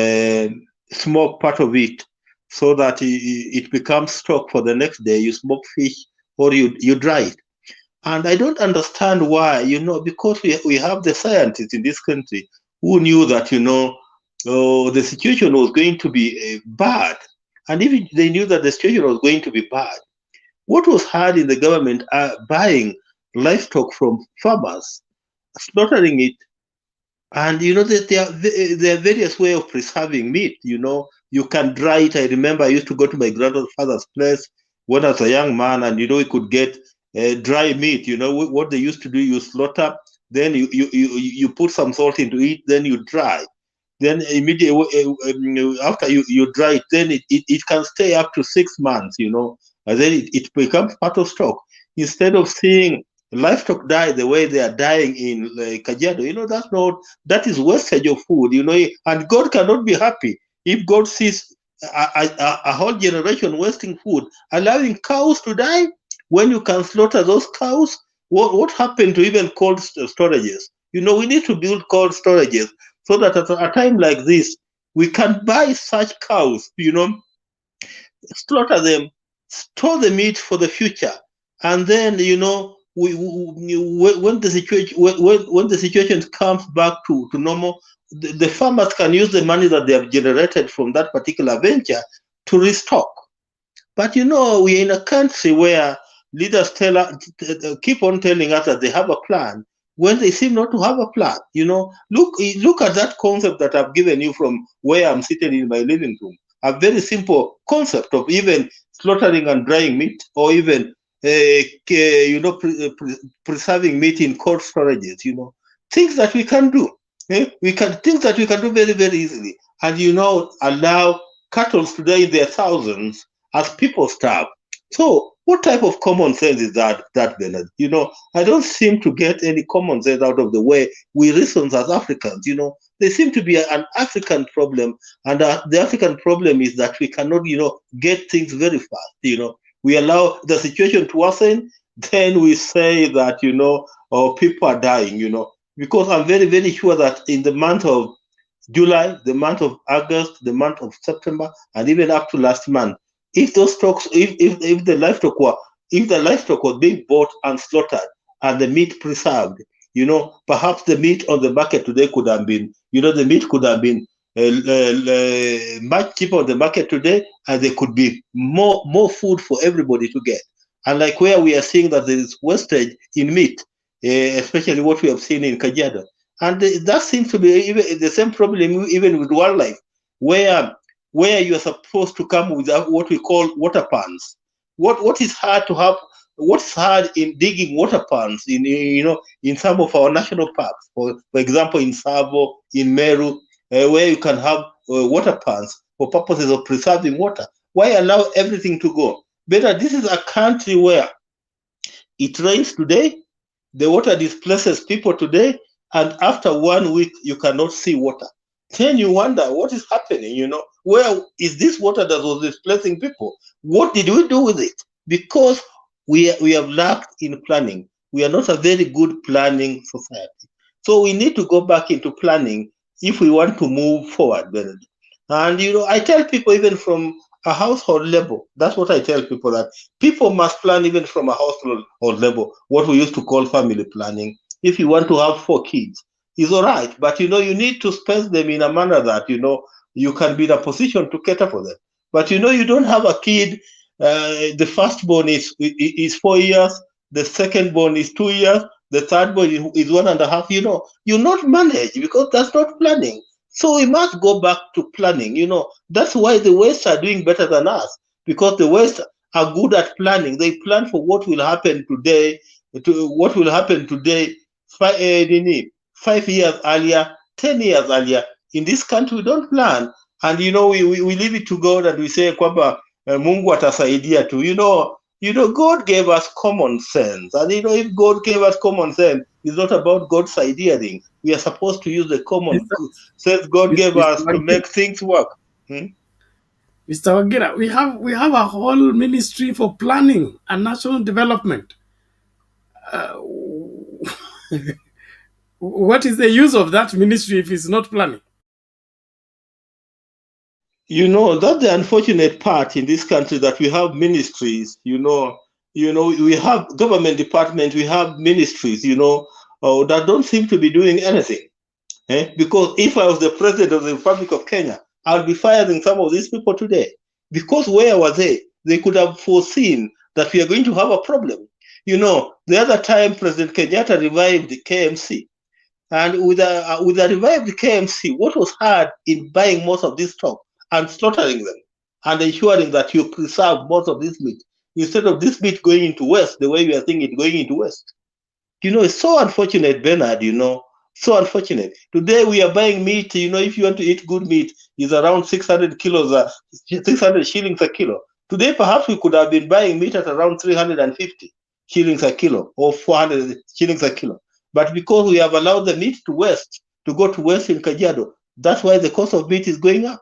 smoke part of it, so that it becomes stock for the next day. You smoke fish, or you dry it. And I don't understand why, because we have the scientists in this country who knew that, the situation was going to be bad. And if they knew that the situation was going to be bad, what was hard in the government buying livestock from farmers, slaughtering it, and there are various ways of preserving meat. You can dry it. I remember I used to go to my grandfather's place when I was a young man, and we could get dry meat. What they used to do, you slaughter, then you put some salt into it, then you dry. Then immediately after you dry it, then it can stay up to 6 months, and then it becomes part of stock. Instead of seeing livestock die the way they are dying in Kajiado, that is wastage of food, and God cannot be happy if God sees a whole generation wasting food, allowing cows to die when you can slaughter those cows. What happened to even cold storages? We need to build cold storages so that at a time like this, we can buy such cows, slaughter them, store the meat for the future, and then when the situation comes back to normal, the farmers can use the money that they have generated from that particular venture to restock. But we're in a country where leaders keep on telling us that they have a plan when they seem not to have a plan. Look at that concept that I've given you from where I'm sitting in my living room. A very simple concept of even slaughtering and drying meat, or even preserving meat in cold storages. Things that we can do. Things that we can do very, very easily, and allow cattle to die in their thousands as people starve. So what type of common sense is that, Bernard? I don't seem to get any common sense out of the way we reason as Africans. There seem to be an African problem, and the African problem is that we cannot, get things very fast. We allow the situation to worsen, then we say that, people are dying, because I'm very, very sure that in the month of July, the month of August, the month of September, and even up to last month, if those stocks, if the livestock was being bought and slaughtered and the meat preserved, perhaps the meat on the market today could have been, the meat could have been much cheaper on the market today, and there could be more food for everybody to get. Unlike where we are seeing that there is wastage in meat, especially what we have seen in Kajiado. And that seems to be even the same problem even with wildlife, where you are supposed to come with what we call water pans. What is hard to have? What's hard in digging water pans in some of our national parks, for example in Savo, in Meru, where you can have water pans for purposes of preserving water. Why allow everything to go? Better, this is a country where it rains today, the water displaces people today, and after 1 week you cannot see water. Then you wonder what is happening, where is this water that was displacing people? What did we do with it? Because we have lacked in planning. We are not a very good planning society. So we need to go back into planning if we want to move forward, Bernard. And I tell people even from a household level, that's what I tell people, that people must plan even from a household level, what we used to call family planning. If you want to have 4 kids, it's all right, but you need to space them in a manner that you can be in a position to cater for them. But you don't have a kid. The firstborn is 4 years, the secondborn is 2 years, the thirdborn is 1.5. You not manage, because that's not planning. So we must go back to planning. That's why the West are doing better than us, because the West are good at planning. They plan for what will happen today, 5 years earlier, 10 years earlier. In this country, we don't plan. And, we leave it to God, and we say, kwamba Mungu atasaidia tu. God gave us common sense. And, if God gave us common sense, it's not about God's ideating. We are supposed to use the common sense God gave us to make things work. Mr. Wagira, we have a whole ministry for planning and national development. What is the use of that ministry if it's not planning? That's the unfortunate part in this country, that we have ministries, we have government departments, we have ministries, that don't seem to be doing anything. Because if I was the president of the Republic of Kenya, I'll be firing some of these people today. Because where were they? They could have foreseen that we are going to have a problem. The other time President Kenyatta revived the KMC. And with a revived KMC, what was hard in buying most of this stock and slaughtering them and ensuring that you preserve most of this meat, instead of this meat going into West, the way we are thinking it going into West? It's so unfortunate, Bernard, so unfortunate. Today we are buying meat, if you want to eat good meat, is around 600 shillings a kilo. Today, perhaps we could have been buying meat at around 350 shillings a kilo or 400 shillings a kilo. But because we have allowed the meat to go to West in Kajiado, that's why the cost of meat is going up.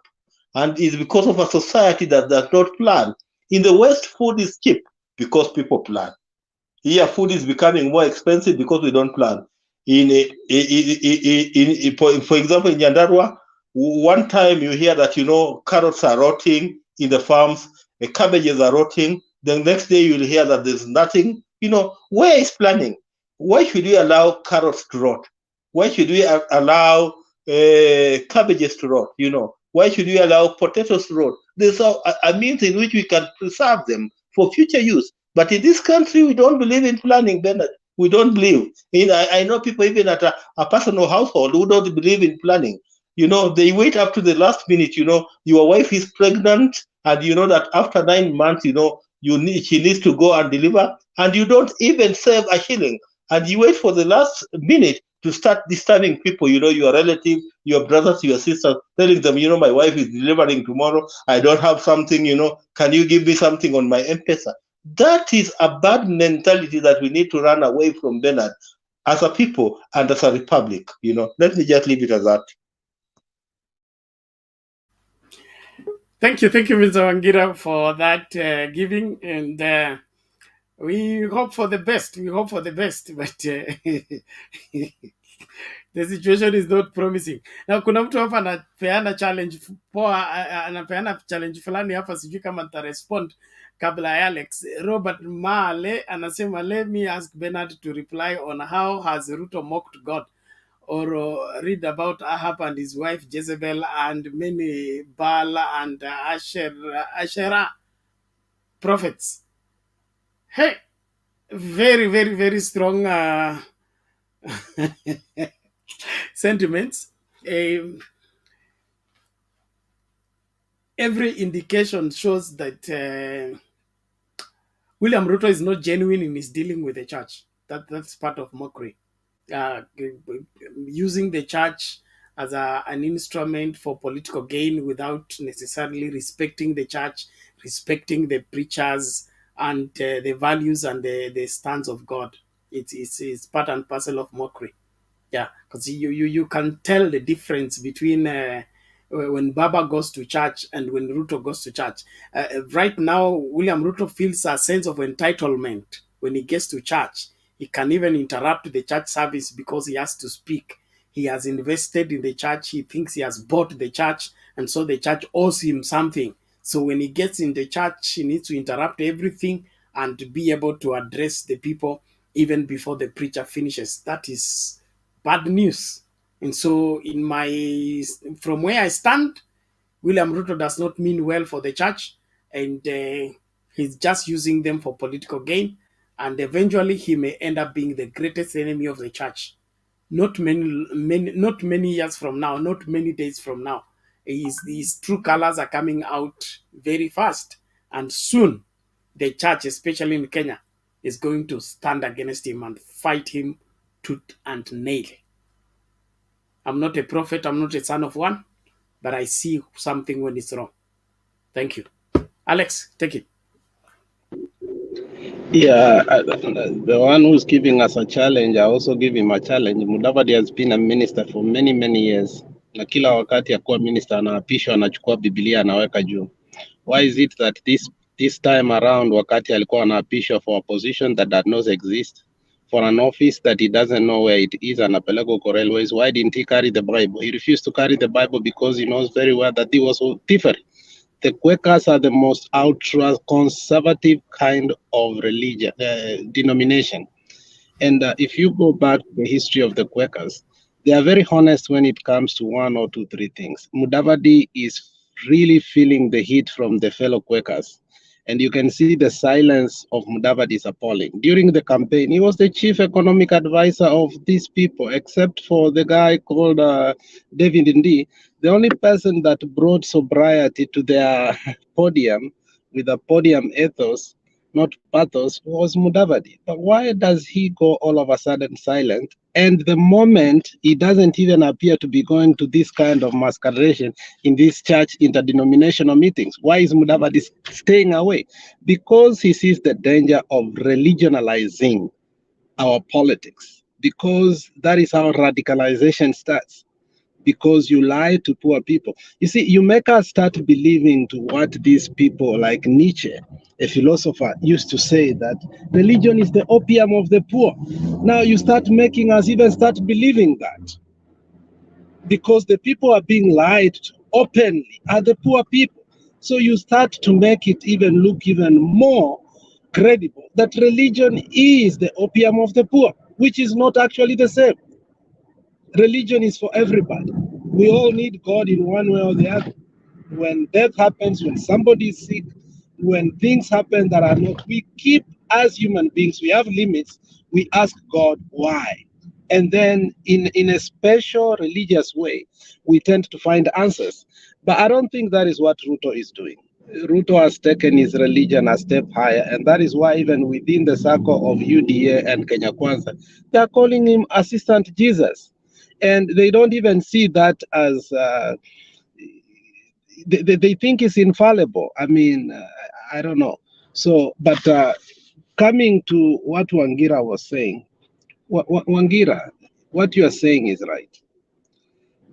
And it's because of a society that does not plan. In the West, food is cheap because people plan. Here, food is becoming more expensive because we don't plan. For example, in Nyandarua, one time you hear that carrots are rotting in the farms, cabbages are rotting. The next day you'll hear that there's nothing. Where is planning? Why should we allow carrots to rot? Why should we allow cabbages to rot? Why should we allow potatoes to rot? There's a means in which we can preserve them for future use. But in this country, we don't believe in planning, Bernard. We don't believe. I know people even at a personal household who don't believe in planning. They wait up to the last minute. Your wife is pregnant, and you know that after 9 months, she needs to go and deliver, and you don't even save a shilling, and you wait for the last minute to start disturbing people, your relatives, your brothers, your sisters, telling them, my wife is delivering tomorrow. I don't have something, can you give me something on my M-Pesa? That is a bad mentality that we need to run away from, Bernard, as a people and as a republic. Let me just leave it as that. Thank you, Mr. Wangira, for that giving, and we hope for the best. But the situation is not promising. Na kuna mtu hapa anapeana challenge anapeana challenge fulani hapa, sijui kama nitarespond kabla ya Alex. Robert Male anasema, let me ask Bernard to reply on how has Ruto mocked God or read about Ahab and his wife Jezebel and many Baal and Asherah prophets. Hey, very, very, very strong sentiments. Every indication shows that William Ruto is not genuine in his dealing with the church. That's part of mockery. Using the church as an instrument for political gain without necessarily respecting the church, respecting the preachers and the values and the stance of God. It's part and parcel of mockery. Yeah, because you can tell the difference between when Baba goes to church and when Ruto goes to church. Right now, William Ruto feels a sense of entitlement when he gets to church. He can even interrupt the church service because he has to speak. He has invested in the church. He thinks he has bought the church, and so the church owes him something. So when he gets in the church, he needs to interrupt everything and be able to address the people even before the preacher finishes. That is bad news. And so from where I stand, William Ruto does not mean well for the church, and he's just using them for political gain, and eventually he may end up being the greatest enemy of the church. Not many years from now, not many days from now, his true colors are coming out very fast, and soon the church, especially in Kenya, is going to stand against him and fight him tooth and nail. I'm not a prophet, I'm not a son of one, but I see something when it's wrong. Thank you. Alex, take it. Yeah, the one who's giving us a challenge, I also give him a challenge. Mudavadi has been a minister for many, many years. Na kila wakati akuwa minister anaapishwa anachukua Biblia anaweka juu. Why is it that this time around wakati alikuwa anaapishwa for a position that does not exist, for an office that he doesn't know where it is, anapeleka uko railways, why didn't he carry the Bible? He refused to carry the Bible because he knows very well that he was different. The Quakers are the most ultra-conservative kind of religion, denomination. And if you go back to the history of the Quakers, they are very honest when it comes to 1 or 2, 3 things. Mudavadi is really feeling the heat from the fellow Quakers. And you can see the silence of Mudavadi is appalling. During the campaign, he was the chief economic advisor of these people, except for the guy called David Ndii. The only person that brought sobriety to their podium with a podium ethos, not pathos, was Mudavadi. But why does he go all of a sudden silent? And the moment he doesn't even appear to be going to this kind of masqueradation in these church interdenominational meetings, why is Mudavadi staying away? Because he sees the danger of religionalizing our politics, because that is how radicalization starts. Because you lie to poor people. You see, you make us start believing to what these people like Nietzsche, a philosopher, used to say, that religion is the opium of the poor. Now you start making us even start believing that. Because the people are being lied to openly are the poor people. So you start to make it even look even more credible that religion is the opium of the poor, which is not actually the same. Religion is for everybody. We all need God in one way or the other. When death happens, when somebody is sick, when things happen that are not, we keep, as human beings, we have limits. We ask God why. And then in a special religious way, we tend to find answers. But I don't think that is what Ruto is doing. Ruto has taken his religion a step higher, and that is why even within the circle of UDA and Kenya Kwanza, they are calling him Assistant Jesus. And they don't even see that as, they think it's infallible. I mean, I don't know. So, but coming to what Wangira was saying, Wangira, what you are saying is right.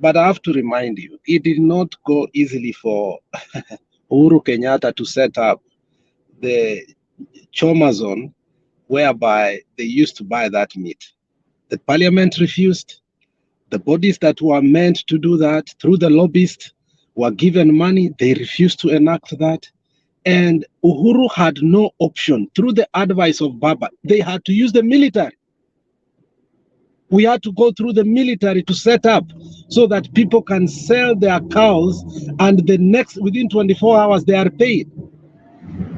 But I have to remind you, it did not go easily for Uhuru Kenyatta to set up the Choma zone whereby they used to buy that meat. The parliament refused. The bodies that were meant to do that through the lobbyists were given money. They refused to enact that. And Uhuru had no option. Through the advice of Baba, they had to use the military. We had to go through the military to set up so that people can sell their cows, and within 24 hours they are paid.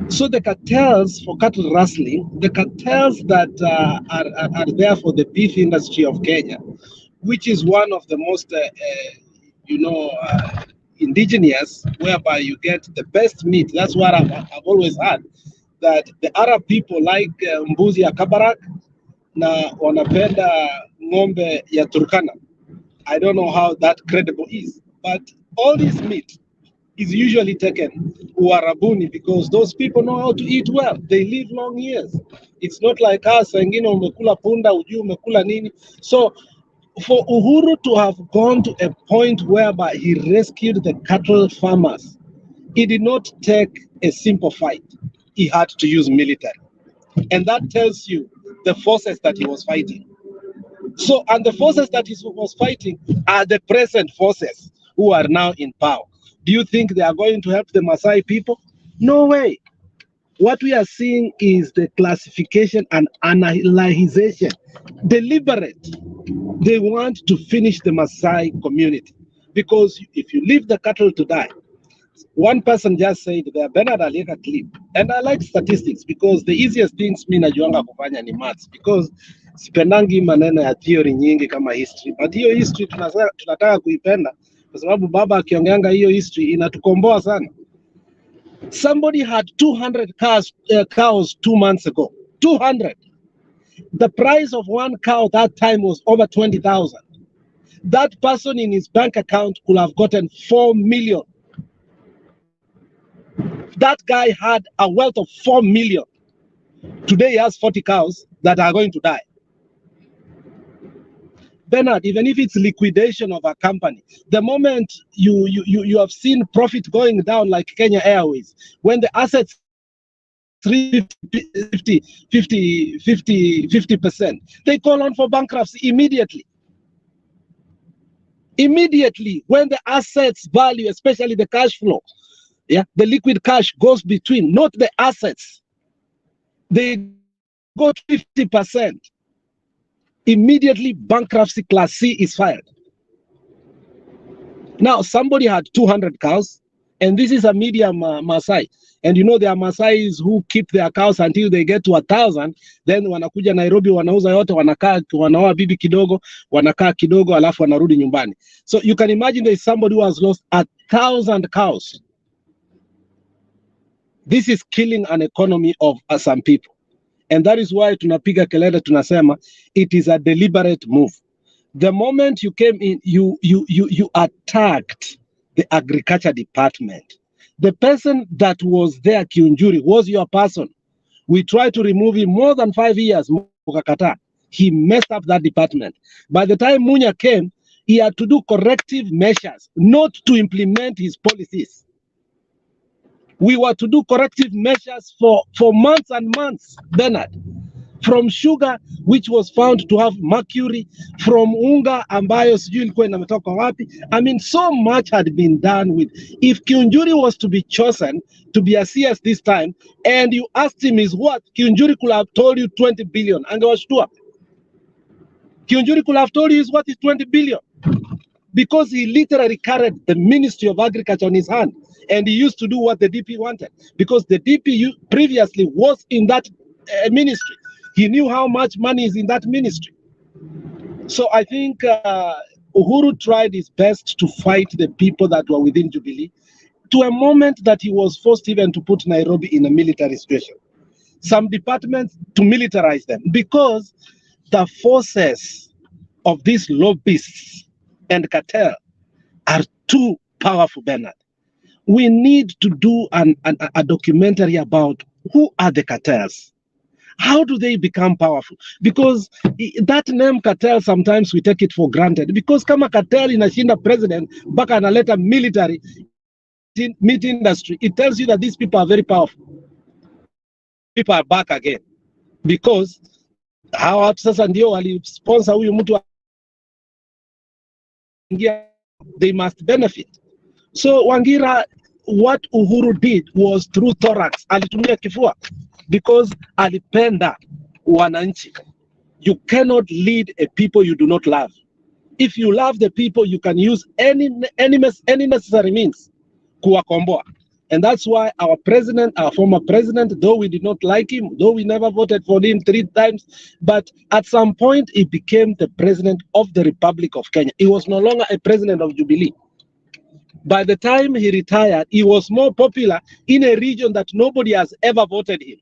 So the cartels for cattle rustling, the cartels that are there for the beef industry of Kenya, which is one of the most, indigenous, whereby you get the best meat. That's what I've always had, that the Arab people like mbuzi ya Kabarak na wanapenda ng'ombe ya Turkana. I don't know how that credible is, but all this meat is usually taken Uarabuni because those people know how to eat well. They live long years. It's not like us, wengine umekula punda, ujui umekula nini. So for Uhuru to have gone to a point whereby he rescued the cattle farmers, he did not take a simple fight. He had to use military. And that tells you the forces that he was fighting. So, and the forces that he was fighting are the present forces who are now in power. Do you think they are going to help the Maasai people? No way. What we are seeing is the classification and annihilation, deliberate. They want to finish the Maasai community because if you leave the cattle to die, one person just said there, Bernard alieka clip, and I like statistics because the easiest things mi najuanga kufanya ni maths because sipendangi maneno ya theory nyingi kama history, but hiyo history tunataka kuipenda kwa sababu baba akiongeanga hiyo history inatukomboa sana. Somebody had 200 cows 2 months ago. 200. The price of one cow that time was over 20,000. That person in his bank account could have gotten 4 million. That guy had a wealth of 4 million. Today he has 40 cows that are going to die. Bernard, even if it's liquidation of a company, the moment you have seen profit going down like Kenya Airways, when the assets 50%, they call on for bankruptcy immediately. Immediately, when the assets value, especially the cash flow, the liquid cash goes between, not the assets. They go 50%. Immediately, bankruptcy class C is filed. Now, somebody had 200 cows, and this is a medium Maasai. And you know, there are Maasais who keep their cows until they get to 1,000. Then wanakuja Nairobi, wanauza yote, wanaoa bibi kidogo, wanakaa kidogo, alafu wanarudi nyumbani. So you can imagine there is somebody who has lost 1,000 cows. This is killing an economy of some people. And that is why tunapiga kelele, tunasema it is a deliberate move. The moment you came in, you attacked the agriculture department. The person that was there, Kiunjuri, was your person. We tried to remove him more than 5 years. He messed up that department. By the time Munya came, he had to do corrective measures, not to implement his policies. We were to do corrective measures for months and months, Bernard. From sugar, which was found to have mercury, from unga ambayo sijui ilikuwa inametoka wapi. I mean, so much had been done with. If Kiunjuri was to be chosen to be a CS this time, and you asked him is what, Kiunjuri could have told you 20 billion. Angewashtua. Kiunjuri could have told you is what is 20 billion. Because he literally carried the Ministry of Agriculture on his hand. And he used to do what the DP wanted. Because the DP previously was in that ministry. He knew how much money is in that ministry. So I think Uhuru tried his best to fight the people that were within Jubilee to a moment that he was forced even to put Nairobi in a military situation. Some departments to militarize them because the forces of these lobbyists and cartel are too powerful, Bernard. We need to do a documentary about who are the cartels. How do they become powerful? Because that name cartel, sometimes we take it for granted. Because kama cartel inashinda president, baka analeta military meat industry, it tells you that these people are very powerful. People are back again. Because hawa watu sasa ndio wali-sponsor huyu mtu, they must benefit. So Wangira, what Uhuru did was through thorax. Alitumia kifua because alipenda wananchi. You cannot lead a people you do not love. If you love the people, you can use any necessary means kuwakomboa. And that's why our president, our former president, though we did not like him, though we never voted for him 3 times, but at some point he became the president of the Republic of Kenya. He was no longer a president of Jubilee. By the time he retired, he was more popular in a region that nobody has ever voted him.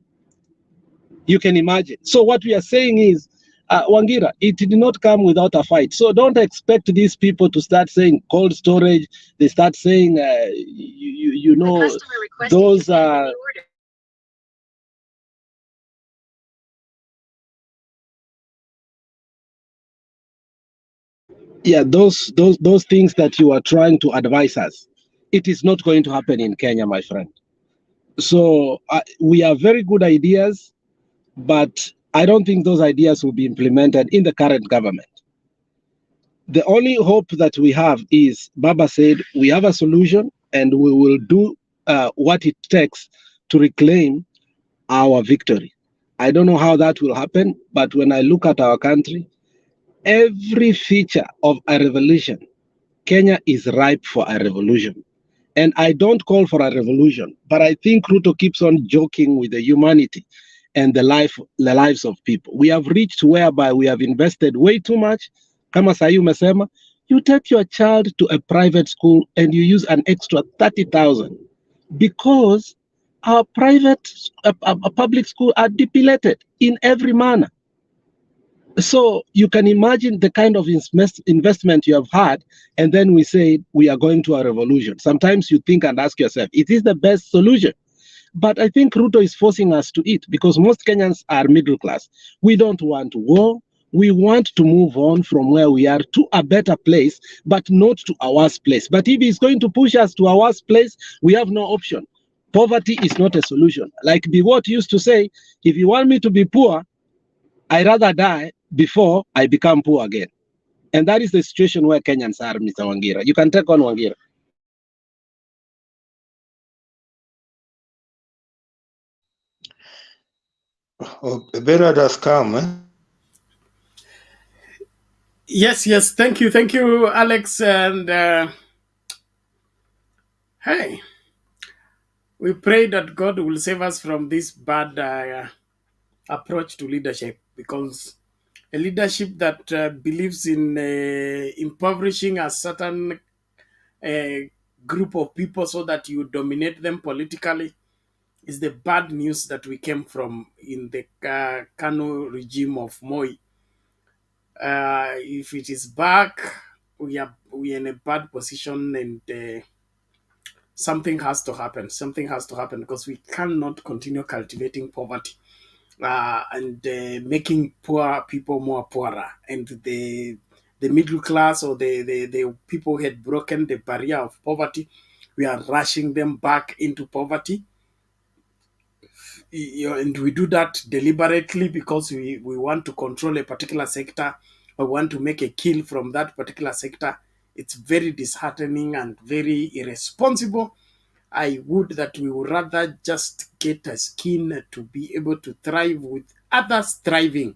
You can imagine. So what we are saying is, Wangira, it did not come without a fight. So don't expect these people to start saying cold storage. They start saying, you know, those yeah, those things that you are trying to advise us. It is not going to happen in Kenya, my friend. So we have very good ideas, but I don't think those ideas will be implemented in the current government. The only hope that we have is, Baba said, we have a solution and we will do what it takes to reclaim our victory. I don't know how that will happen, but when I look at our country, every feature of a revolution, Kenya is ripe for a revolution. And I don't call for a revolution, but I think Ruto keeps on joking with the humanity and the lives of people. We have reached whereby we have invested way too much. Kama sahi umesema, you take your child to a private school and you use an extra 30,000 because our public school are depleted in every manner. So you can imagine the kind of investment you have had, and then we say we are going to a revolution. Sometimes you think and ask yourself, is this the best solution? But I think Ruto is forcing us to it because most Kenyans are middle class. We don't want war. We want to move on from where we are to a better place, but not to a worse place. But if he's going to push us to a worse place, we have no option. Poverty is not a solution. Like Biwott used to say, if you want me to be poor, I rather die before I become poor again. And that is the situation where Kenyans are, Mr. Wangira. You can take on Wangira. Oh, Bernard has come, eh? Yes. Thank you, Alex. And hey, we pray that God will save us from this bad approach to leadership, because a leadership that believes in impoverishing a certain group of people so that you dominate them politically is the bad news that we came from in the Kano regime of Moi. If it is back, we are in a bad position, and something has to happen. Something has to happen because we cannot continue cultivating poverty and making poor people more poorer, and the middle class or the people who had broken the barrier of poverty, we are rushing them back into poverty. And we do that deliberately because we want to control a particular sector or want to make a kill from that particular sector. It's very disheartening and very irresponsible. I would that we would rather just get a skin to be able to thrive with others thriving.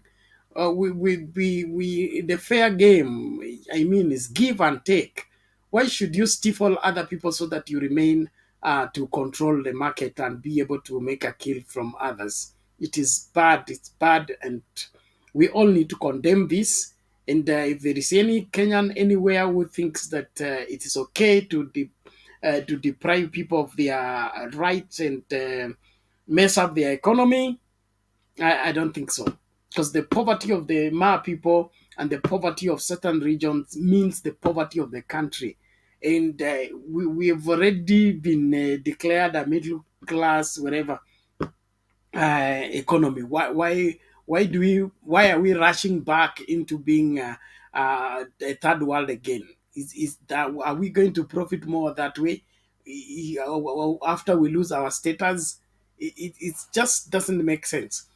The fair game, I mean, is give and take. Why should you stifle other people so that you remain to control the market and be able to make a kill from others? It is bad. It's bad, and we all need to condemn this. And if there is any Kenyan anywhere who thinks that it is okay to deprive people of their rights and mess up their economy, I don't think so. Because the poverty of the Ma people and the poverty of certain regions means the poverty of the country. And we have already been declared a middle class, whatever, economy. Why are we rushing back into being a third world again? Is that, are we going to profit more that way after we lose our status? It just doesn't make sense.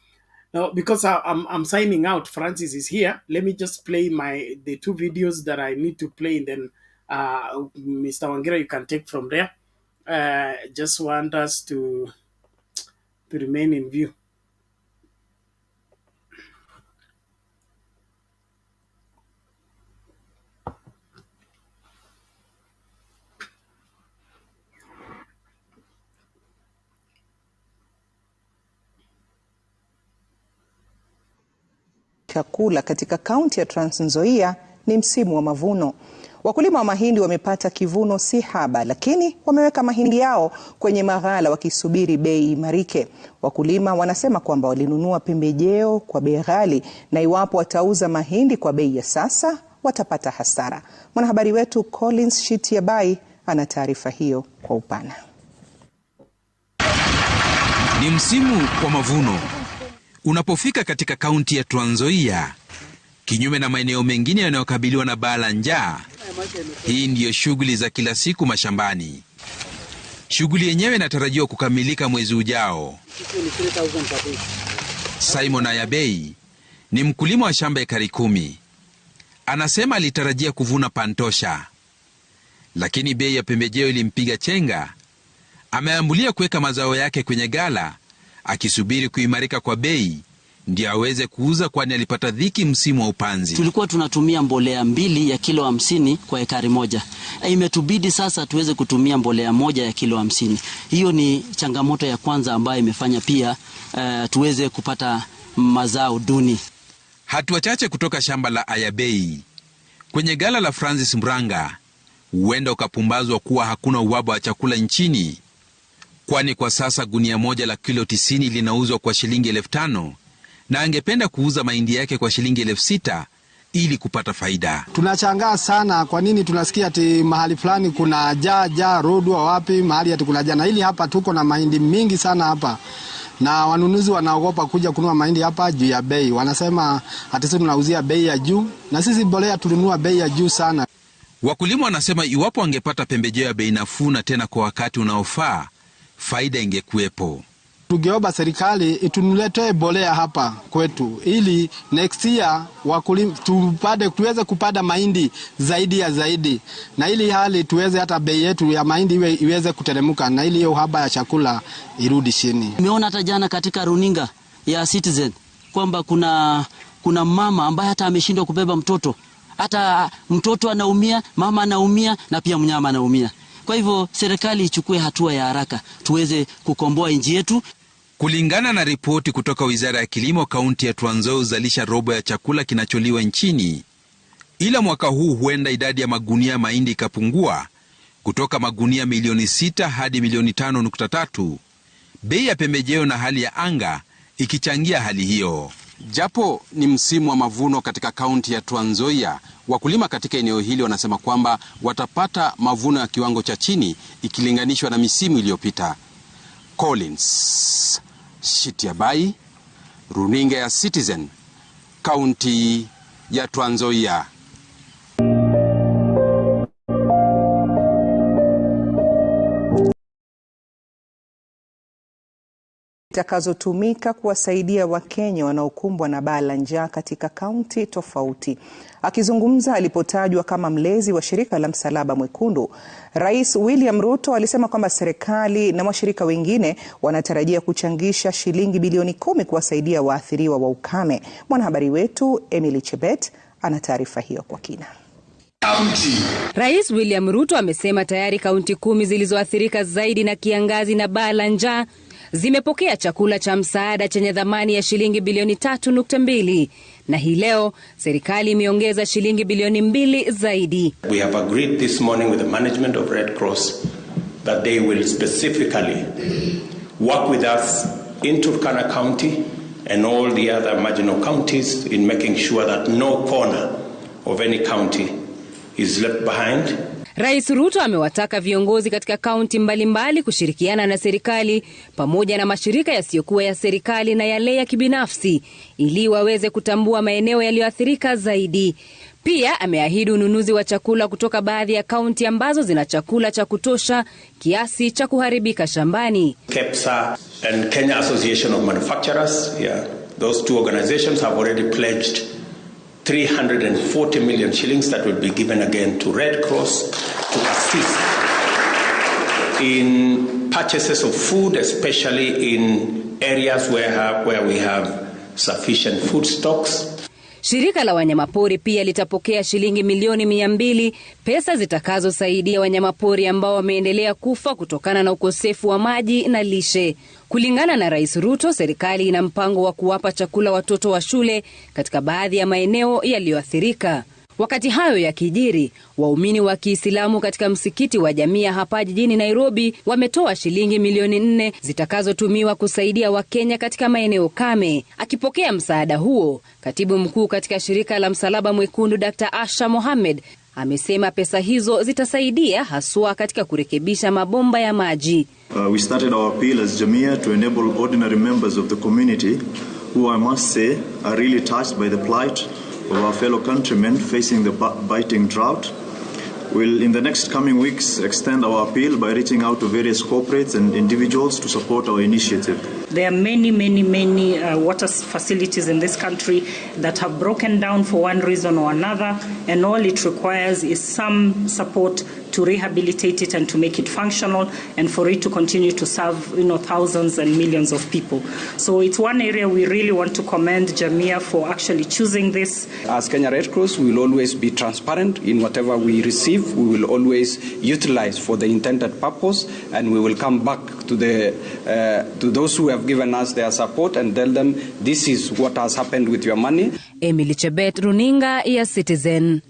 Now, because I'm signing out, Francis is here. Let me just play the 2 videos that I need to play, and then Mr. Wangira, you can take from there. Just want us to remain in view. chakula katika kaunti ya Trans Nzoia ni msimu wa mavuno. Wakulima wa mahindi wamepata kivuno si haba, lakini wameweka mahindi yao kwenye maghala wakisubiri bei imarike. Wakulima wanasema kwamba walinunua pembejeo kwa bei ghali na iwapo watauza mahindi kwa bei ya sasa watapata hasara. Mwanahabari wetu Collins Shitiabai ana taarifa hiyo kwa upana. Ni msimu wa mavuno unapofika katika kaunti ya Trans Nzoia, kinyume na maeneo mengine yanayokabiliwa na baa la njaa. Hii ndiyo shughuli za kila siku mashambani. Shughuli yenyewe inatarajiwa kukamilika mwezi ujao. Simon Ayabei ni mkulima wa shamba ekari 10. Anasema alitarajia kuvuna pantosha, lakini bei ya pembejeo ilimpiga chenga. Ameambulia kuweka mazao yake kwenye gala akisubiri kuimarika kwa bei ndio aweze kuuza, kwani alipata dhiki msimu wa upanzi. Tulikuwa tunatumia mbolea 2 ya kilo 50 kwa ekari moja. Imetubidi sasa tuweze kutumia mbolea 1 ya kilo 50. Hiyo ni changamoto ya kwanza ambayo imefanya pia tuweze kupata mazao duni. Hatua chache kutoka shamba la Ayabei kwenye gala la Francis Mranga, huenda ukapumbazwa kuwa hakuna uhaba wa chakula nchini, kwani kwa sasa gunia moja la kilo 90 linauzwa kwa shilingi 5,000 na angependa kuuza mahindi yake kwa shilingi 6,000 ili kupata faida. Tunachangaa sana kwa nini tunasikia ati mahali fulani kuna jaa rodwa wapi mahali ati kuna jana. Hili hapa tuko na mahindi mingi sana hapa, na wanunuzi wanaogopa kuja kununua mahindi hapa juu ya bei. Wanasema ati sisi tunauzia bei ya juu, na sisi mbolea tulinunua bei ya juu sana. Wakulima wanasema iwapo angepata pembejeo ya bei nafuu na tena kwa wakati unaofaa, faida ingekuwepo. Tungeomba serikali itunuletee mbolea hapa kwetu ili next year wakulima tuweze kupanda mahindi zaidi, na ili hali tuweze hata bei yetu ya mahindi iweze kuteremka, na ili hiyo uhaba ya chakula irudi chini. Nimeona hata jana katika runinga ya Citizen kwamba kuna mama ambaye hata ameshindwa kubeba mtoto. Hata mtoto anaumia, mama anaumia na pia mnyama anaumia. Kwa hivyo serikali ichukue hatua ya haraka tuweze kukomboa nchi yetu. Kulingana na ripoti kutoka Wizara ya Kilimo, kaunti ya Trans Nzoia huzalisha robo ya chakula kinacholiwa nchini. Ila mwaka huu huenda idadi ya magunia ya mahindi ikapungua kutoka magunia milioni 6 hadi milioni 5.3. Bei ya pembejeo na hali ya anga ikichangia hali hiyo. Japo ni msimu wa mavuno katika kaunti ya Trans Nzoia, wakulima katika eneo hili wanasema kwamba watapata mavuno ya kiwango cha chini ikilinganishwa na misimu iliyopita. Collins Shitiabai, runinga ya Citizen, kaunti ya Trans Nzoia. Itakazotumika kuwasaidia Wakenya wanaokumbwa na baa la njaa katika kaunti tofauti. Akizungumza alipotajwa kama mlezi wa shirika la Msalaba Mwekundu, Rais William Ruto alisema kwamba serikali na washirika wengine wanatarajia kuchangisha shilingi bilioni 10 kuwasaidia waathiriwa wa ukame. Mwanahabari wetu Emily Chebet ana taarifa hiyo kwa kina. Rais William Ruto amesema tayari kaunti 10 zilizoathirika zaidi na kiangazi na baa la njaa zimepokea chakula cha msaada chenye thamani ya shilingi bilioni 3.2, na hii leo serikali imeongeza shilingi bilioni 2 zaidi. We have agreed this morning with the management of Red Cross that they will specifically work with us in Turkana County and all the other marginal counties in making sure that no corner of any county is left behind. Rais Ruto amewataka viongozi katika kaunti mbalimbali kushirikiana na serikali pamoja na mashirika yasiyokuwa ya serikali na yale ya kibinafsi ili waweze kutambua maeneo yaliyoathirika zaidi. Pia ameahidi ununuzi wa chakula kutoka baadhi ya kaunti ambazo zina chakula cha kutosha kiasi cha kuharibika shambani. KEPSA and Kenya Association of Manufacturers, those two organizations have already pledged 340 million shillings that will be given again to Red Cross to assist in purchases of food, especially in areas where we have sufficient food stocks. Shirika la wanyamapori pia litapokea shilingi milioni 200, pesa zitakazosaidia wanyamapori ambao wameendelea kufa kutokana na ukosefu wa maji na lishe. Kulingana na Rais Ruto, serikali ina mpango wa kuwapa chakula watoto wa shule katika baadhi ya maeneo yaliyoathirika. Wakati hayo yakijiri, waumini wa Kiislamu katika msikiti wa Jamia hapa jijini Nairobi wametoa shilingi milioni 4 zitakazotumiwa kusaidia Wakenya katika maeneo kame. Akipokea msaada huo, katibu mkuu katika shirika la Msalaba Mwekundu Dr. Asha Mohamed amesema pesa hizo zitasaidia haswa katika kurekebisha mabomba ya maji. We started our appeal as Jamia to enable ordinary members of the community who I must say are really touched by the plight of our fellow countrymen facing the biting drought. We'll, in the next coming weeks, extend our appeal by reaching out to various corporates and individuals to support our initiative. There are many water facilities in this country that have broken down for one reason or another, and all it requires is some support to rehabilitate it and to make it functional and for it to continue to serve, thousands and millions of people. So it's one area we really want to commend Jamia for actually choosing this. As Kenya Red Cross, we will always be transparent in whatever we receive. We will always utilize for the intended purpose, and we will come back to those who have given us their support and tell them this is what has happened with your money. Emily Chebet, Runinga ya Citizen.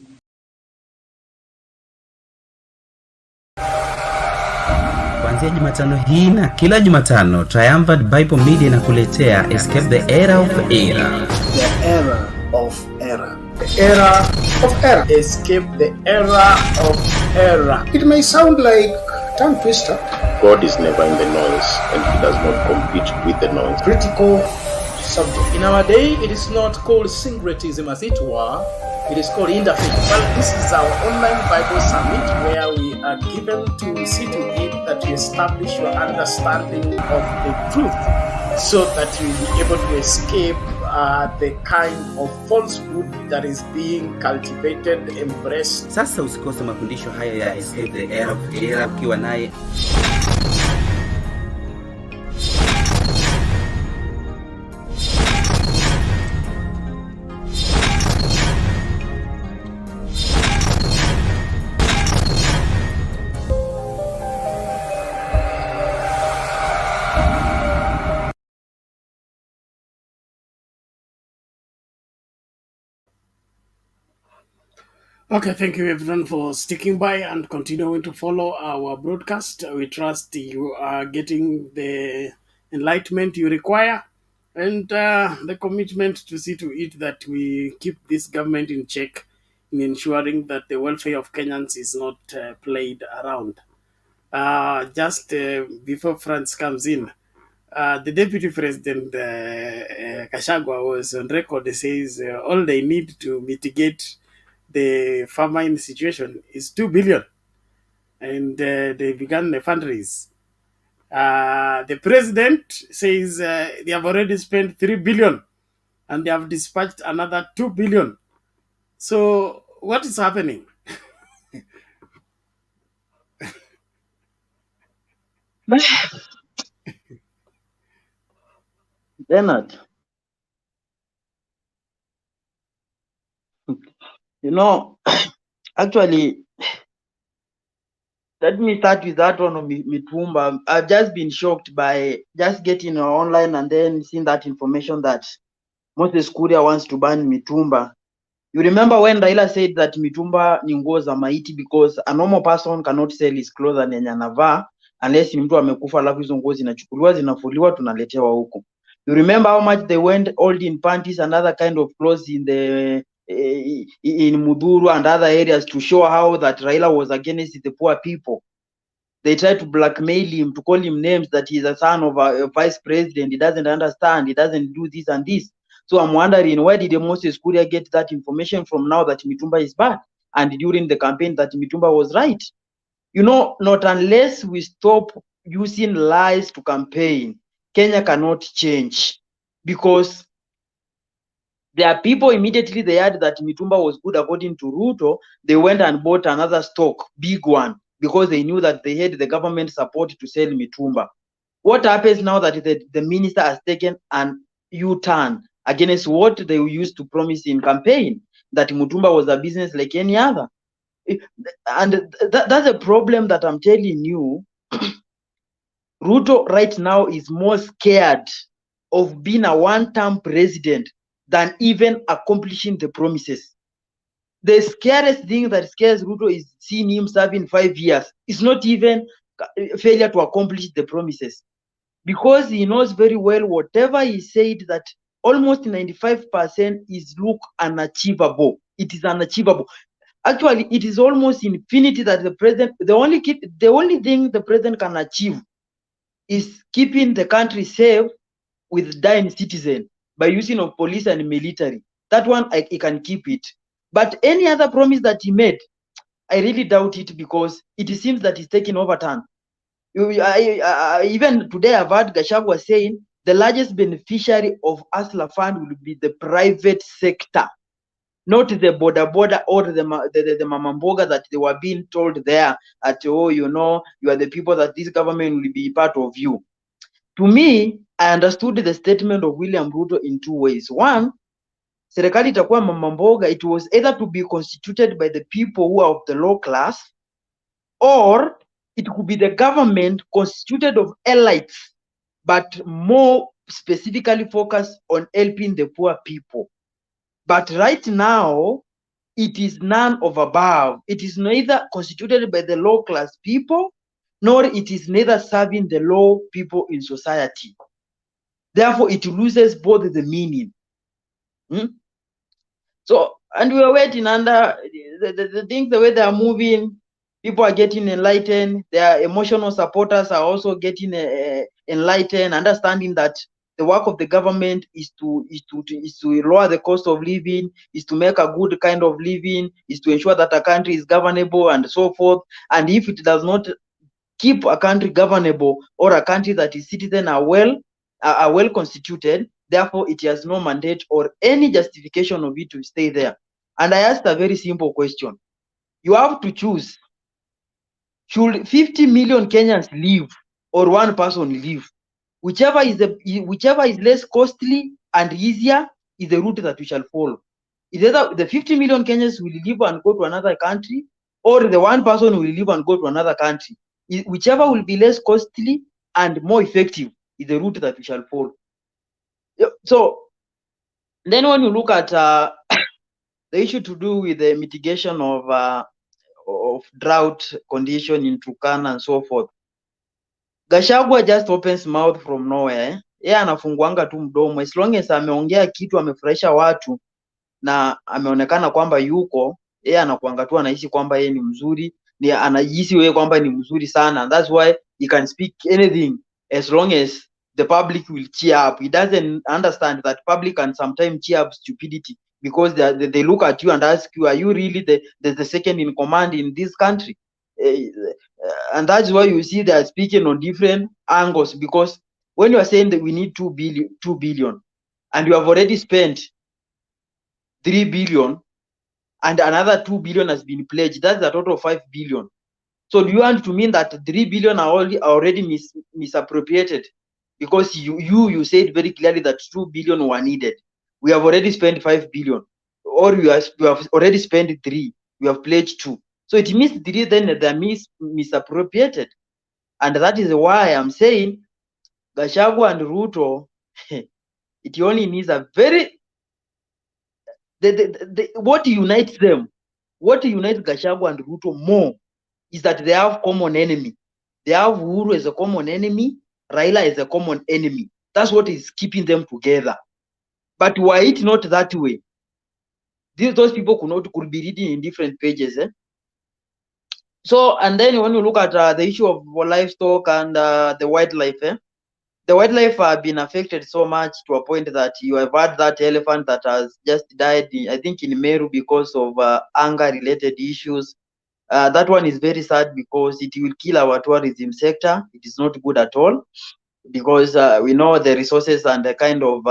Kuanzia Jumatano hii na kila Jumatano, Triumphant Bible Media inakuletea Escape the Era of Error. The era of error. The era of error. Escape the era of error. It may sound like tongue twister. God is never in the noise, and he does not compete with the noise. Critical subject. In our day, it is not called syncretism as it were. It is called interfaith. Well, this is our online Bible summit where we are given to see to it that you establish your understanding of the truth so that you will be able to escape the kind of falsehood that is being cultivated, embraced. Sasa usikose mafundisho haya ya Escape the Era of Error ukiwa naye Okay, thank you everyone for sticking by and continuing to follow our broadcast. We trust you are getting the enlightenment you require and the commitment to see to it that we keep this government in check in ensuring that the welfare of Kenyans is not played around. Just before France comes in, the Deputy President Kashagwa was on record. Says all they need to mitigate the famine situation is 2 billion, and they began a fundraise. The president says they have already spent 3 billion and they have dispatched another 2 billion. So what is happening? Leonard, actually, let me start with that one of Mtumba. I've just been shocked by just getting online and then seeing that information that Moses Kuria wants to ban Mtumba. You remember when Raila said that Mtumba ni nguo za maiti because a normal person cannot sell his clothes yenye anavaa unless ni mtu amekufa alafu hizo nguo zinachukuliwa zinafuliwa tunaletewa huko. You remember how much they went old in panties and other kind of clothes in Mudhuru and other areas to show how that Raila was against the poor people. They tried to blackmail him, to call him names that he's a son of a vice president. He doesn't understand. He doesn't do this and this. So I'm wondering, where did Moses Kuria get that information from now that Mtumba is bad? And during the campaign that Mtumba was right? Not unless we stop using lies to campaign, Kenya cannot change. Because there are people immediately they heard that Mtumba was good according to Ruto, they went and bought another stock, big one, because they knew that they had the government support to sell Mtumba. What happens now that the minister has taken an U-turn against what they used to promise in campaign, that Mtumba was a business like any other. And that's a problem that I'm telling you. Ruto right now is more scared of being a one-term president than even accomplishing the promises. The scariest thing that scares Ruto is seeing him serving 5 years. It's not even failure to accomplish the promises, because he knows very well whatever he said, that almost 95% is look unachievable. It is unachievable. Actually, it is almost infinity that the president, the only thing the president can achieve is keeping the country safe with dying citizens by using of police and military. That one, he can keep it. But any other promise that he made, I really doubt it, because it seems that he's taking overturn. Even today, I've heard Gachagua saying the largest beneficiary of Asla Fund will be the private sector, not the border or the mamamboga that they were being told there at, oh, you know, you are the people that this government will be part of you. To me, I understood the statement of William Ruto in two ways. One, serikali itakuwa mamamboga, it was either to be constituted by the people who are of the low class, or it could be the government constituted of elites, but more specifically focused on helping the poor people. But right now, it is none of above. It is neither constituted by the low class people, nor it is neither serving the low people in society. Therefore, it loses both the meaning. So, and we are waiting under the things, the way they are moving, people are getting enlightened. Their emotional supporters are also getting enlightened, understanding that the work of the government is to lower the cost of living, is to make a good kind of living, is to ensure that a country is governable and so forth. And if it does not keep a country governable, or a country that its citizens are well constituted, therefore it has no mandate or any justification of it to stay there. And I asked a very simple question. You have to choose. Should 50 million Kenyans live, or one person live? Whichever is less costly and easier is the route that we shall follow. Either the 50 million Kenyans will live and go to another country, or the one person will live and go to another country. Whichever will be less costly and more effective is the route that we shall follow. So then when you look at the issue to do with the mitigation of drought condition in Turkana and so forth, Gachagua just opens mouth from nowhere. Yeye anafunguanga tu mdomo, as long as ameongea kitu amefurahisha watu na ameonekana kwamba yuko, yeye anakuanga tu anaishi kwamba yeye ni mzuri, ni anajisi wewe kwamba ni mzuri sana. And that's why he can speak anything as long as the public will cheer up. He doesn't understand that public can sometimes cheer up stupidity, because they look at you and ask you, are you really the second in command in this country? And that's why you see they are speaking on different angles, because when you are saying that we need 2 billion and you have already spent 3 billion and another 2 billion has been pledged, that's a total of 5 billion. So do you want to mean that 3 billion are already misappropriated? Because you said very clearly that 2 billion were needed. We have already spent 5 billion, or we have already spent 3, we have pledged 2. So it means 3, then they're misappropriated. And that is why I'm saying Gachagua and Ruto, it only needs a very, what unites them, what unites Gachagua and Ruto more is that they have common enemy. They have Uhuru as a common enemy, Raila as a common enemy. That's what is keeping them together. But were it not that way, those people could be reading in different pages. So, and then when you look at the issue of livestock and the wildlife, the wildlife have been affected so much to a point that you have had that elephant that has just died, I think in Meru, because of anger-related issues. That one is very sad, because it will kill our tourism sector. It is not good at all, because we know the resources and the kind of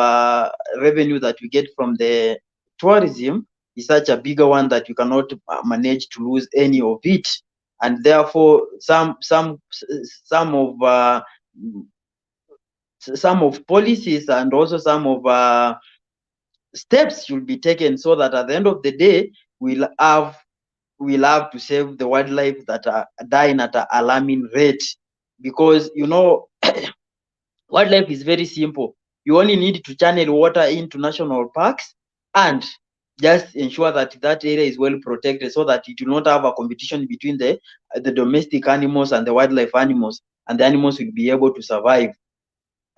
revenue that we get from the tourism is such a bigger one that you cannot manage to lose any of it. And therefore, some of policies and also some of steps should be taken so that at the end of the day, we'll have to save the wildlife that are dying at an alarming rate. Because, you know, wildlife is very simple. You only need to channel water into national parks and just ensure that that area is well protected so that it will not have a competition between the domestic animals and the wildlife animals, and the animals will be able to survive.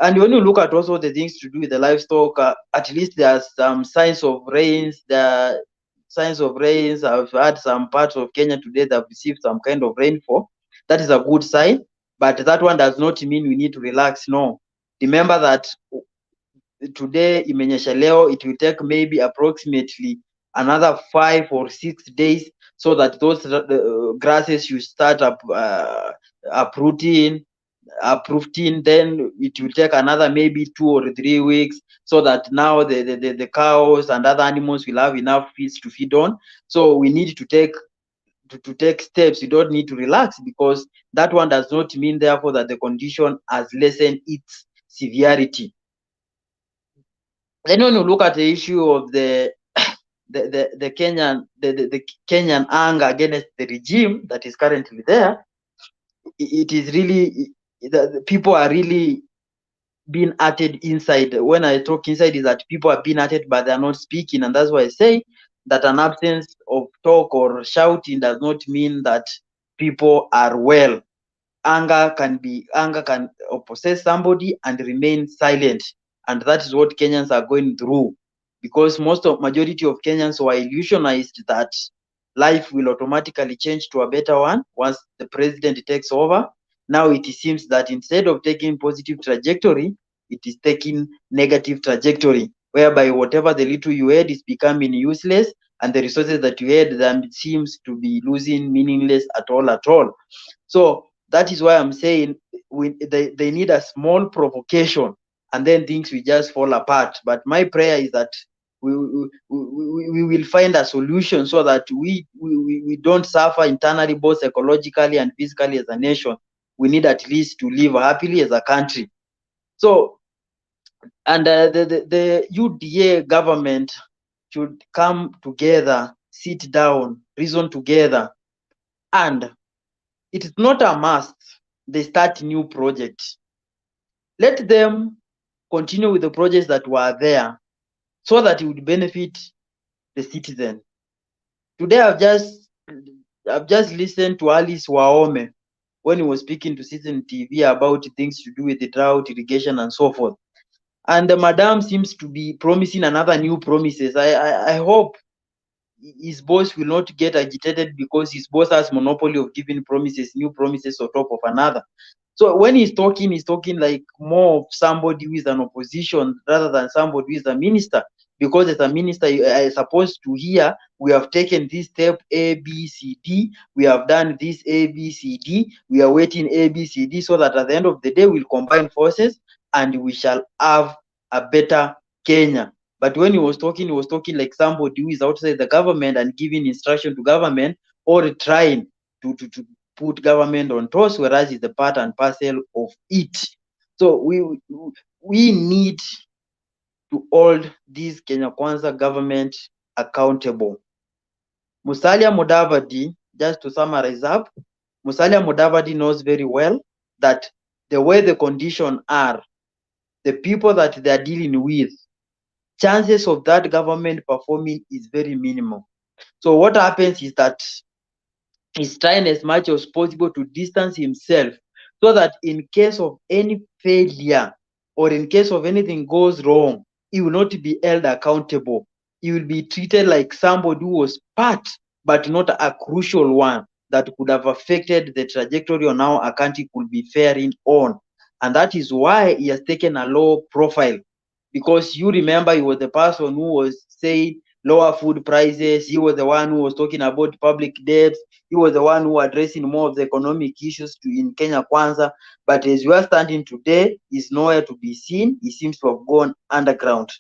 And when you look at also the things to do with the livestock, at least there are some signs of rains. The signs of rains. I've had some parts of Kenya today that have received some kind of rainfall. That is a good sign, but that one does not mean we need to relax. No, remember that today imenyesha leo, it will take maybe approximately another 5 or 6 days so that those grasses should start uprooting. Then it will take another maybe 2 or 3 weeks so that now the cows and other animals will have enough feeds to feed on. So we need to take steps. You don't need to relax, because that one does not mean therefore that the condition has lessened its severity. Then when you look at the issue of the Kenyan anger against the regime that is currently there, it is really, the people are really being hurted inside. When I talk inside, is that people are being hurted but they are not speaking, and that's why I say that an absence of talk or shouting does not mean that people are well. Anger can possess somebody and remain silent, and that is what Kenyans are going through, because majority of Kenyans were illusionized that life will automatically change to a better one once the president takes over. Now it seems that instead of taking positive trajectory, it is taking negative trajectory, whereby whatever the little you had is becoming useless, and the resources that you had then seems to be losing meaningless at all. So that is why I'm saying they need a small provocation, and then things will just fall apart. But my prayer is that we will find a solution so that we don't suffer internally, both psychologically and physically as a nation. We need at least to live happily as a country. So, and the UDA government should come together, sit down, reason together, and it is not a must they start new projects. Let them continue with the projects that were there so that it would benefit the citizen. Today I've just listened to Alice Waome when he was speaking to Citizen TV about things to do with the drought, irrigation, and so forth. And the madam seems to be promising another new promises. I hope his boss will not get agitated because his boss has monopoly of giving promises, new promises on top of another. So when he's talking like more of somebody who is an opposition rather than somebody who is a minister. Because as a minister, I supposed to hear, we have taken this step A, B, C, D. We have done this A, B, C, D. We are waiting A, B, C, D, so that at the end of the day, we'll combine forces and we shall have a better Kenya. But when he was talking like somebody who is outside the government and giving instruction to government, or trying to put government on toes, whereas it's the part and parcel of it. So we need to hold this Kenya Kwanza government accountable. Musalia Mudavadi, just to summarize up, Musalia Mudavadi knows very well that the way the conditions are, the people that they are dealing with, chances of that government performing is very minimal. So what happens is that he's trying as much as possible to distance himself so that in case of any failure or in case of anything goes wrong, he will not be held accountable. He will be treated like somebody who was part but not a crucial one that could have affected the trajectory on how a country could be faring on. And that is why he has taken a low profile. Because you remember, he was the person who was saying lower food prices. He was the one who was talking about public debts. He was the one who was addressing more of the economic issues in Kenya Kwanza. But as we are standing today, he's nowhere to be seen. He seems to have gone underground.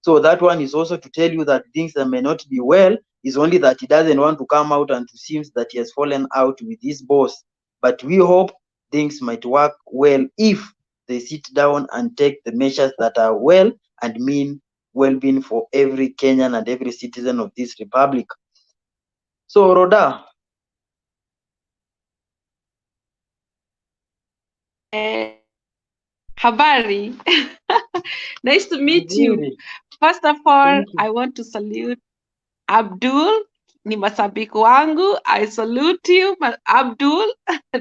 So that one is also to tell you that things that may not be well is only that he doesn't want to come out and to seems that he has fallen out with his boss. But we hope things might work well if they sit down and take the measures that are well and mean well-being for every Kenyan and every citizen of this republic. So Rhoda, habari. Nice to meet you. First of all, I want to salute Abdul. Ni mashabiki wangu. I salute you, Abdul.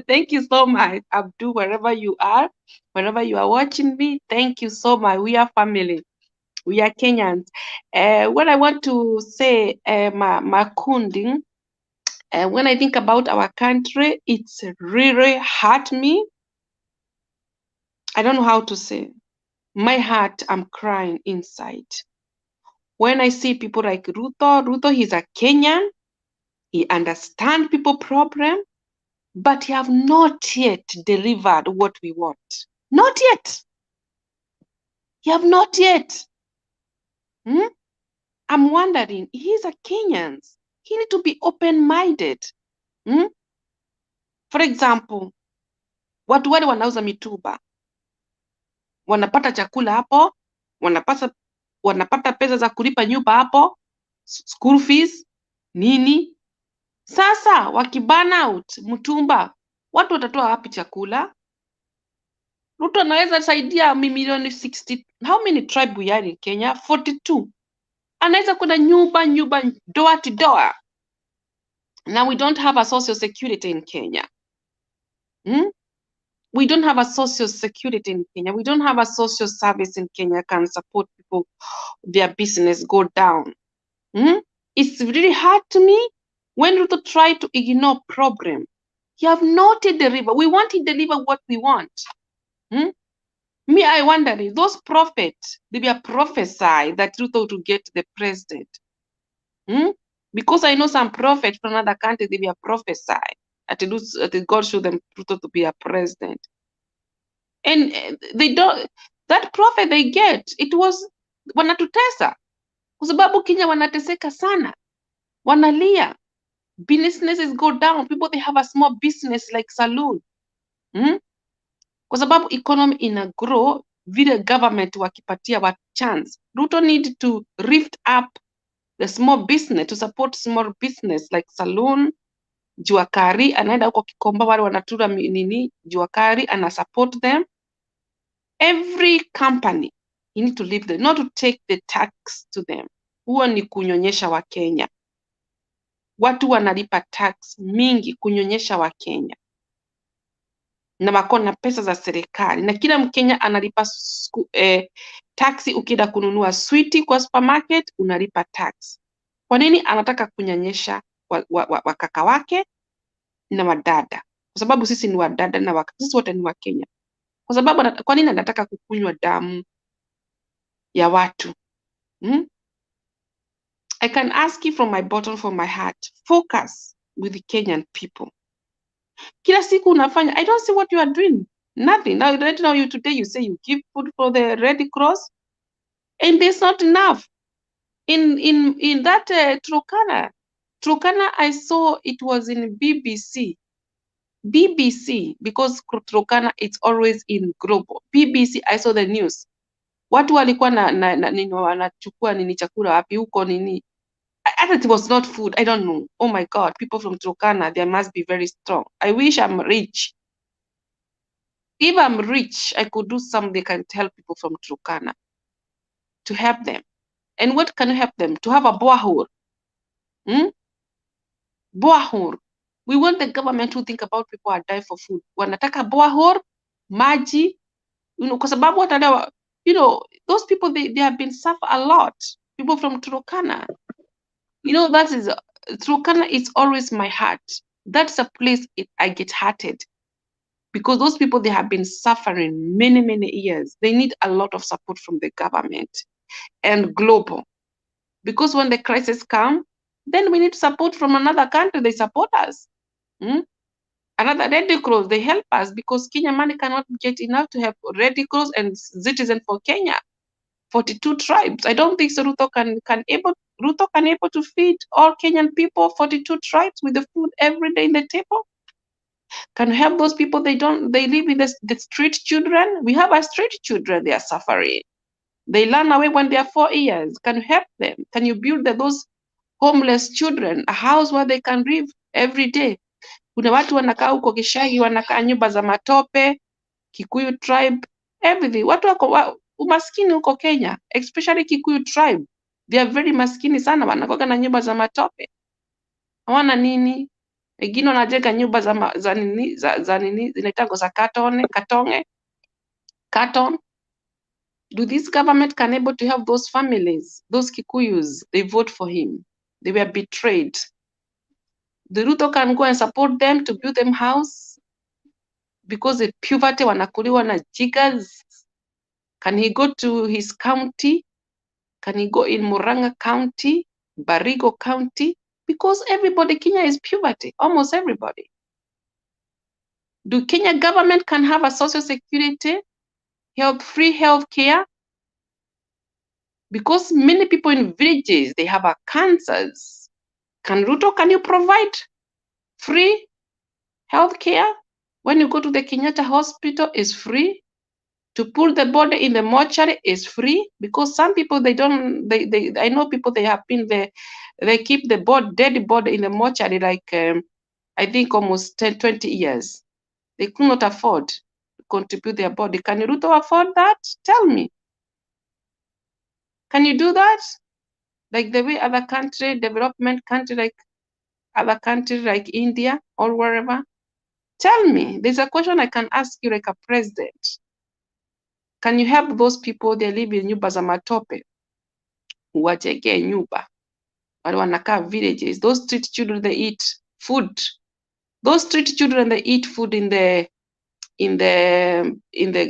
Thank you so much, Abdul, wherever you are watching me. Thank you so much. We are family. We are Kenyans. What I want to say, Makundi, when I think about our country, it's really hurt me. I don't know how to say. My heart, I'm crying inside. When I see people like Ruto, he's a Kenyan. He understands people problem, but he have not yet delivered what we want. Not yet. He have not yet. I'm wondering, he's a Kenyan. He need to be open-minded. For example, watu wale wanauza mitumba wanapata chakula hapo, wanapata pesa za kulipa nyumba hapo, school fees, nini. Sasa wakiburn out Mtumba, watu watatoa wapi chakula? Ruto anaweza saidia milioni 60. How many tribe we are in Kenya? 42. Anaweza kwenda nyumba door to door. Now we don't have a social security in Kenya. We don't have a social security in Kenya. We don't have a social service in Kenya can support people, their business go down. It's really hard to me when Ruto try to ignore problem. You have not delivered. We want to deliver what we want. Me, I wonder if those prophets, they were prophesy that Ruto to get the president. Because I know some prophets from another country, they were prophesy that God show them Ruto to be a president. And they don't, that prophet they get, it was wanatutesa. Kwa sababu Kenya wanateseka sana. Wanalia. Businesses go down. People, they have a small business like saloon. Kwa sababu economy ina grow, vile government wakipatia wa chance. Ruto need to lift up the small business, to support small business like saloon, juakari, anaenda huko Kikomba wale wanatura nini, juakari, ana support them. Every company, you need to leave them, not to take the tax to them. Huo ni kunyonyesha wa Kenya. Watu wanalipa tax mingi kunyonyesha wa Kenya. Na wako na pesa za serikali. Na kila Mkenya analipa taxi ukienda kununua switi kwa supermarket, unalipa tax. Kwa nini anataka kunyonyesha wakaka wake na wadada? Kwa sababu sisi ni wadada na wakaka. Sisi wote ni wa Kenya. Kwa sababu kwa nini anataka kukunywa damu ya watu? I can ask you from my bottom of my heart, focus with the Kenyan people. Kila siku unafanya, I don't see what you are doing. Nothing. Now, right now, today you say you give food for the Red Cross, and there's not enough. In that Turkana, I saw it was in BBC, because Turkana, it's always in global. BBC, I saw the news. Watu walikuwa nini wanachukua nini chakula wapi huko nini. I thought it was not food. I don't know. Oh my God, people from Turkana, they must be very strong. I wish I'm rich. If I'm rich, I could do something can help people from Turkana, to help them. And what can help them? To have a borehole. Borehole. We want the government to think about people who die for food. Wanataka borehole, maji, kwa sababu wataelewa, those people, they have been suffer a lot. People from Turkana. That is, Turkana is always my heart. That's a place I get hearted. Because those people, they have been suffering many, many years. They need a lot of support from the government and global. Because when the crisis come, then we need support from another country. They support us. Another Red Cross, they help us because Kenya money cannot get enough to help Red Cross and citizens for Kenya. 42 tribes. I don't think so Ruto can able to feed all Kenyan people, 42 tribes, with the food every day in the table. Can help those people, they live with the street children. We have our street children, they are suffering. They run away when they are 4 years. Can you help them? Can you build those homeless children a house where they can live every day? Kuna watu wanakaa huko Gishagi, wanakaa nyumba za matope, Kikuyu tribe, everything. Watu wako umaskini huko Kenya, especially Kikuyu tribe. They are very maskini sana, wanakoga na nyumba za matope. Hawana nini? Wengine wanajenga nyumba za nini zinaitwa za carton. Do this government can able to help those families, those Kikuyus? They vote for him. They were betrayed. The Ruto can go and support them to build them house because the poverty wanakuliwa na jiggers. Can he go to his county? Can he go in Murang'a County, Barigo County? Because everybody, Kenya is poverty, almost everybody. Do Kenya government can have a social security, free health care? Because many people in villages, they have cancers. Can you provide free health care? When you go to the Kenyatta hospital, it's free. To pull the body in the mortuary is free, because some people, I know people, they have been there, they keep the dead body in the mortuary like, I think almost 10, 20 years. They could not afford to contribute their body. Can Ruto afford that? Tell me. Can you do that? Like the way other country, development country, like other countries like India or wherever? Tell me. There's a question I can ask you like a president. Can you help those people, they live in nyumba za matope? Uwajengee nyumba. Wale wanakaa villages. Those street children, they eat food. Those street children, they eat food in the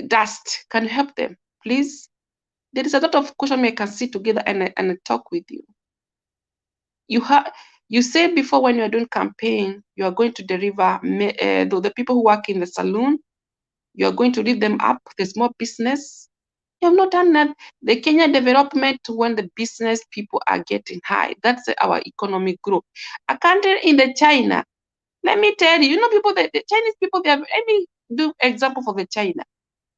dust. Can you help them, please? There is a lot of questions we can sit together and talk with you. You said before, when you are doing campaign, you are going to deliver the people who work in the saloon. You are going to lift them up, the small business. You have not done that. The Kenya development, when the business people are getting high, that's our economic growth. A country in the China, let me tell you, people, the Chinese people, they have, let me do example for the China.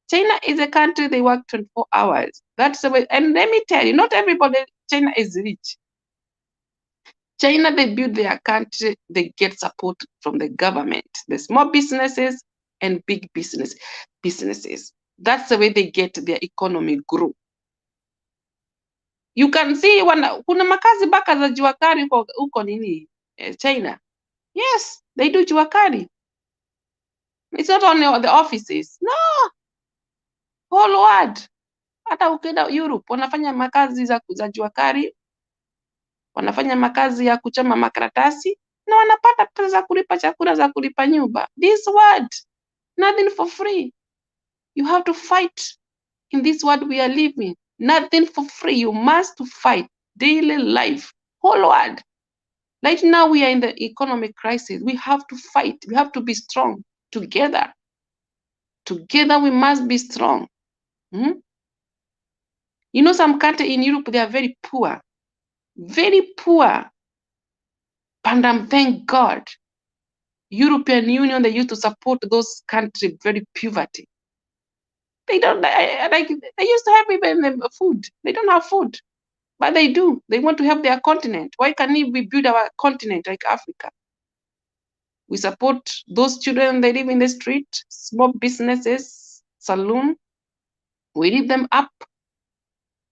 China is a country, they work 24 hours. That's the way, and let me tell you, not everybody, China is rich. China, they build their country, they get support from the government, the small businesses and big businesses. That's the way they get their economy grow. You can see kuna makazi baka za juakari huko nini China. Yes, they do juakari. It's not only the offices. No. Whole world. Hata ukenda Europe wanafanya makazi za juakari. Wanafanya makazi ya kuchoma makaratasi na wanapata pesa za kulipa chakula, za kulipa nyumba. This world, nothing for free. You have to fight in this world we are living. Nothing for free. You must fight daily life. Whole world. Right now we are in the economic crisis. We have to fight. We have to be strong together. Together we must be strong. Some countries in Europe, they are very poor. Very poor. And thank God, European Union, they used to support those countries very poverty. They don't they used to have even food. They don't have food, but they do. They want to help their continent. Why can't we build our continent like Africa? We support those children, they live in the street, small businesses, saloon. We lift them up.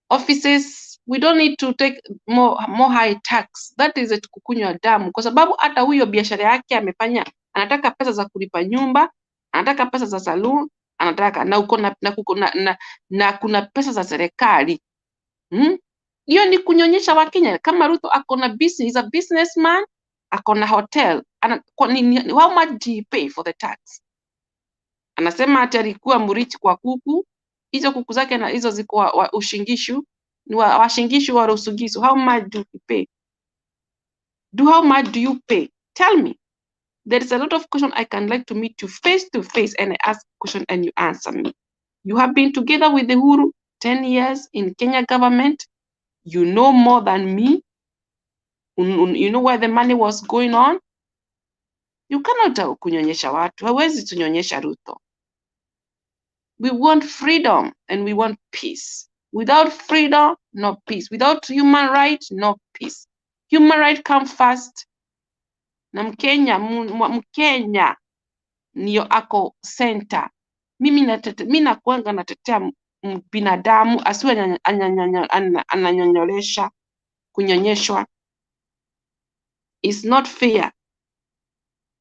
Offices, we don't need to take more high tax. That is kukunywa damu, kwa sababu hata huyo biashara yake amefanya, anataka pesa za kulipa nyumba, anataka pesa za saloon, anataka na kuna pesa za serikali. Hiyo ni kunyonyesha Wakenya. Kama Ruto akona business, he's a businessman, akona hotel, how much do you pay for the tax? Anasema ati alikuwa mrichi kwa kuku, hizo kuku zake na hizo ziko wa ushingishu, ni washingishu wa rusugisu. How much do you pay? How much do you pay? Tell me. There is a lot of question I can like to meet you face to face and I ask question and you answer me. You have been together with the Uhuru 10 years in Kenya government. You know more than me. You know where the money was going on. You cannot kunyonyesha watu. Hawezi tunyonyesha Ruto. We want freedom and we want peace. Without freedom, no peace. Without human rights, no peace. Human rights come first. Na Mkenya niyo ako center. Mimi nakuanga natetea binadamu asiwe ananyonyolesha, kunyonyeshwa. It's not fair.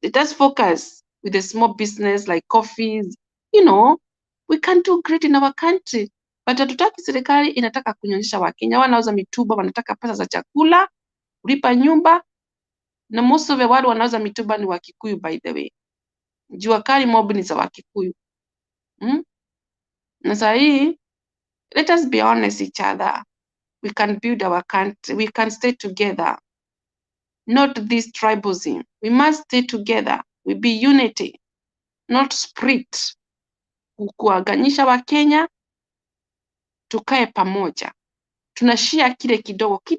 Let us focus with the small business like coffees. You know, we can do great in our country. But hatutaki serikali inataka kunyonyesha Wakenya. Wanauza mitumba, wanataka pesa za chakula, kulipa nyumba. Na most of the watu wanauza mitumba ni Wakikuyu, by the way. Jua kali mob ni za Wakikuyu. Na saa hii, let us be honest each other. We can build our country. We can stay together. Not this tribalism. We must stay together. We be unity, not split. Kuwaganyisha Wakenya, tukae pamoja. Tunashare kile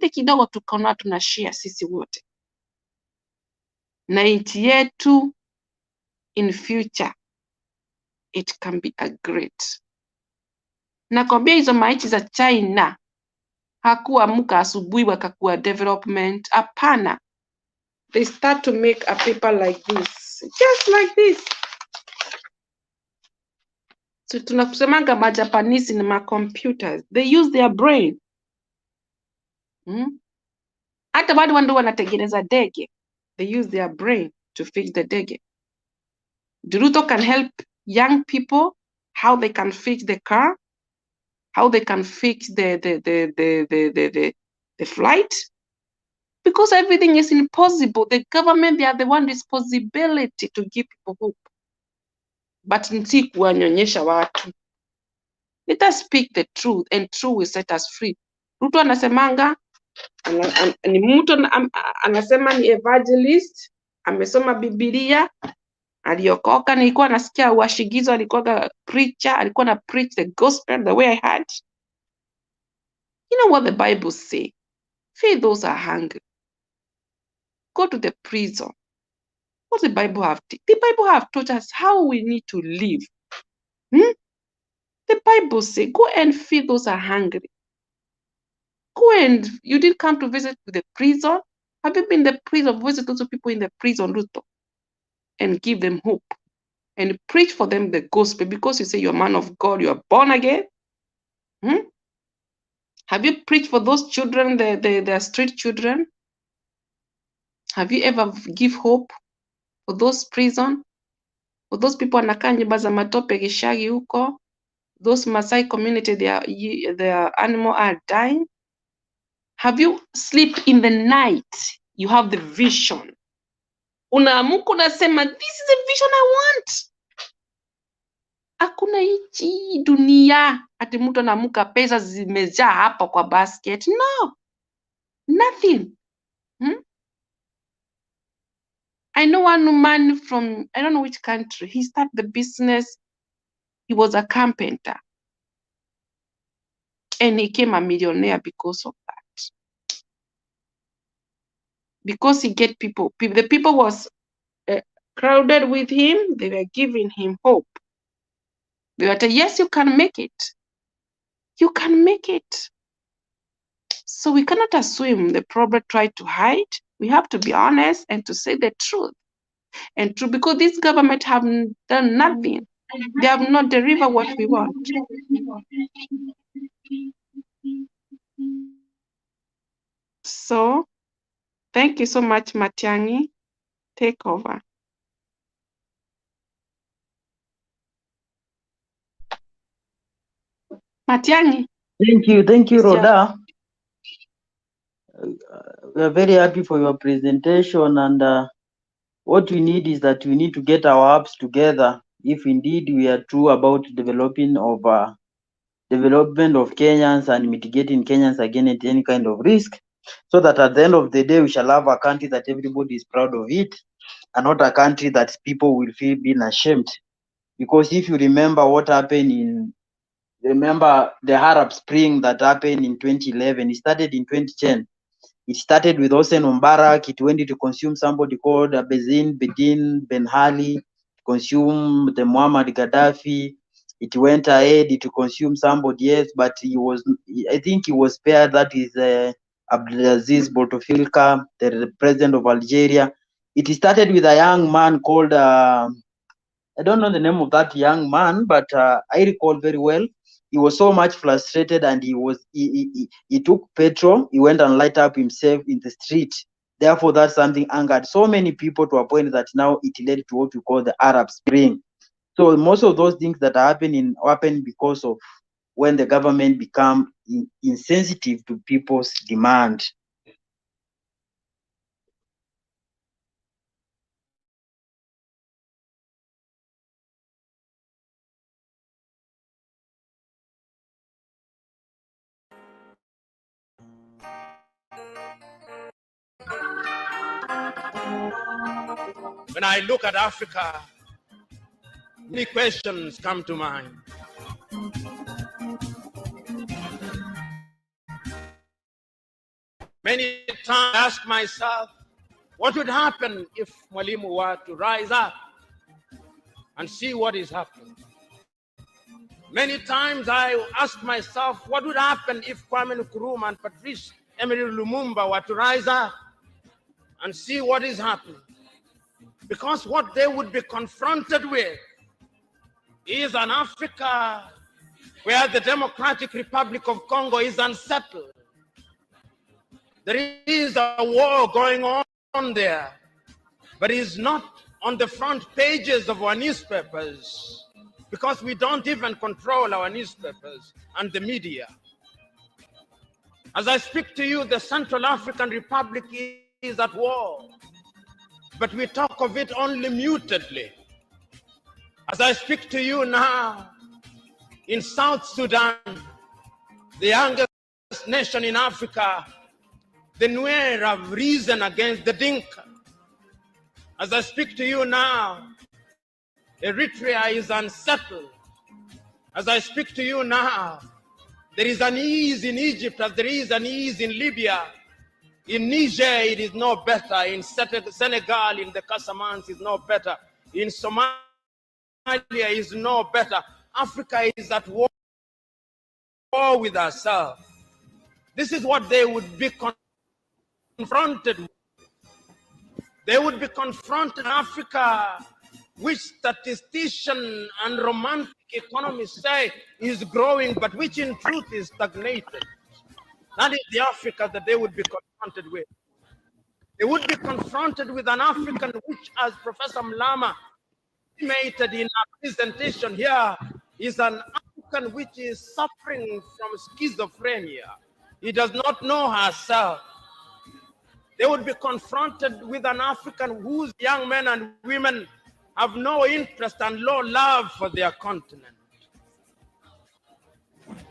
kidogo tukaona tunashare sisi wote. Na nchi yetu in future it can be a great. Nakwambia hizo maichi za China hakuamka asubuhi wakakuwa development. Hapana. They start to make a paper like this. Just like this. So tunakusemanga majapanese ni computers. They use their brain. Hata watu ndio wanatengeneza ndege. They use their brain to fix the ndege. Ruto can help young people how they can fix the car, how they can fix the flight, because everything is impossible. The government, they are the one responsibility to give people hope. But nti kuwanyonyesha watu. Let us speak the truth and truth will set us free. Ruto anasemanga ni mtu anasema ni evangelist, amesoma Biblia, aliokoka. Nilikuwa nasikia washigizo alikuwa preacher, alikuwa na preach the gospel the way I had. You know what the Bible say? Feed those are hungry. Go to the prison. What the Bible have? The Bible have taught us how we need to live. The Bible say, go and feed those are hungry. Go and, you did come to visit the prison. Have you been in the prison, visit those people in the prison, Ruto, and give them hope and preach for them the gospel, because you say you're a man of God, you are born again? Have you preached for those children, the street children? Have you ever give hope for those prison? For those people wanakaa nyumba za matope Gishagi huko? Those Masai community, their animal are dying? Have you sleep in the night? You have the vision. Unaamuka unasema, this is the vision I want. Hakuna hichi dunia ati mtu anaamuka pesa zimejaa hapa kwa basket. No. Nothing. I know one man from, I don't know which country, he started the business. He was a carpenter. And he became a millionaire because of that. Because he get people. The people was crowded with him. They were giving him hope. They were saying, yes, you can make it. You can make it. So we cannot assume the problem tried to hide. We have to be honest and to say the truth. And true, because this government have done nothing. They have not delivered what we want. So, thank you so much, Matiang'i. Take over. Matiang'i. Thank you, Rhoda. We are very happy for your presentation, and what we need is that we need to get our apps together if indeed we are true about development of Kenyans and mitigating Kenyans against any kind of risk, so that at the end of the day we shall have a country that everybody is proud of it, and not a country that people will feel being ashamed. Because if you remember what happened remember the Arab Spring that happened in 2011, it started in 2010. It started with Hosni Mubarak. It went to consume somebody called Bedin Ben Ali, consume the Muammar Gaddafi, it went ahead to consume somebody else, but I think he was spared. That is Abdelaziz Bouteflika, the president of Algeria. It started with a young man called, I don't know the name of that young man, but I recall very well. He was so much frustrated, and he took petrol. He went and light up himself in the street. Therefore, that something angered so many people to a point that now it led to what we call the Arab Spring. So most of those things that happen because of when the government become insensitive to people's demand. When I look at Africa, many questions come to mind. Many times I ask myself, what would happen if Mwalimu were to rise up and see what is happening? Many times I ask myself, what would happen if Kwame Nkrumah and Patrice Emery Lumumba were to rise up and see what is happening? Because what they would be confronted with is an Africa where the Democratic Republic of Congo is unsettled. There is a war going on there, but it's not on the front pages of our newspapers because we don't even control our newspapers and the media. As I speak to you, the Central African Republic is at war, but we talk of it only mutedly. As I speak to you now, in South Sudan, the youngest nation in Africa, the Nuer have risen against the Dinka. As I speak to you now, Eritrea is unsettled. As I speak to you now, there is an ease in Egypt as there is an ease in Libya. In Niger, it is no better. In Senegal, in the Casamance, is no better. In Somalia, is no better. Africa is at war with ourselves. This is what they would be confronted with. They would be confronted in Africa, which statisticians and romantic economists say is growing, but which in truth is stagnated. That is the Africa that they would be confronted with. They would be confronted with an African which, as Professor Mlama estimated in our presentation here, is an African which is suffering from schizophrenia. He does not know herself. They would be confronted with an African whose young men and women have no interest and no love for their continent.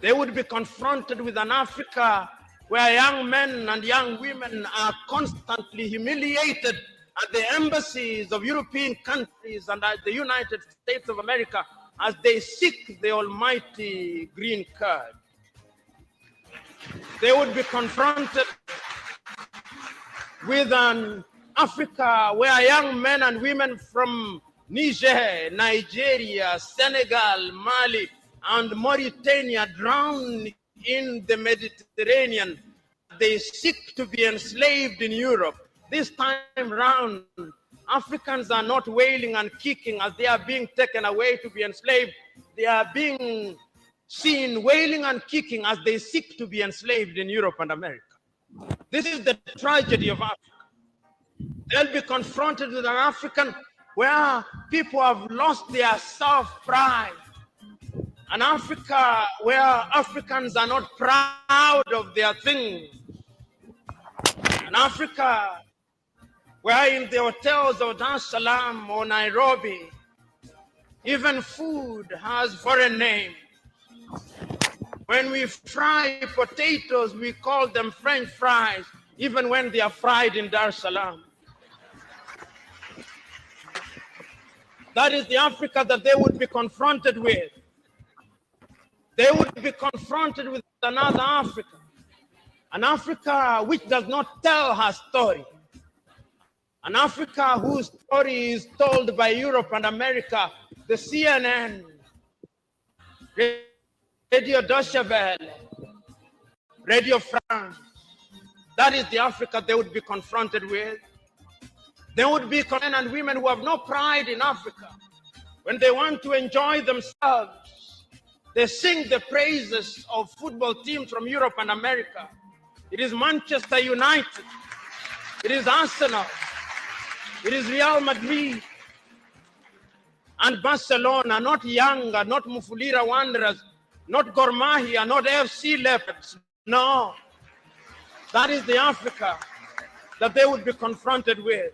They would be confronted with an Africa where young men and young women are constantly humiliated at the embassies of European countries and at the United States of America as they seek the almighty green card. They would be confronted with an Africa where young men and women from Niger, Nigeria, Senegal, Mali, and Mauritania drown in the Mediterranean. They seek to be enslaved in Europe. This time round, Africans are not wailing and kicking as they are being taken away to be enslaved. They are being seen wailing and kicking as they seek to be enslaved in Europe and America. This is the tragedy of Africa. They'll be confronted with an African where people have lost their self-pride. An Africa where Africans are not proud of their things. An Africa where in the hotels of Dar es Salaam or Nairobi, even food has foreign names. When we fry potatoes, we call them French fries, even when they are fried in Dar es Salaam. That is the Africa that they would be confronted with. They would be confronted with another Africa, an Africa which does not tell her story, an Africa whose story is told by Europe and America, the CNN, Radio Deutsche Welle, Radio France. That is the Africa they would be confronted with. They would be men and women who have no pride in Africa. When they want to enjoy themselves, they sing the praises of football teams from Europe and America. It is Manchester United. It is Arsenal. It is Real Madrid and Barcelona, not Yanga, not Mufulira Wanderers, not Gor Mahia, not FC Leopards. No. That is the Africa that they would be confronted with.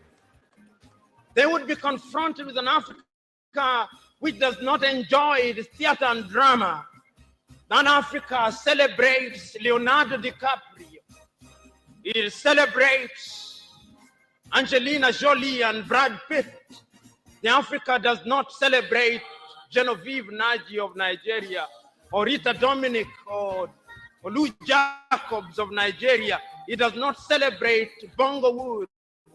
They would be confronted with an Africa which does not enjoy its theater and drama. That Africa celebrates Leonardo DiCaprio. It celebrates Angelina Jolie and Brad Pitt. The Africa does not celebrate Genevieve Naji of Nigeria, or Rita Dominic, or Lou Jacobs of Nigeria. It does not celebrate Bongowood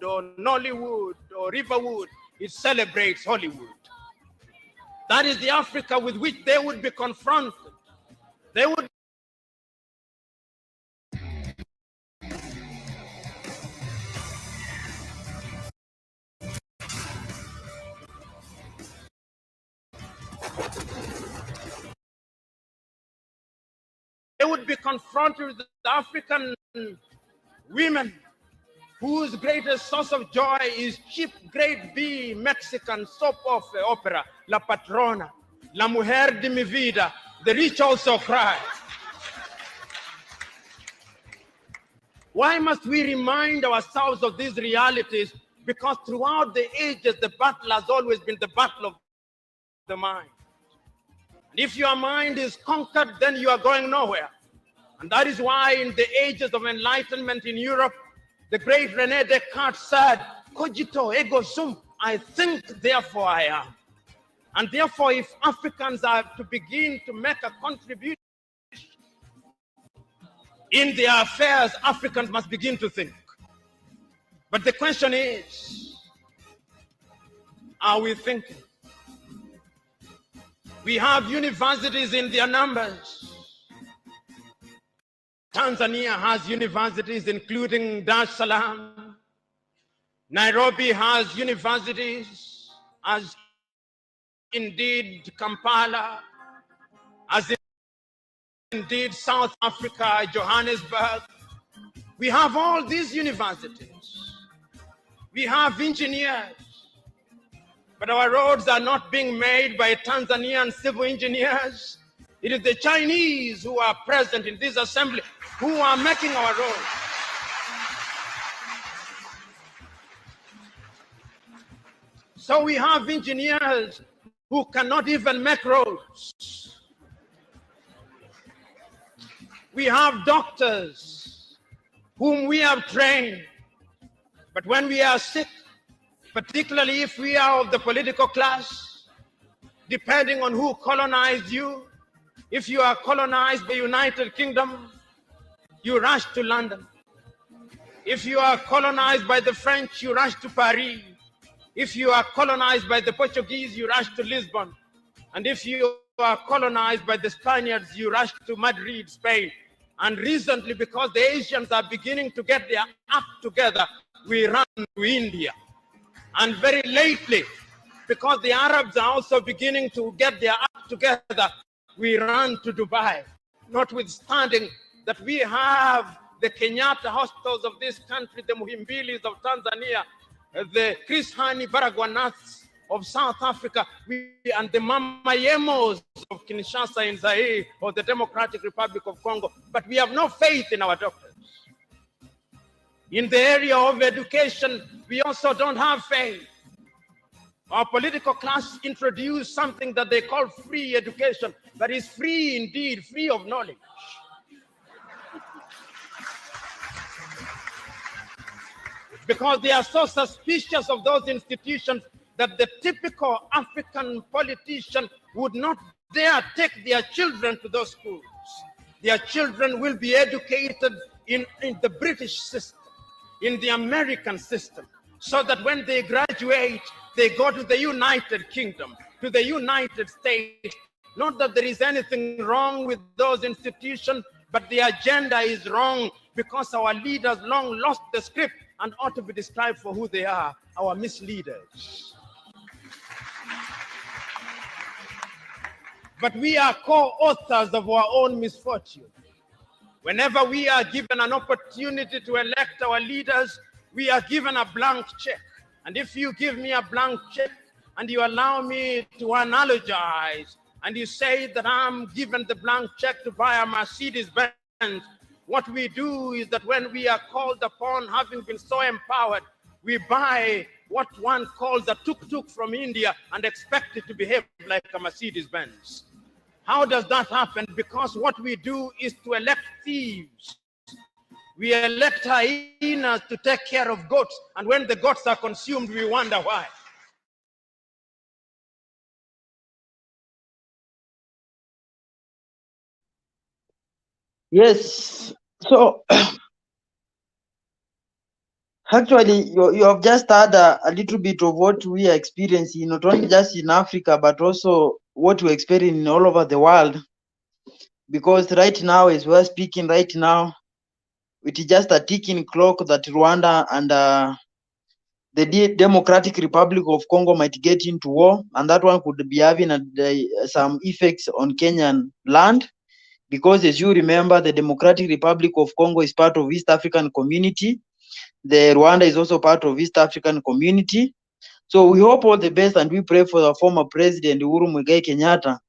or Nollywood or Riverwood. It celebrates Hollywood. That is the Africa with which they would be confronted. They would be confronted with the African women whose greatest source of joy is cheap grade B Mexican soap opera, La Patrona, La Mujer de mi Vida, The Rich Also Cry. Why must we remind ourselves of these realities? Because throughout the ages, the battle has always been the battle of the mind. And if your mind is conquered, then you are going nowhere. And that is why in the ages of enlightenment in Europe, the great René Descartes said, cogito ergo sum, I think, therefore I am. And therefore, if Africans are to begin to make a contribution in their affairs, Africans must begin to think. But the question is, are we thinking? We have universities in their numbers. Tanzania has universities including Dar es Salaam. Nairobi has universities, as indeed Kampala, as indeed South Africa, Johannesburg. We have all these universities. We have engineers. But our roads are not being made by Tanzanian civil engineers. It is the Chinese who are present in this assembly who are making our roads. So we have engineers who cannot even make roads. We have doctors whom we have trained. But when we are sick, particularly if we are of the political class, depending on who colonized you, if you are colonized by the United Kingdom, you rush to London. If you are colonized by the French, you rush to Paris. If you are colonized by the Portuguese, you rush to Lisbon. And if you are colonized by the Spaniards, you rush to Madrid, Spain. And recently, because the Asians are beginning to get their act together, we run to India. And very lately, because the Arabs are also beginning to get their act together, we run to Dubai, notwithstanding that we have the Kenyatta hospitals of this country, the Muhimbilis of Tanzania, the Chris Hani Baragwanaths of South Africa, and the Mamayemos of Kinshasa in Zaire or the Democratic Republic of Congo. But we have no faith in our doctors. In the area of education, we also don't have faith. Our political class introduced something that they call free education, that is free indeed, free of knowledge. Because they are so suspicious of those institutions that the typical African politician would not dare take their children to those schools. Their children will be educated in the British system, in the American system, so that when they graduate, they go to the United Kingdom, to the United States, Not that there is anything wrong with those institutions, but the agenda is wrong because our leaders long lost the script and ought to be described for who they are, our misleaders. But we are co-authors of our own misfortune. Whenever we are given an opportunity to elect our leaders, we are given a blank check. And if you give me a blank check and you allow me to analogize, and you say that I'm given the blank check to buy a Mercedes-Benz, what we do is that when we are called upon, having been so empowered, we buy what one calls a tuk-tuk from India and expect it to behave like a Mercedes-Benz. How does that happen? Because what we do is to elect thieves. We elect hyenas to take care of goats, and when the goats are consumed, we wonder why. Yes. So actually, you have just had a little bit of what we are experiencing, not only just in Africa, but also what we're experiencing all over the world. Because right now, as we're speaking right now, it is just a ticking clock that Rwanda and the Democratic Republic of Congo might get into war, and that one could be having some effects on Kenyan land. Because as you remember, the Democratic Republic of Congo is part of East African Community. The Rwanda is also part of East African Community. So we hope all the best, and we pray for the former president Uhuru Muigai Kenyatta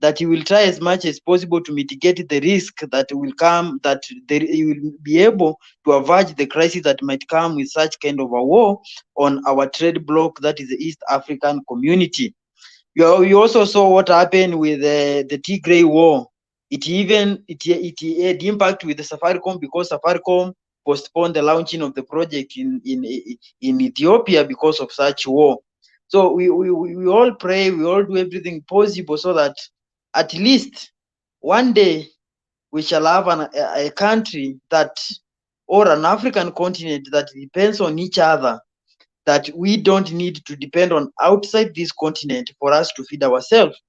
that he will try as much as possible to mitigate the risk that will come, that he will be able to avoid the crisis that might come with such kind of a war on our trade bloc, that is the East African Community. You also saw what happened with the Tigray war. It had impact with the Safaricom, because Safaricom postponed the launching of the project in Ethiopia because of such war. So we all pray, we all do everything possible so that at least one day we shall have a country that, or an African continent that depends on each other, that we don't need to depend on outside this continent for us to feed ourselves.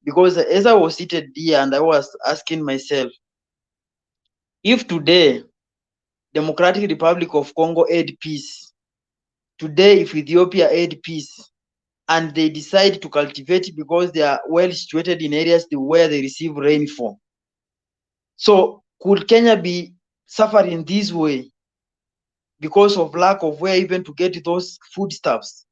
Because as I was seated here and I was asking myself, if today Democratic Republic of Congo had peace, today if Ethiopia had peace, and they decide to cultivate because they are well situated in areas where they receive rainfall, so could Kenya be suffering this way because of lack of where even to get those foodstuffs?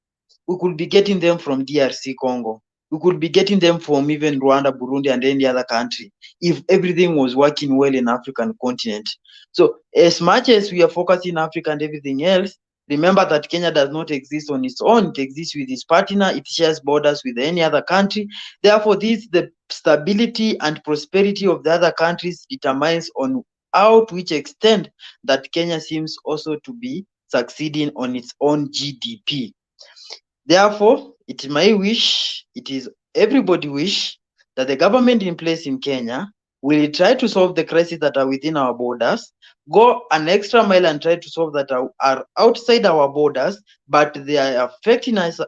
We could be getting them from DRC Congo. We could be getting them from even Rwanda, Burundi, and any other country if everything was working well in African continent. So as much as we are focusing on Africa and everything else, remember that Kenya does not exist on its own. It exists with its partner. It shares borders with any other country. Therefore, the stability and prosperity of the other countries determines on how to which extent that Kenya seems also to be succeeding on its own GDP. Therefore, it is my wish, it is everybody's wish, that the government in place in Kenya will try to solve the crises that are within our borders, go an extra mile and try to solve that are outside our borders, but they are affecting us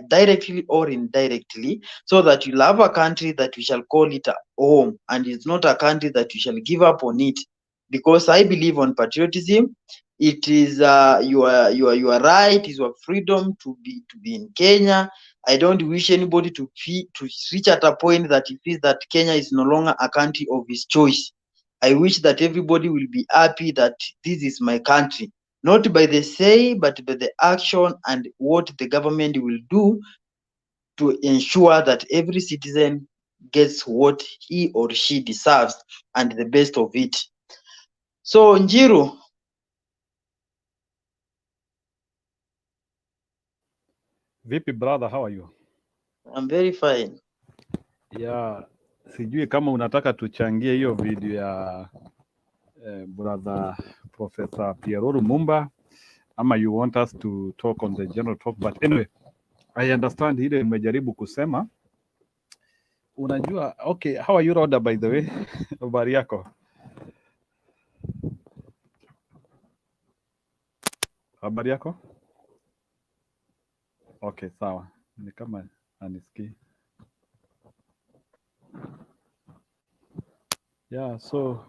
directly or indirectly, so that you'll have a country that we shall call it a home, and it's not a country that we shall give up on it. Because I believe on patriotism. It is your right, is your freedom to be in Kenya. I don't wish anybody to reach at a point that he feels that Kenya is no longer a country of his choice. I wish that everybody will be happy that this is my country, not by the say, but by the action and what the government will do to ensure that every citizen gets what he or she deserves and the best of it. So Njiru, Vipi brother, how are you? I'm very fine. Yeah, sijui kama unataka tuchangie hiyo video ya brother Professor Pierre Lumumba ama you want us to talk on the general talk, but anyway, I understand ile umejaribu kusema. Unajua, okay, how are you Rhoda, by the way? Habari yako? Habari yako? Okay, sawa. Ni kama anisikii. Yeah, so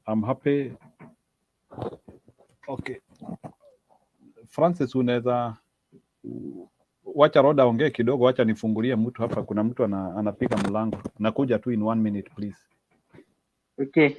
I'm happy. Okay. Francis, unaweza wacha Roda ongee kidogo, wacha nifungulie mtu hapa. Kuna mtu anapiga mlango. Nakuja tu in 1 minute please. Okay.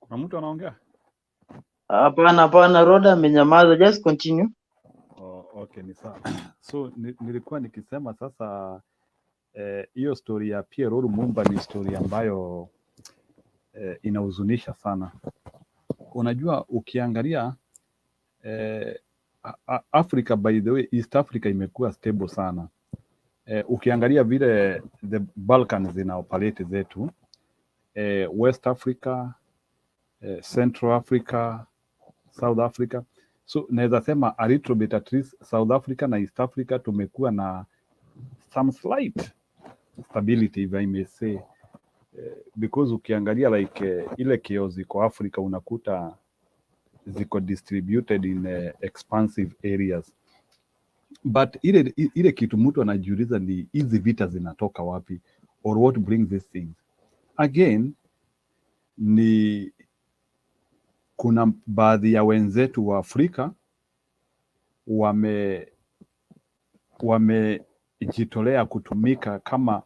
Kuna mtu anaongea? Hapana, Roda amenyamaza. Just continue. Oh, okay, ni sawa. So nilikuwa nikisema sasa hiyo story ya Pierre Lumumba ni story ambayo inahuzunisha sana. Unajua ukiangalia Africa, by the way, East Africa imekuwa stable sana. Ukiangalia vile the Balkans zina operate zetu, West Africa, Central Africa, South Africa. So naweza sema a little bit at least South Africa na East Africa tumekuwa na some slight stability, if I may say, because ukiangalia like ile chaos ziko Africa unakuta ziko distributed in expansive areas, but ile kitu mtu anajiuliza ni hizi vita zinatoka wapi, or what brings these things again. Ni kuna baadhi ya wenzetu wa Afrika wamejitolea kutumika kama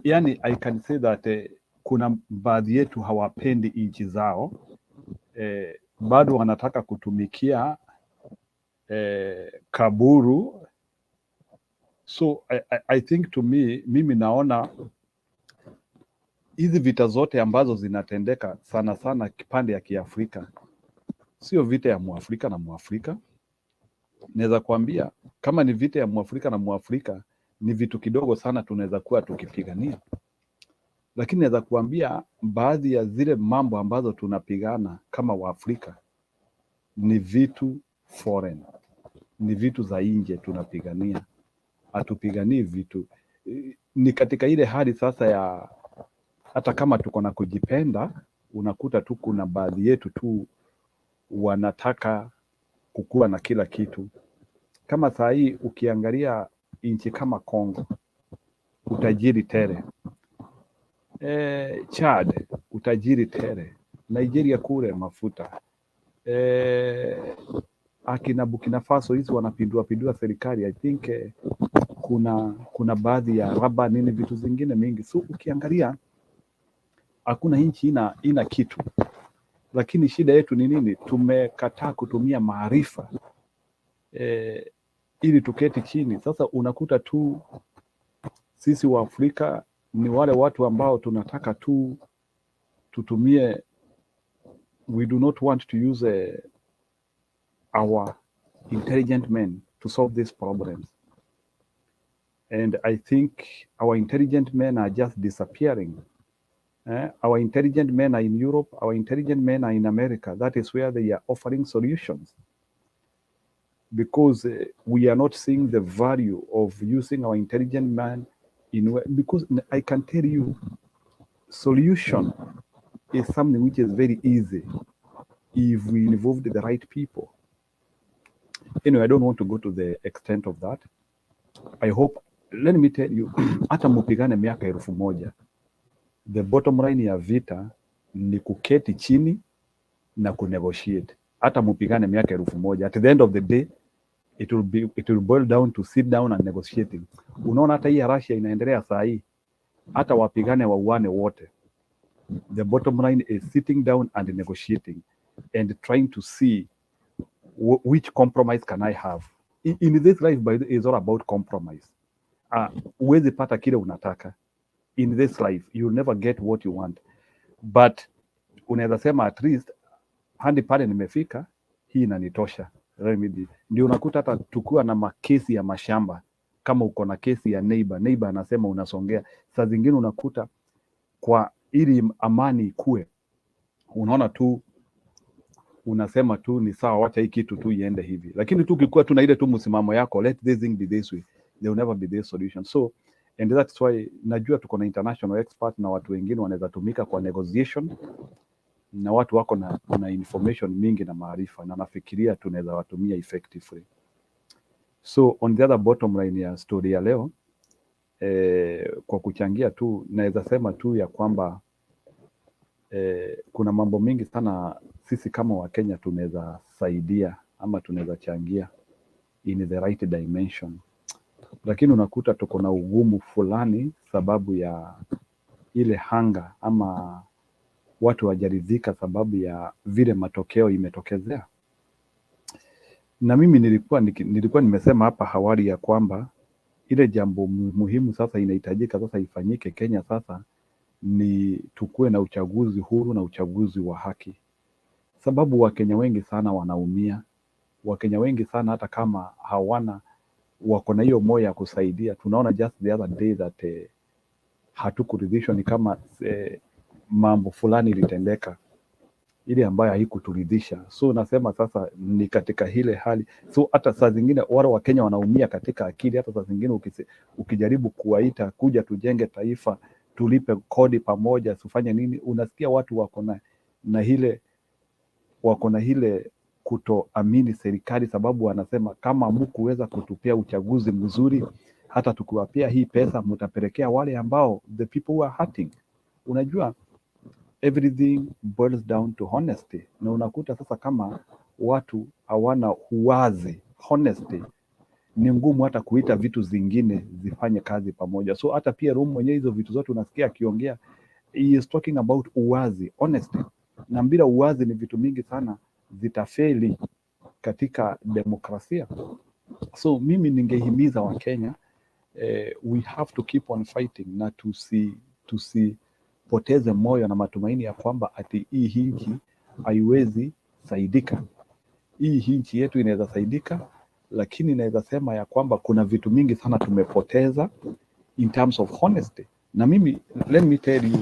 yani, I can say that kuna baadhi yetu hawapendi nchi zao, bado wanataka kutumikia kaburu. So I think to me, mimi naona hizi vita zote ambazo zinatendeka sana sana kipande ya Kiafrika sio vita ya Muafrika na Muafrika. Naweza kuambia kama ni vita ya Muafrika na Muafrika ni vitu kidogo sana tunaweza kuwa tukipigania, lakini naweza kuambia baadhi ya zile mambo ambazo tunapigana kama Waafrika ni vitu foreign, ni vitu za nje tunapigania, hatupiganii vitu. Ni katika ile hali sasa ya hata kama tuko na kujipenda, unakuta tu kuna baadhi yetu tu wanataka kukua na kila kitu. Kama saa hii ukiangalia nchi kama Kongo, utajiri tele, Chad utajiri tele, Nigeria kule mafuta, akina Burkina Faso hizi wanapindua serikali. I think kuna baadhi ya raba nini vitu zingine mingi. So ukiangalia hakuna nchi ina kitu, lakini shida yetu ni nini? Tumekataa kutumia maarifa ili tuketi chini. Sasa unakuta tu sisi wa Afrika ni wale watu ambao tunataka tu tutumie, we do not want to use our intelligent men to solve these problems, and I think our intelligent men are just disappearing. Our intelligent men are in Europe, our intelligent men are in America. That is where they are offering solutions, because we are not seeing the value of using our intelligent man because I can tell you, solution is something which is very easy if we involved the right people. Anyway, I don't want to go to the extent of that. I hope, let me tell you, hata mupigane miaka 1000, the bottom line ya vita ni kuketi chini na kunegotiate. Hata mupigane miaka 1000, at the end of the day it will boil down to sit down and negotiating. Unaona hata hii Russia inaendelea saa hii, hata wapigane wauane wote, The bottom line is sitting down and negotiating and trying to see which compromise can I have. In this life, by the way, it's all about compromise. Huwezi pata kile unataka. In this life, you'll never get what you want. But unaweza sema at least hadi pale nimefika, hii inanitosha. Ndio unakuta hata tukiwa na makesi ya mashamba, kama uko na kesi ya neighbor anasema unasongea, saa zingine unakuta kwa ili amani ikue, unaona tu unasema tu ni sawa, wacha hii kitu tu iende hivi. Lakini tu ukikuwa tu na ile tu msimamo yako, let this thing be this way, there will never be this solution. So and that's why najua tuko na international expert na watu wengine wanaweza tumika kwa negotiation, na watu wako na information mingi na maarifa, na nafikiria tunaweza watumia effectively. So on the other bottom line ya story ya leo, kwa kuchangia tu naweza sema tu ya kwamba kuna mambo mingi sana sisi kama Wakenya tunaweza saidia ama tunaweza changia in the right dimension, lakini unakuta tuko na ugumu fulani sababu ya ile hanga ama watu wajaridhika sababu ya vile matokeo imetokezea. Na mimi nilikuwa nimesema hapa awali ya kwamba ile jambo muhimu sasa inahitajika sasa ifanyike Kenya sasa ni tukue na uchaguzi huru na uchaguzi wa haki, sababu Wakenya wengi sana wanaumia. Wakenya wengi sana hata kama hawana wako na hiyo moyo ya kusaidia. Tunaona just the other day that hatukuridhishwa, ni kama mambo fulani ilitendeka ile ambayo haikuturidhisha. So nasema sasa ni katika ile hali, so hata saa zingine wale Wakenya wanaumia katika akili. Hata saa zingine ukijaribu kuwaita kuja tujenge taifa, tulipe kodi pamoja, tufanye nini, unasikia watu wako na ile kutoamini serikali, sababu wanasema kama mkuweza kutupia uchaguzi mzuri, hata tukiwapia hii pesa mtapelekea wale ambao the people who are hurting. Unajua everything boils down to honesty, na unakuta sasa kama watu hawana uwazi, honesty, ni ngumu hata kuita vitu zingine zifanye kazi pamoja. So hata pia Rum mwenyewe hizo vitu zote unasikia akiongea, he is talking about uwazi, honesty, na bila uwazi ni vitu mingi sana zitafeli katika demokrasia. So mimi ningehimiza Wakenya, we have to keep on fighting na tusipoteze moyo na matumaini ya kwamba ati hii nchi haiwezi saidika. Hii nchi yetu inaweza saidika, lakini naweza sema ya kwamba kuna vitu mingi sana tumepoteza in terms of honesty. Na mimi, let me tell you,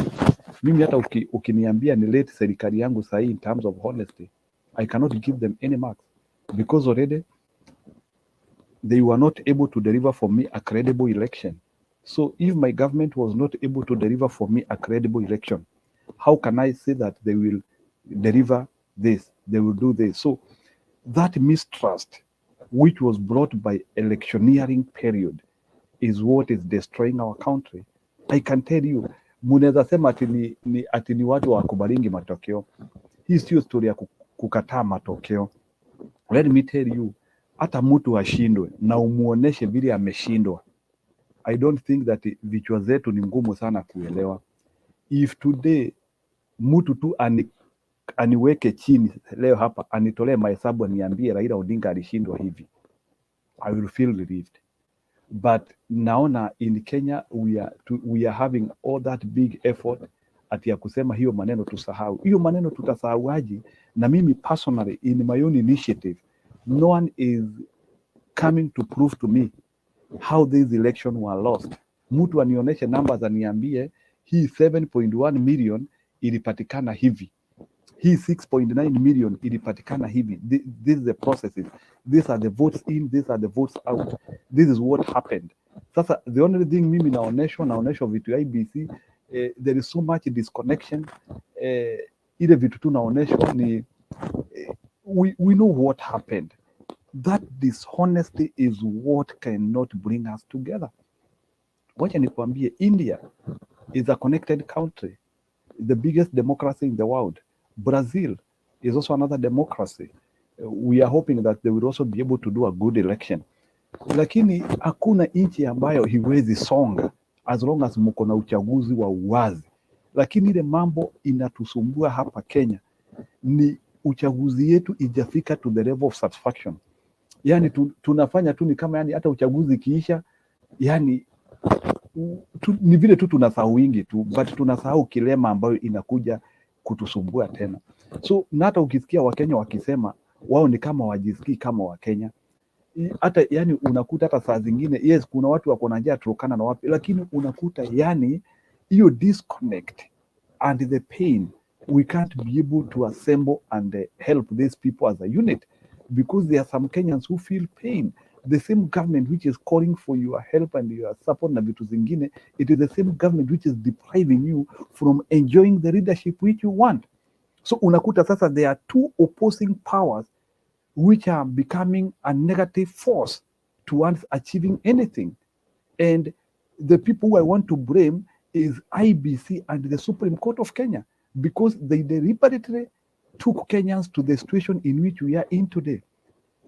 mimi hata ukiniambia ni late serikali yangu sahi in terms of honesty, I cannot give them any marks, because already they were not able to deliver for me a credible election. So if my government was not able to deliver for me a credible election, how can I say that they will deliver this, they will do this? So that mistrust which was brought by electioneering period is what is destroying our country. I can tell you, munaweza sema ati ni watu wakubalingi matokeo. Hii sio story ya kukataa matokeo. Let me tell you, hata mtu ashindwe na umuoneshe vile ameshindwa, I don't think that vichwa zetu ni ngumu sana kuelewa. If today mtu tu aniweke chini leo hapa, anitolee mahesabu, aniambie Raila Odinga alishindwa hivi, I will feel relieved. But naona in Kenya we are having all that big effort ati ya kusema hiyo maneno tusahau. Hiyo maneno tutasahauaje? Na mimi personally in my own initiative, no one is coming to prove to me how these elections were lost. Mtu anionyeshe numbers, aniambie hii 7.1 million ilipatikana hivi, hii 6.9 million ilipatikana hivi. This is the processes, these are the votes in, these are the votes out, this is what happened. Sasa the only thing mimi naonyeshwa vitu ya IBC, there is so much disconnection. Ile vitu tu naonyeshwa ni we know what happened. That dishonesty is what cannot bring us together. Wacha nikwambie, India is a connected country, the biggest democracy in the world. Brazil is also another democracy. We are hoping that they will also be able to do a good election. Lakini hakuna nchi ambayo hiwezi songa as long as mko na uchaguzi wa uwazi, lakini ile mambo inatusumbua hapa Kenya ni uchaguzi yetu ijafika to the level of satisfaction. Yani tunafanya tu ni kama yani hata uchaguzi kiisha, yani ni vile tu tunasahau wingi tu, but tunasahau kilema ambayo inakuja kutusumbua tena. So na hata ukisikia Wakenya wakisema wao ni kama wajisikii kama Wakenya, hata yani unakuta hata saa zingine yes kuna watu wako na njaa Turkana na wapi, lakini unakuta yani hiyo disconnect and the pain, we can't be able to assemble and help these people as a unit, because there are some Kenyans who feel pain. The same government which is calling for your help and your support na vitu zingine, it is the same government which is depriving you from enjoying the leadership which you want. So unakuta sasa there are two opposing powers which are becoming a negative force towards achieving anything. And the people who I want to blame is IBC and the Supreme Court of Kenya, because they deliberately took Kenyans to the situation in which we are in today.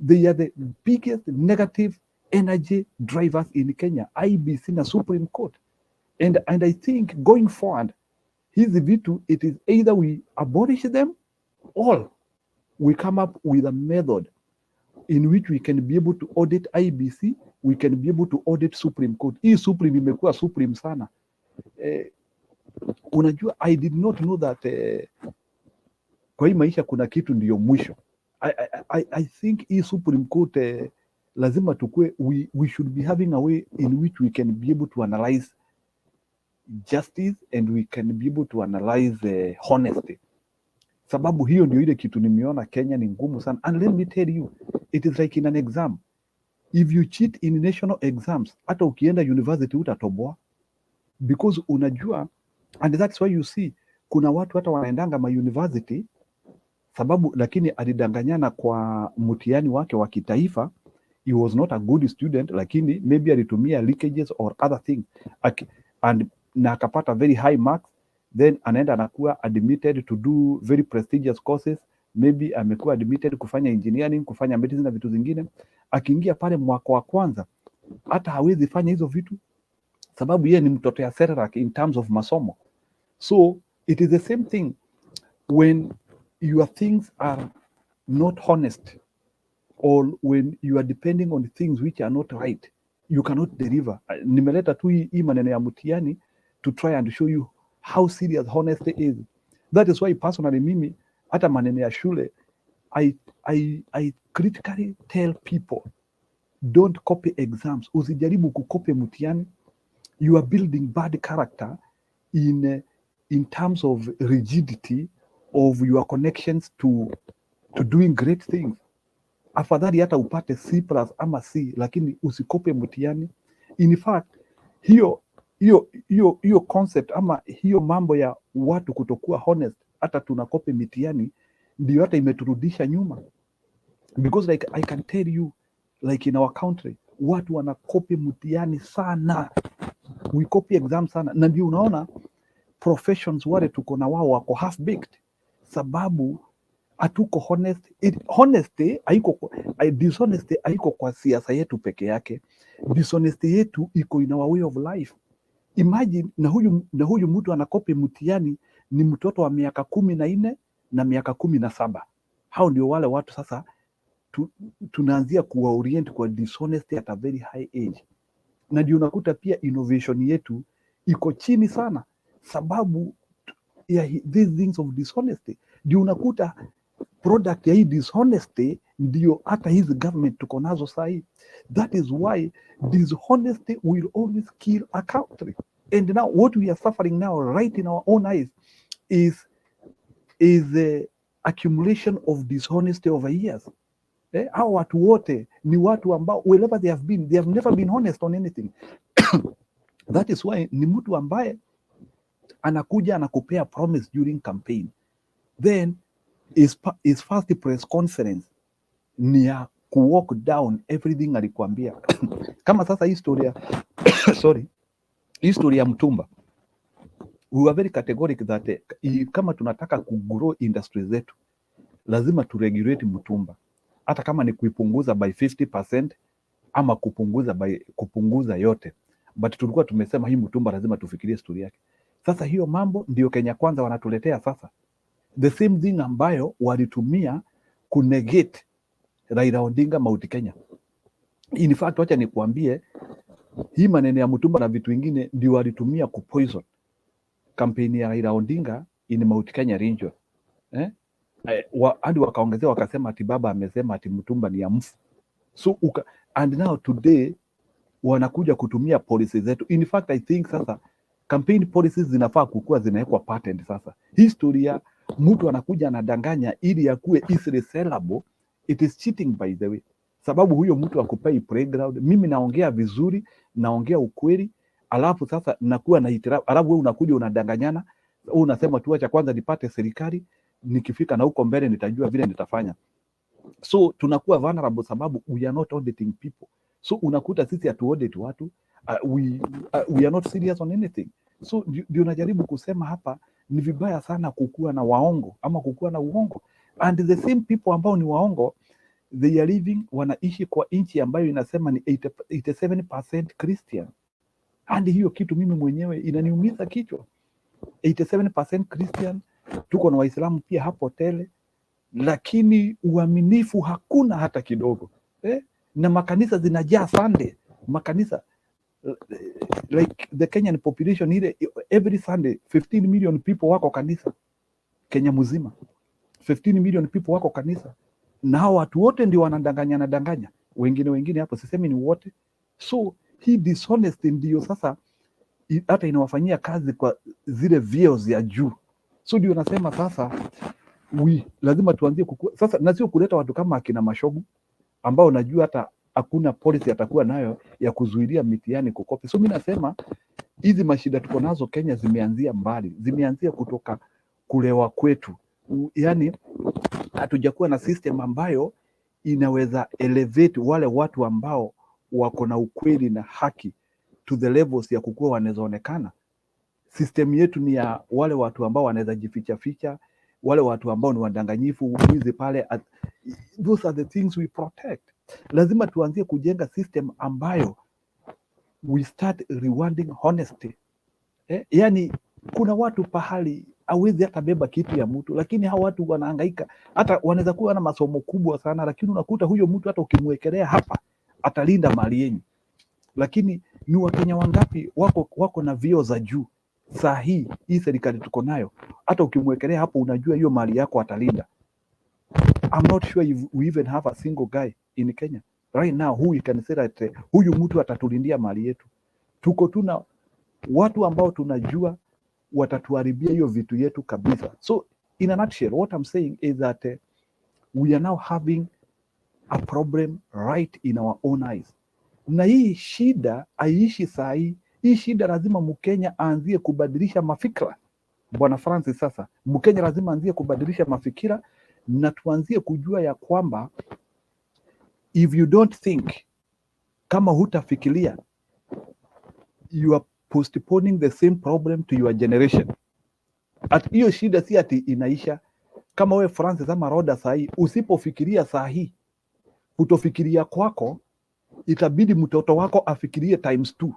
They are the biggest negative energy drivers in Kenya, IBC and Supreme Court. And I think going forward, hizi vitu, it is either we abolish them or we come up with a method in which we can be able to audit IBC, we can be able to audit Supreme Court. Hii Supreme imekuwa Supreme sana. Unajua, I did not know that kwa hii maisha kuna kitu ndiyo mwisho. I think hii Supreme Court lazima tukue, we should be having a way in which we can be able to analyze justice and we can be able to analyze honesty. Sababu hiyo ndio ile kitu nimeona Kenya ni ngumu sana. And let me tell you, it is like in an exam. If you cheat in national exams, hata ukienda university utatoboa, because unajua, and that's why you see kuna watu hata wanaendanga ma university sababu, lakini alidanganyana kwa mtihani wake wa kitaifa. He was not a good student, lakini maybe alitumia leakages or other things na akapata very high marks, then anaenda anakuwa admitted to do very prestigious courses, maybe amekuwa admitted kufanya engineering, kufanya medicine na vitu zingine. Akiingia pale mwaka wa kwanza hata hawezi fanya hizo vitu sababu yeye ni mtoto ya Serrak in terms of masomo. So it is the same thing when your things are not honest, or when you are depending on things which are not right, you cannot deliver. Nimeleta tu hii maneno ya mtihani to try and show you how serious honesty is. That is why personally mimi hata maneno ya shule I critically tell people, don't copy exams. Usijaribu kukopi mtihani. You are building bad character in terms of rigidity of your connections to doing great things. Afadhali hata upate C+ ama C, lakini usikope mtihani. In fact, hiyo concept ama hiyo mambo ya watu kutokuwa honest, hata tunakope mitihani, ndio hata imeturudisha nyuma. Because like I can tell you, like in our country, watu wanakopi mtihani sana. We copy exam sana. Na ndio unaona professions wale tuko na wao wako half baked sababu hatuko honest. Dishonesty haiko kwa siasa yetu peke yake. Dishonesty yetu iko in our way of life. Imagine na huyu mtu anakopi mtihani ni mtoto wa miaka 14 na miaka 17. Hao ndio wale watu sasa tunaanzia kuwa orient kwa dishonesty at a very high age. Na ndio unakuta pia innovation yetu iko chini sana sababu ya these things of dishonesty. Ndio unakuta product ya hii dishonesty ndio hata hizi government tuko nazo sahi. That is why dishonesty will always kill a country. And now what we are suffering now right in our own eyes is the accumulation of dishonesty over years. Hao watu wote ni watu ambao wherever they have been, they have never been honest on anything. That is why ni mtu ambaye anakuja anakupea promise during campaign, then his first press conference ni ya walk down everything alikuambia. Kama sasa historia historia ya Mtumba, we were very categoric that kama tunataka kugrow industry zetu lazima turegulate Mtumba, hata kama ni kuipunguza by 50% ama kupunguza yote, but tulikuwa tumesema hii Mtumba lazima tufikirie story yake. Sasa hiyo mambo ndio Kenya Kwanza wanatuletea sasa, the same thing ambayo walitumia kunegate Raila Odinga Mount Kenya. In fact, wacha nikuambie hii maneno ya Mtumba na vitu vingine ndio walitumia kupoison kampeni ya Raila Odinga in Mount Kenya region. Hadi wakaongezea wakasema ati baba amesema ati Mtumba ni ya mfu. So and now today wanakuja kutumia policies zetu. In fact, I think sasa campaign policies zinafaa kukua zinawekwa patent sasa. Historia mtu anakuja anadanganya ili yakuwe easily sellable, it is cheating by the way. Sababu huyo mtu akupei playground, mimi naongea vizuri, naongea ukweli, alafu sasa nakuwa na hitirafu, alafu wewe unakuja unadanganyana, unasema tu acha kwanza nipate serikali, nikifika na huko mbele nitajua vile nitafanya. So tunakuwa vulnerable sababu we are not auditing people. So unakuta sisi hatu audit watu, we are not serious on anything. So ndio najaribu kusema hapa ni vibaya sana kukua na waongo ama kukua na uongo. And the same people ambao ni waongo, they are living, wanaishi kwa nchi ambayo inasema ni 87% Christian. And hiyo kitu mimi mwenyewe inaniumiza kichwa. 87% Christian, tuko na Waislamu pia hapo tele, lakini uaminifu hakuna hata kidogo. Na makanisa zinajaa Sunday. Makanisa like the Kenyan population ile, every Sunday 15 million people wako kanisa Kenya mzima. 15 million people wako kanisa. Na hao watu wote ndio wanadanganya. Wengine hapo sisemi ni wote. So hii dishonesty ndio sasa hata inawafanyia kazi kwa zile vyeo ya juu. So ndio nasema sasa lazima tuanzie kukua. Sasa na sio kuleta watu kama akina Mashogu ambao najua hata hakuna policy atakuwa nayo ya kuzuilia mitihani kukopi. So mimi nasema hizi mashida tuko nazo Kenya zimeanzia mbali. Zimeanzia kutoka kulewa kwetu. Yaani hatujakuwa na system ambayo inaweza elevate wale watu ambao wako na ukweli na haki to the levels ya kukua wanazoonekana. System yetu ni ya wale watu ambao wanaweza jificha, wale watu ambao ni wadanganyifu, uwizi pale. Those are the things we protect. Lazima tuanzie kujenga system ambayo we start rewarding honesty. Yani kuna watu pahali hawezi hata beba kitu ya mtu, lakini hao watu wanahangaika, hata wanaweza kuwa na masomo kubwa sana, lakini unakuta huyo mtu hata ukimwekelea hapa atalinda mali yenu. Lakini ni Wakenya wangapi wako na vyeo za juu saa hii serikali tuko nayo, hata ukimwekelea hapo unajua hiyo mali yako atalinda. I'm not sure if we even have a single guy in Kenya right now who we can say that huyu mtu atatulindia mali yetu. Tuko tuna watu ambao tunajua watatuharibia hiyo vitu yetu kabisa. So in a nutshell, what I'm saying is that we are now having a problem right in our own eyes. Na hii shida aishi saa hii. Hii shida lazima Mkenya aanzie kubadilisha mafikira. Bwana Francis, sasa Mkenya lazima aanzie kubadilisha mafikira na tuanzie kujua ya kwamba if you don't think, kama hutafikiria, you are postponing the same problem to your generation. At hiyo shida si ati inaisha. Kama we Francis ama Roda saa hii usipofikiria saa hii, kutofikiria kwako itabidi mtoto wako afikirie times 2.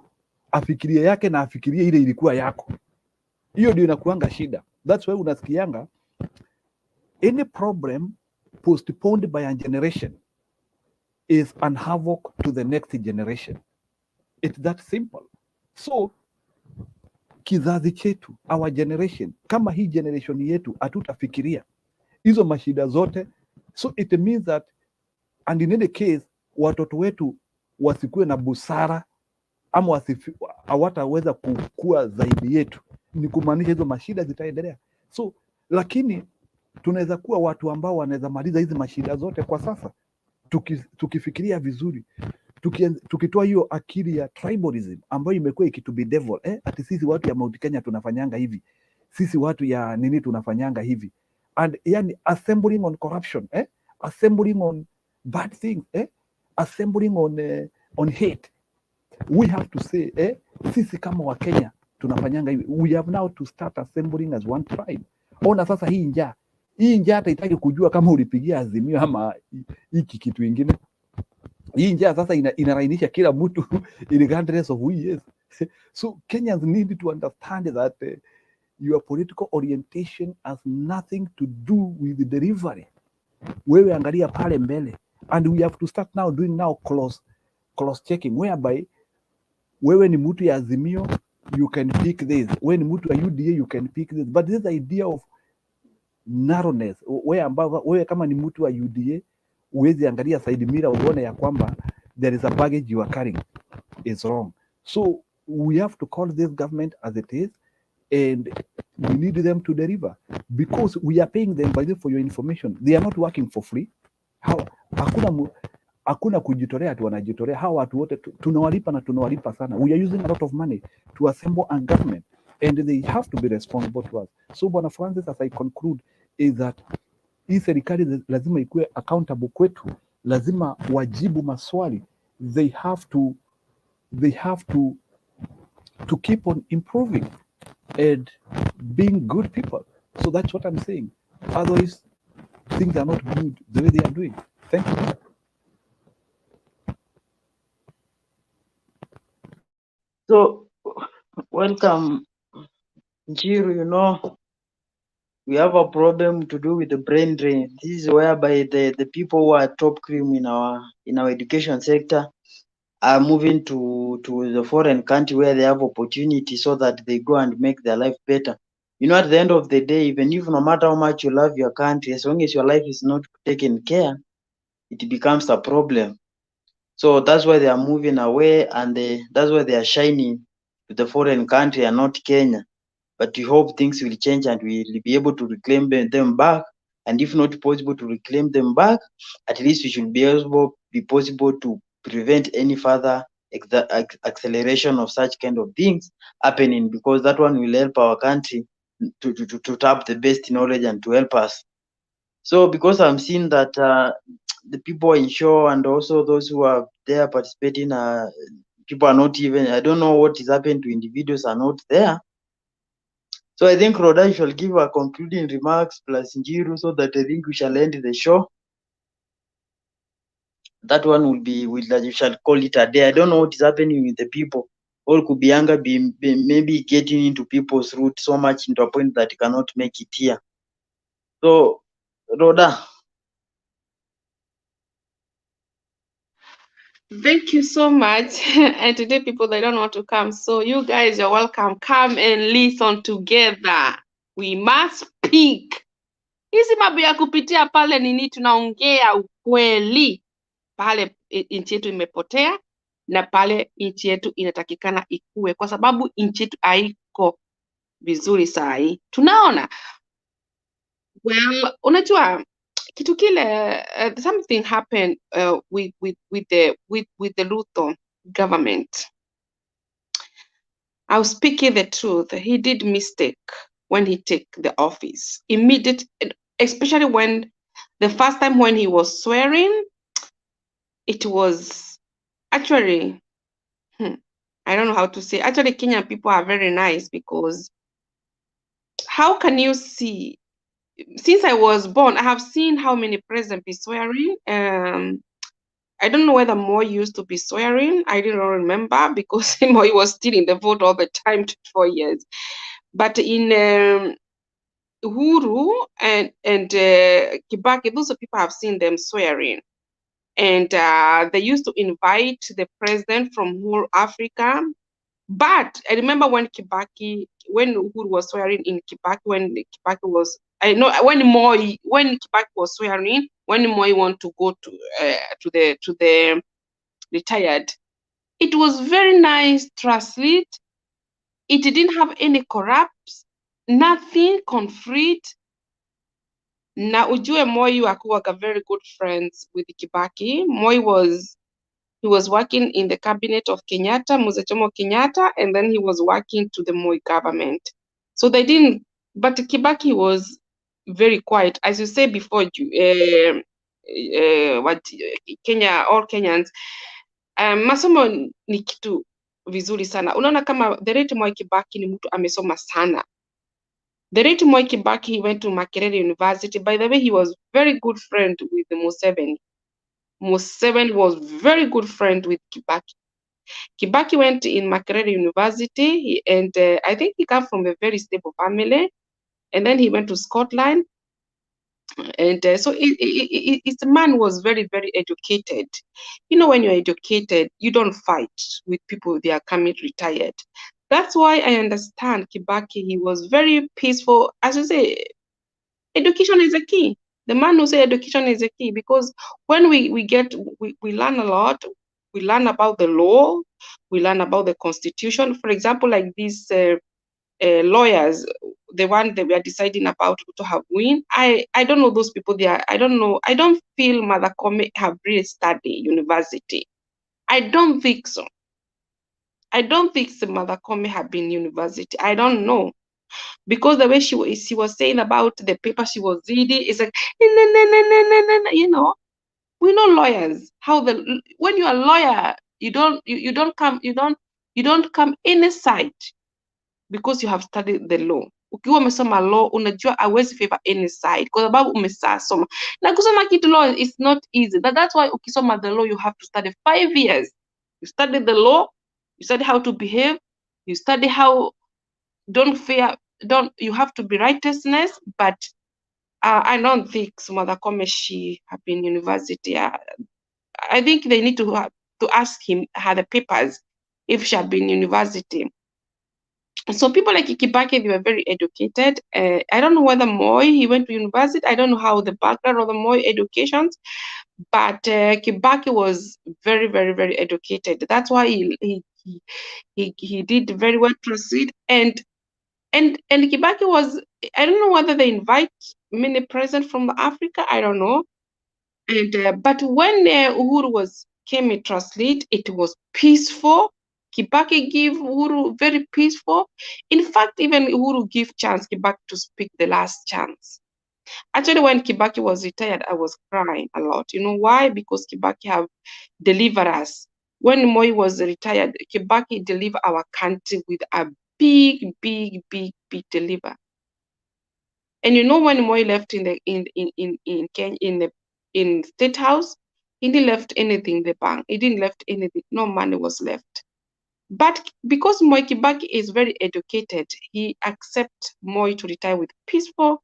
Afikirie yake na afikirie ile ilikuwa yako. Hiyo ndio inakuanga shida. That's why unasikianga any problem postponed by a generation is an havoc to the next generation. It's that simple. So kizazi chetu, our generation, kama hii generation yetu hatutafikiria hizo mashida zote, so it means that, and in any case, watoto wetu wasikuwe na busara ama hawataweza kukua zaidi yetu, ni kumaanisha hizo mashida zitaendelea. So lakini tunaweza kuwa watu ambao wanaweza maliza hizi mashida zote kwa sasa, tukifikiria vizuri, tukitoa hiyo akili ya tribalism ambayo imekuwa ikitubedevil, ati sisi watu ya Mount Kenya tunafanyanga hivi, sisi watu ya nini tunafanyanga hivi, and yani assembling on corruption, assembling on bad things, assembling on hate. We have to say, sisi kama wa Kenya tunafanyanga hivi. We have now to start assembling as one tribe. Ona sasa hii njaa hata itaki kujua kama ulipigia Azimio ama hiki kitu kingine. Hii njaa sasa inarainisha kila mtu regardless of who he is. So Kenyans need to understand that your political orientation has nothing to do with the delivery. Wewe angalia pale mbele, and we have to start now doing now cross checking, whereby wewe ni mtu ya Azimio, you can pick this. Wewe ni mtu ya UDA, you can pick this. But this idea of narrowness, wewe kama ni mtu wa UDA uwezi angalia side mirror uone ya kwamba there is a baggage you are carrying, is wrong. So we have to call this government as it is, and we need them to deliver, because we are paying them. By the way, for your information, they are not working for free. Hakuna kujitolea tu, wanajitolea. Hawa watu wote tunawalipa sana. We are using a lot of money to assemble a government, and they have to be responsible to us. So Bwana Francis, as I conclude, is that hii serikali lazima ikuwe accountable kwetu, lazima wajibu maswali. They have to keep on improving and being good people. So that's what I'm saying. Otherwise, things are not good the way they are doing. Thank you. So, welcome, Njiru. You know, we have a problem to do with the brain drain. This is whereby the people who are top cream in our education sector are moving to the foreign country where they have opportunity, so that they go and make their life better. You know, at the end of the day, even if no matter how much you love your country, as long as your life is not taken care, it becomes a problem. So that's why they are moving away, and that's why they are shining to the foreign country and not Kenya. But we hope things will change and we'll be able to reclaim them back. And if not possible to reclaim them back, at least we should be possible to prevent any further acceleration of such kind of things happening, because that one will help our country to tap the best knowledge and to help us. So because I'm seeing that the people in show and also those who are there participating, people are not even, I don't know what is happening to individuals are not there. So I think Roda shall give a concluding remarks plus Njiru, so that I think we shall end the show. That one will be, you shall call it a day. I don't know what is happening with the people. All could be anger, maybe getting into people's root so much into a point that you cannot make it here. So, Roda. Thank you so much. And today people, they don't want to come. So you guys are welcome. Come and listen together. We must speak. Hizi mambo ya kupitia pale nini, tunaongea ukweli. Pale nchi yetu imepotea na pale nchi yetu inatakikana ikue, kwa sababu nchi yetu haiko vizuri saa hii. Tunaona, well, unajua kitu kile, something happened with the Ruto government. I was speaking the truth. He did mistake when he took the office. Immediate, especially when the first time when he was swearing, it was actually, I don't know how to say. Actually, Kenyan people are very nice, because how can you see? Since I was born, I have seen how many presidents be swearing. I don't know whether Moi used to be swearing. I don't remember, because Moi was still in the vote all the time, 4 years. But in Uhuru and Kibaki, those are people I've seen them swearing. And they used to invite the president from whole Africa. But I remember when Kibaki, when Uhuru was swearing in Kibaki, when Kibaki was, I know when Kibaki was swearing, when Moi wanted to go to the retired, it was very nice, translate. It didn't have any corrupt, nothing conflict. Na ujue Moi akuwaga very good friends with Kibaki. Moi he was working in the cabinet of Kenyatta, Mzee Jomo Kenyatta, and then he was working to the Moi government. So they didn't, but Kibaki was very quiet. As you said before, Kenya, all Kenyans, masomo ni kitu vizuri sana. Unaona kama the late Moi Kibaki ni mtu amesoma sana. The late Moi Kibaki, he went to Makerere University. By the way, he was very good friend with Museveni. Museveni was very good friend with Kibaki. Kibaki went in Makerere University, and I think he came from a very stable family. And then he went to Scotland. And so the man was very, very educated. You know, when you're educated, you don't fight with people, they are coming retired. That's why I understand Kibaki, he was very peaceful. As you say, education is a key. The man who said education is a key, because when we learn a lot, we learn about the law, we learn about the constitution. For example, like these lawyers, the one that we are deciding about to have win. I don't know those people there. I don't know. I don't feel Mother Koome have really studied university. I don't think so. I don't think the Mother Koome have been university. I don't know. Because the way she was saying about the paper she was reading, it's like, you know, we know lawyers, how when you're a lawyer, you don't come any side because you have studied the law. Ukiwa umesoma law, unajua hawezi favor any side kwa sababu umesasoma. Na kusoma kitu law is not easy. That's why ukisoma the law, you have to study 5 years. You study the law, you study how to behave, you study how you have to be righteousness, but I don't think Mother Koome she have been university. I think they need to ask him her the papers if she have been university. So people like Kibaki, they were very educated. I don't know whether Moi, he went to university. I don't know how the background of the Moi educations, but Kibaki was very, very, very educated. That's why he did very well proceed. And Kibaki was, I don't know whether they invite many presidents from Africa. I don't know. And but when Uhuru came in translate, it was peaceful. Kibaki give Uhuru very peaceful. In fact, even Uhuru give chance Kibaki to speak the last chance. Actually, when Kibaki was retired, I was crying a lot. You know why? Because Kibaki have delivered us. When Moi was retired, Kibaki delivered our country with a big, big, big, big deliver. And you know, when Moi left in Kenya, in State House, he didn't left anything in the bank. He didn't left anything. No money was left. But because Moi Kibaki is very educated, he accept Moi to retire with peaceful,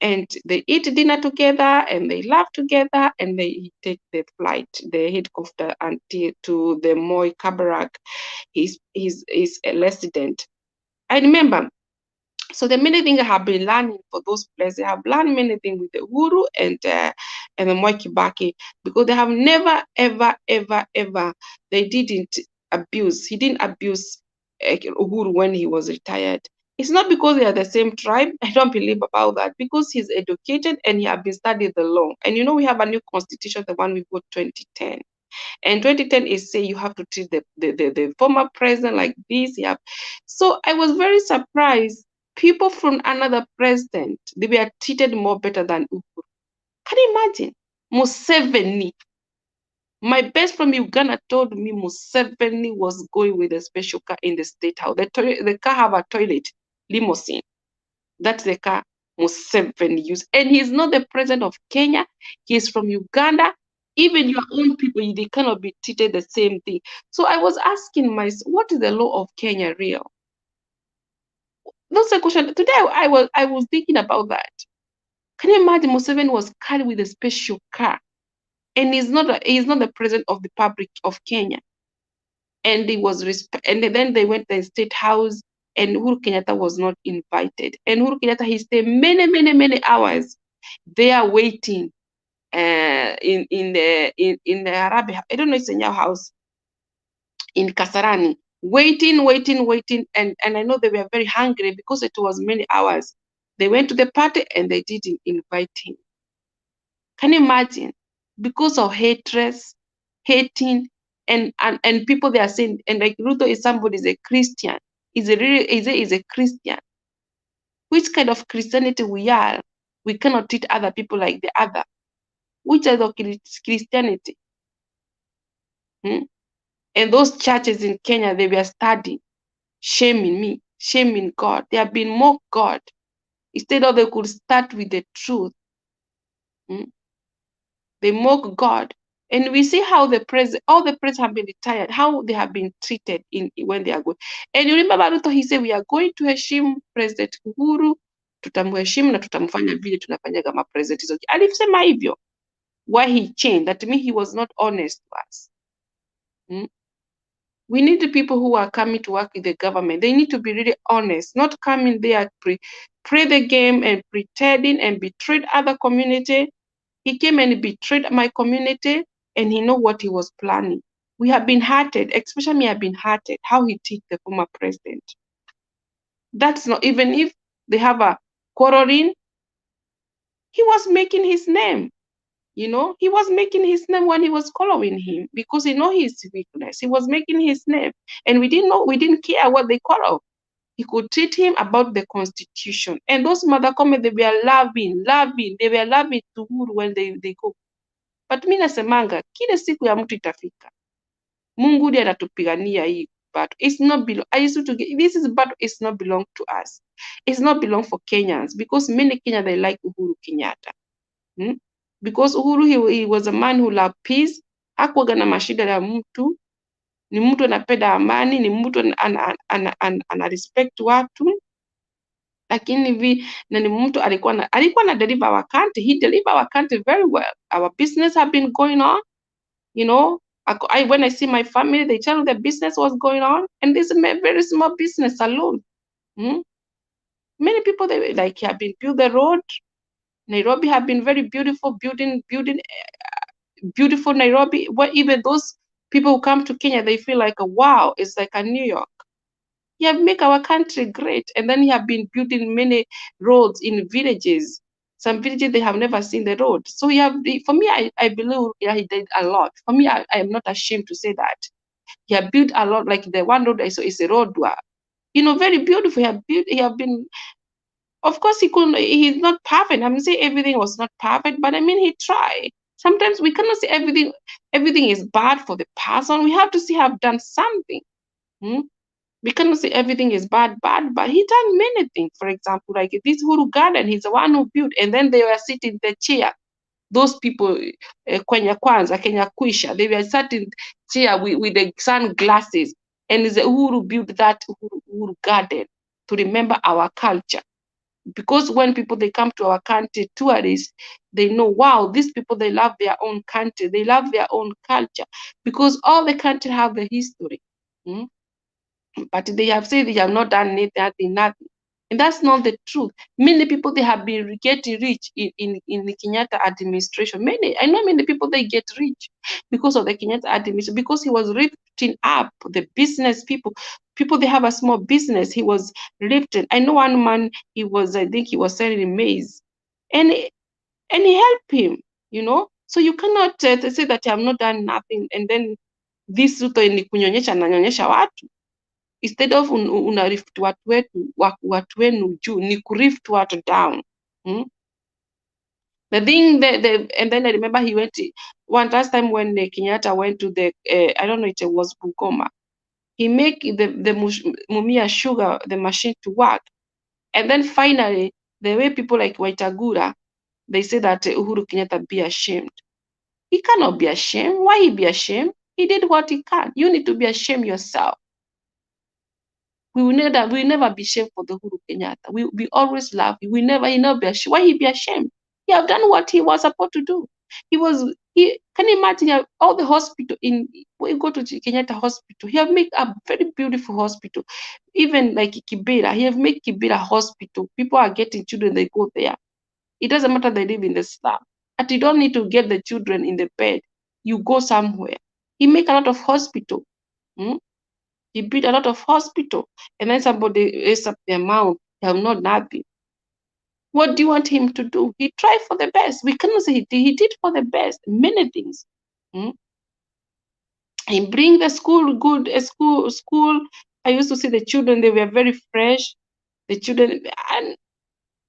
and they eat dinner together, and they laugh together, and they take the flight, the helicopter, until to the Moi Kabarak, his resident. I remember. So the many things I have been learning for those places, I have learned many things with the Uhuru and the Moi Kibaki, because they have never, ever, ever, ever, they didn't abuse. He didn't abuse Uhuru when he was retired. It's not because they are the same tribe. I don't believe about that, because he's educated and he has been studied the law. And you know, we have a new constitution, the one we got 2010. And 2010 is say you have to treat the former president like this. Yeah. So I was very surprised. People from another president, they were treated more better than Uhuru. Can you imagine? Museveni. My best from Uganda told me Museveni was going with a special car in the State House. The car have a toilet, limousine. That's the car Museveni used. And he's not the president of Kenya. He's from Uganda. Even your own people, they cannot be treated the same thing. So I was asking myself, what is the law of Kenya real? That's a question. Today I was thinking about that. Can you imagine Museveni was carried with a special car, and he's not the president of the Republic of Kenya, and he was and then they went to the State House, and Uhuru Kenyatta was not invited, and Uhuru Kenyatta he stayed many hours there waiting in the Arabia, I don't know, it's a new house in Kasarani, waiting, and I know they were very hungry because it was many hours. They went to the party and they didn't invite him. Can you imagine? Because of hatred, hating, and people they are saying, and like Ruto is somebody is a Christian, is a Christian. Which kind of Christianity we are? We cannot treat other people like the other. Which is of Christianity? And those churches in Kenya, they were studying, shaming me, shaming God. They have been mocked God. Instead of they could start with the truth. They mock God. And we see how all the presidents have been retired, how they have been treated when they are going. And you remember Ruto, he said, we are going to heshimu President Uhuru, tutamheshimu na tutamfanya vile tunafanya kama president zote. Alisema hivyo. Why he changed? That means he was not honest to us. We need the people who are coming to work with the government. They need to be really honest, not coming there, play the game and pretending and betrayed other community. He came and betrayed my community, and he know what he was planning. We have been hurted, especially me, have been hurted, how he treated the former president. That's not, even if they have a quarreling, he was making his name. You know, he was making his name when he was following him because he know his weakness. He was making his name, and we didn't care what they quarrel. He could treat him about the constitution. And those mother comment, they were loving, they were loving to Uhuru when they go. But mimi nasemanga kile siku ya mtu itafika. Mungu ndiye anatupigania hii battle. It's not belong. I used to get this is battle. It's not belong to us. It's not belong for Kenyans because many Kenyans they like Uhuru Kenyatta. Because Uhuru he was a man who loved peace. Hakuwaga na mashida ya mtu. Ni mtu anapenda amani. Ni mtu ana respect watu. Lakini na ni mtu alikuwa na deliver our country. He deliver our country very well. Our business have been going on. You know, when I see my family, they tell me the business was going on, and this is a very small business alone. Many people they like have been built the road. Nairobi have been very beautiful, building beautiful Nairobi. Where even those people who come to Kenya, they feel like wow, it's like a New York. He have make our country great, and then he have been building many roads in villages. Some villages they have never seen the road. So for me, I believe he did a lot. For me, I am not ashamed to say that. He have built a lot, like the one road I saw is a road, you know, very beautiful. He have been, of course he's not perfect. I'm saying everything was not perfect, but I mean he tried. Sometimes we cannot say everything is bad for the person. We have to see have done something. We cannot say everything is bad, but he done many things. For example, like this Huru Garden, he's the one who built, and then they were sitting in the chair. Those people, Kenya Kwanza, Kenya Kwisha, they were sitting chair with the sunglasses, and the Uhuru built that Uhuru Garden to remember our culture. Because when people they come to our country, tourists, they know, wow, these people they love their own country, they love their own culture, because all the country have the history. But they have said they have not done nothing. And that's not the truth. Many people, they have been getting rich in the Kenyatta administration. I know many people, they get rich because of the Kenyatta administration, because he was lifting up the business people. People, they have a small business. He was lifted. I know one man, I think he was selling maize. And he helped him, you know. So you cannot say that you have not done nothing. And then this Ruto ni kunyonyesha na nyonyesha watu. Instead of unarift watu wenu juu, ni kurift watu down. The thing and then I remember he went one last time when Kenyatta went to the I don't know, it was Bungoma. He make the Mumia sugar, the machine to work. And then finally, the way people like Waitagura, they say that Uhuru Kenyatta be ashamed. He cannot be ashamed. Why he be ashamed? He did what he can. You need to be ashamed yourself. We will never be ashamed for the Uhuru Kenyatta. We always love you. He never be ashamed. Why he be ashamed? He have done what he was supposed to do. Can you imagine all the hospital when you go to Kenyatta Hospital, he have made a very beautiful hospital. Even like Kibera, he have made Kibera Hospital. People are getting children, they go there. It doesn't matter they live in the slum. But you don't need to get the children in the bed. You go somewhere. He make a lot of hospital. He built a lot of hospital, and then somebody raised up their mouth. They have not nothing. What do you want him to do? He tried for the best. We cannot say he did for the best. Many things. He bring the school good. School. I used to see the children. They were very fresh. The children, and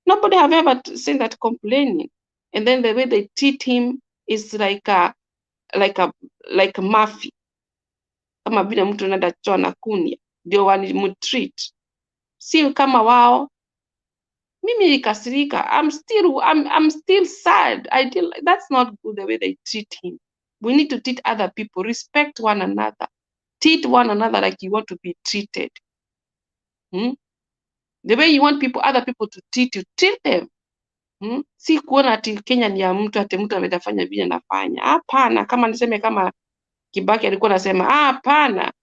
nobody have ever seen that complaining. And then the way they treat him is like a mafia. Kama vile mtu anaenda choo na kunia ndio wanimtreat, si kama wao. Mimi nikasirika. I'm still sad. That's not good the way they treat him. We need to treat other people, respect one another, treat one another like you want to be treated. The way you want other people to treat you, treat them. Si kuona ati Kenya ni ya mtu, ati mtu ametafanya vile nafanya. Hapana, kama niseme kama Kibaki alikuwa anasema, hapana.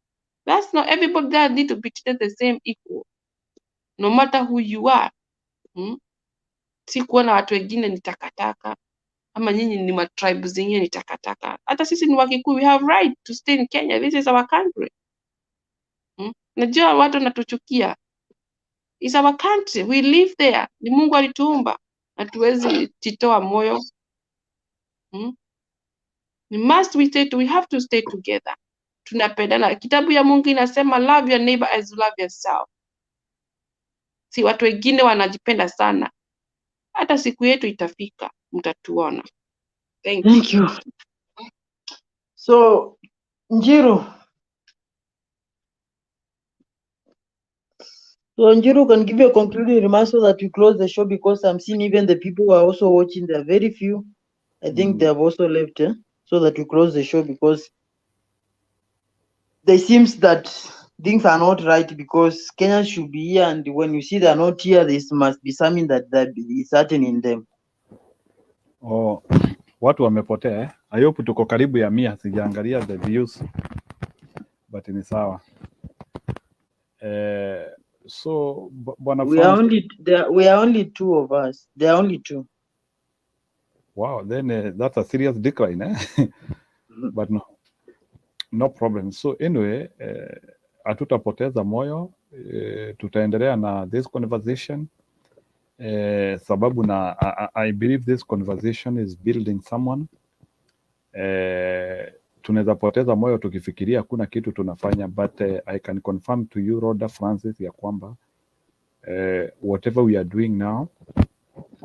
That's not, everybody there need to be treated the same equal. No matter who you are. Si kuona watu wengine ni takataka. Ama nyinyi ni ma tribe zingine ni takataka. Hata sisi ni Wakikuyu, we have right to stay in Kenya. This is our country. Najua watu natuchukia. It's our country. We live there. Ni Mungu alituumba. Hatuwezi jitoa moyo. We have to stay together. Tunapendana. Kitabu ya Mungu inasema love your neighbor as you love yourself. Si watu wengine wanajipenda sana. Hata siku yetu itafika, mtatuona. Thank you. So, Njiru. So, Njiru can give you a concluding remark so that we close the show, because I'm seeing even the people who are also watching, there are very few. I think they have also left, so that we close the show, because it seems that things are not right, because Kenyans should be here, and when you see they are not here, this must be something that is certain in them. Oh, watu wamepotea. I hope tuko karibu ya 100, sijaangalia the views, but ni sawa. So bwana we are only 2 of us. There are only 2. Wow, then that's a serious decline, but no problem. So anyway, hatutapoteza moyo, tutaendelea na this conversation, sababu na I believe this conversation is building someone. Tunaweza poteza moyo tukifikiria hakuna kitu tunafanya, but I can confirm to you, Rhoda Francis, ya kwamba whatever we are doing now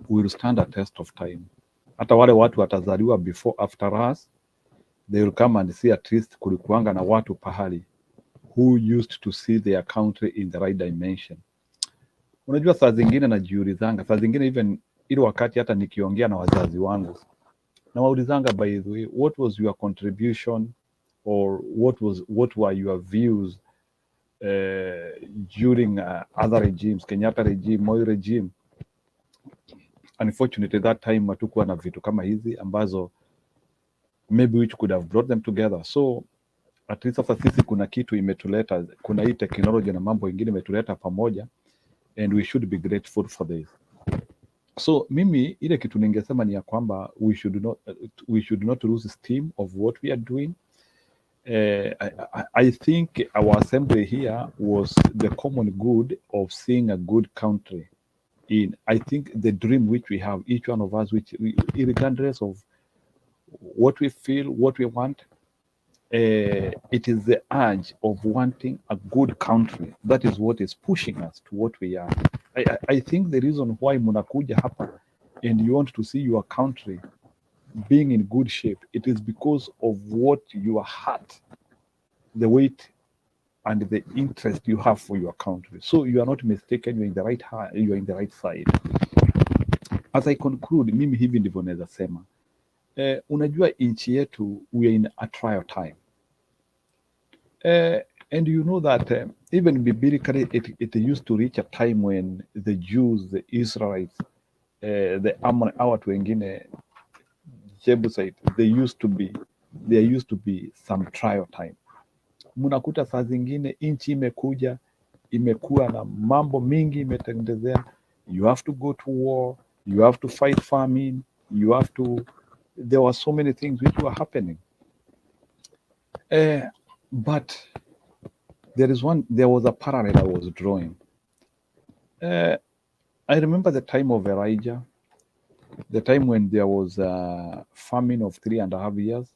will stand a test of time. Hata wale watu watazaliwa before after us, they will come and see at least kulikuanga na watu pahali who used to see their country in the right dimension. Unajua saa zingine najiulizanga, saa zingine even ile wakati hata nikiongea na wazazi wangu na waulizanga, by the way, what was your contribution or what were your views during other regimes, Kenyatta regime, Moi regime. Unfortunately that time hatukuwa na vitu kama hizi ambazo maybe which could have brought them together. So at least sasa sisi kuna kitu imetuleta, kuna hii technology na mambo ingine imetuleta pamoja, and we should be grateful for this. So mimi ile kitu ningesema ni ya kwamba we should not lose steam of what we are doing. I think our assembly here was the common good of seeing a good country. I think the dream which we have, each one of us, which regardless of what we feel, what we want, it is the urge of wanting a good country. That is what is pushing us to what we are. I think the reason why munakuja hapa and you want to see your country being in good shape, it is because of what your heart, the weight and the interest you have for your country. So you are not mistaken, you are in the right heart, you are in the right side. As I conclude, mimi hivi ndivyo naweza sema. Unajua nchi yetu, we are in a trial time. And you know that even biblically, it used to reach a time when the Jews, the Israelites, the Ammon, watu wengine, Jebusite, there used to be some trial time. Munakuta saa zingine nchi imekuwa na mambo mingi imetendezea. You have to go to war, you have to fight famine, there were so many things which were happening. But there was a parallel I was drawing. I remember the time of Elijah, the time when there was a famine of 3.5 years,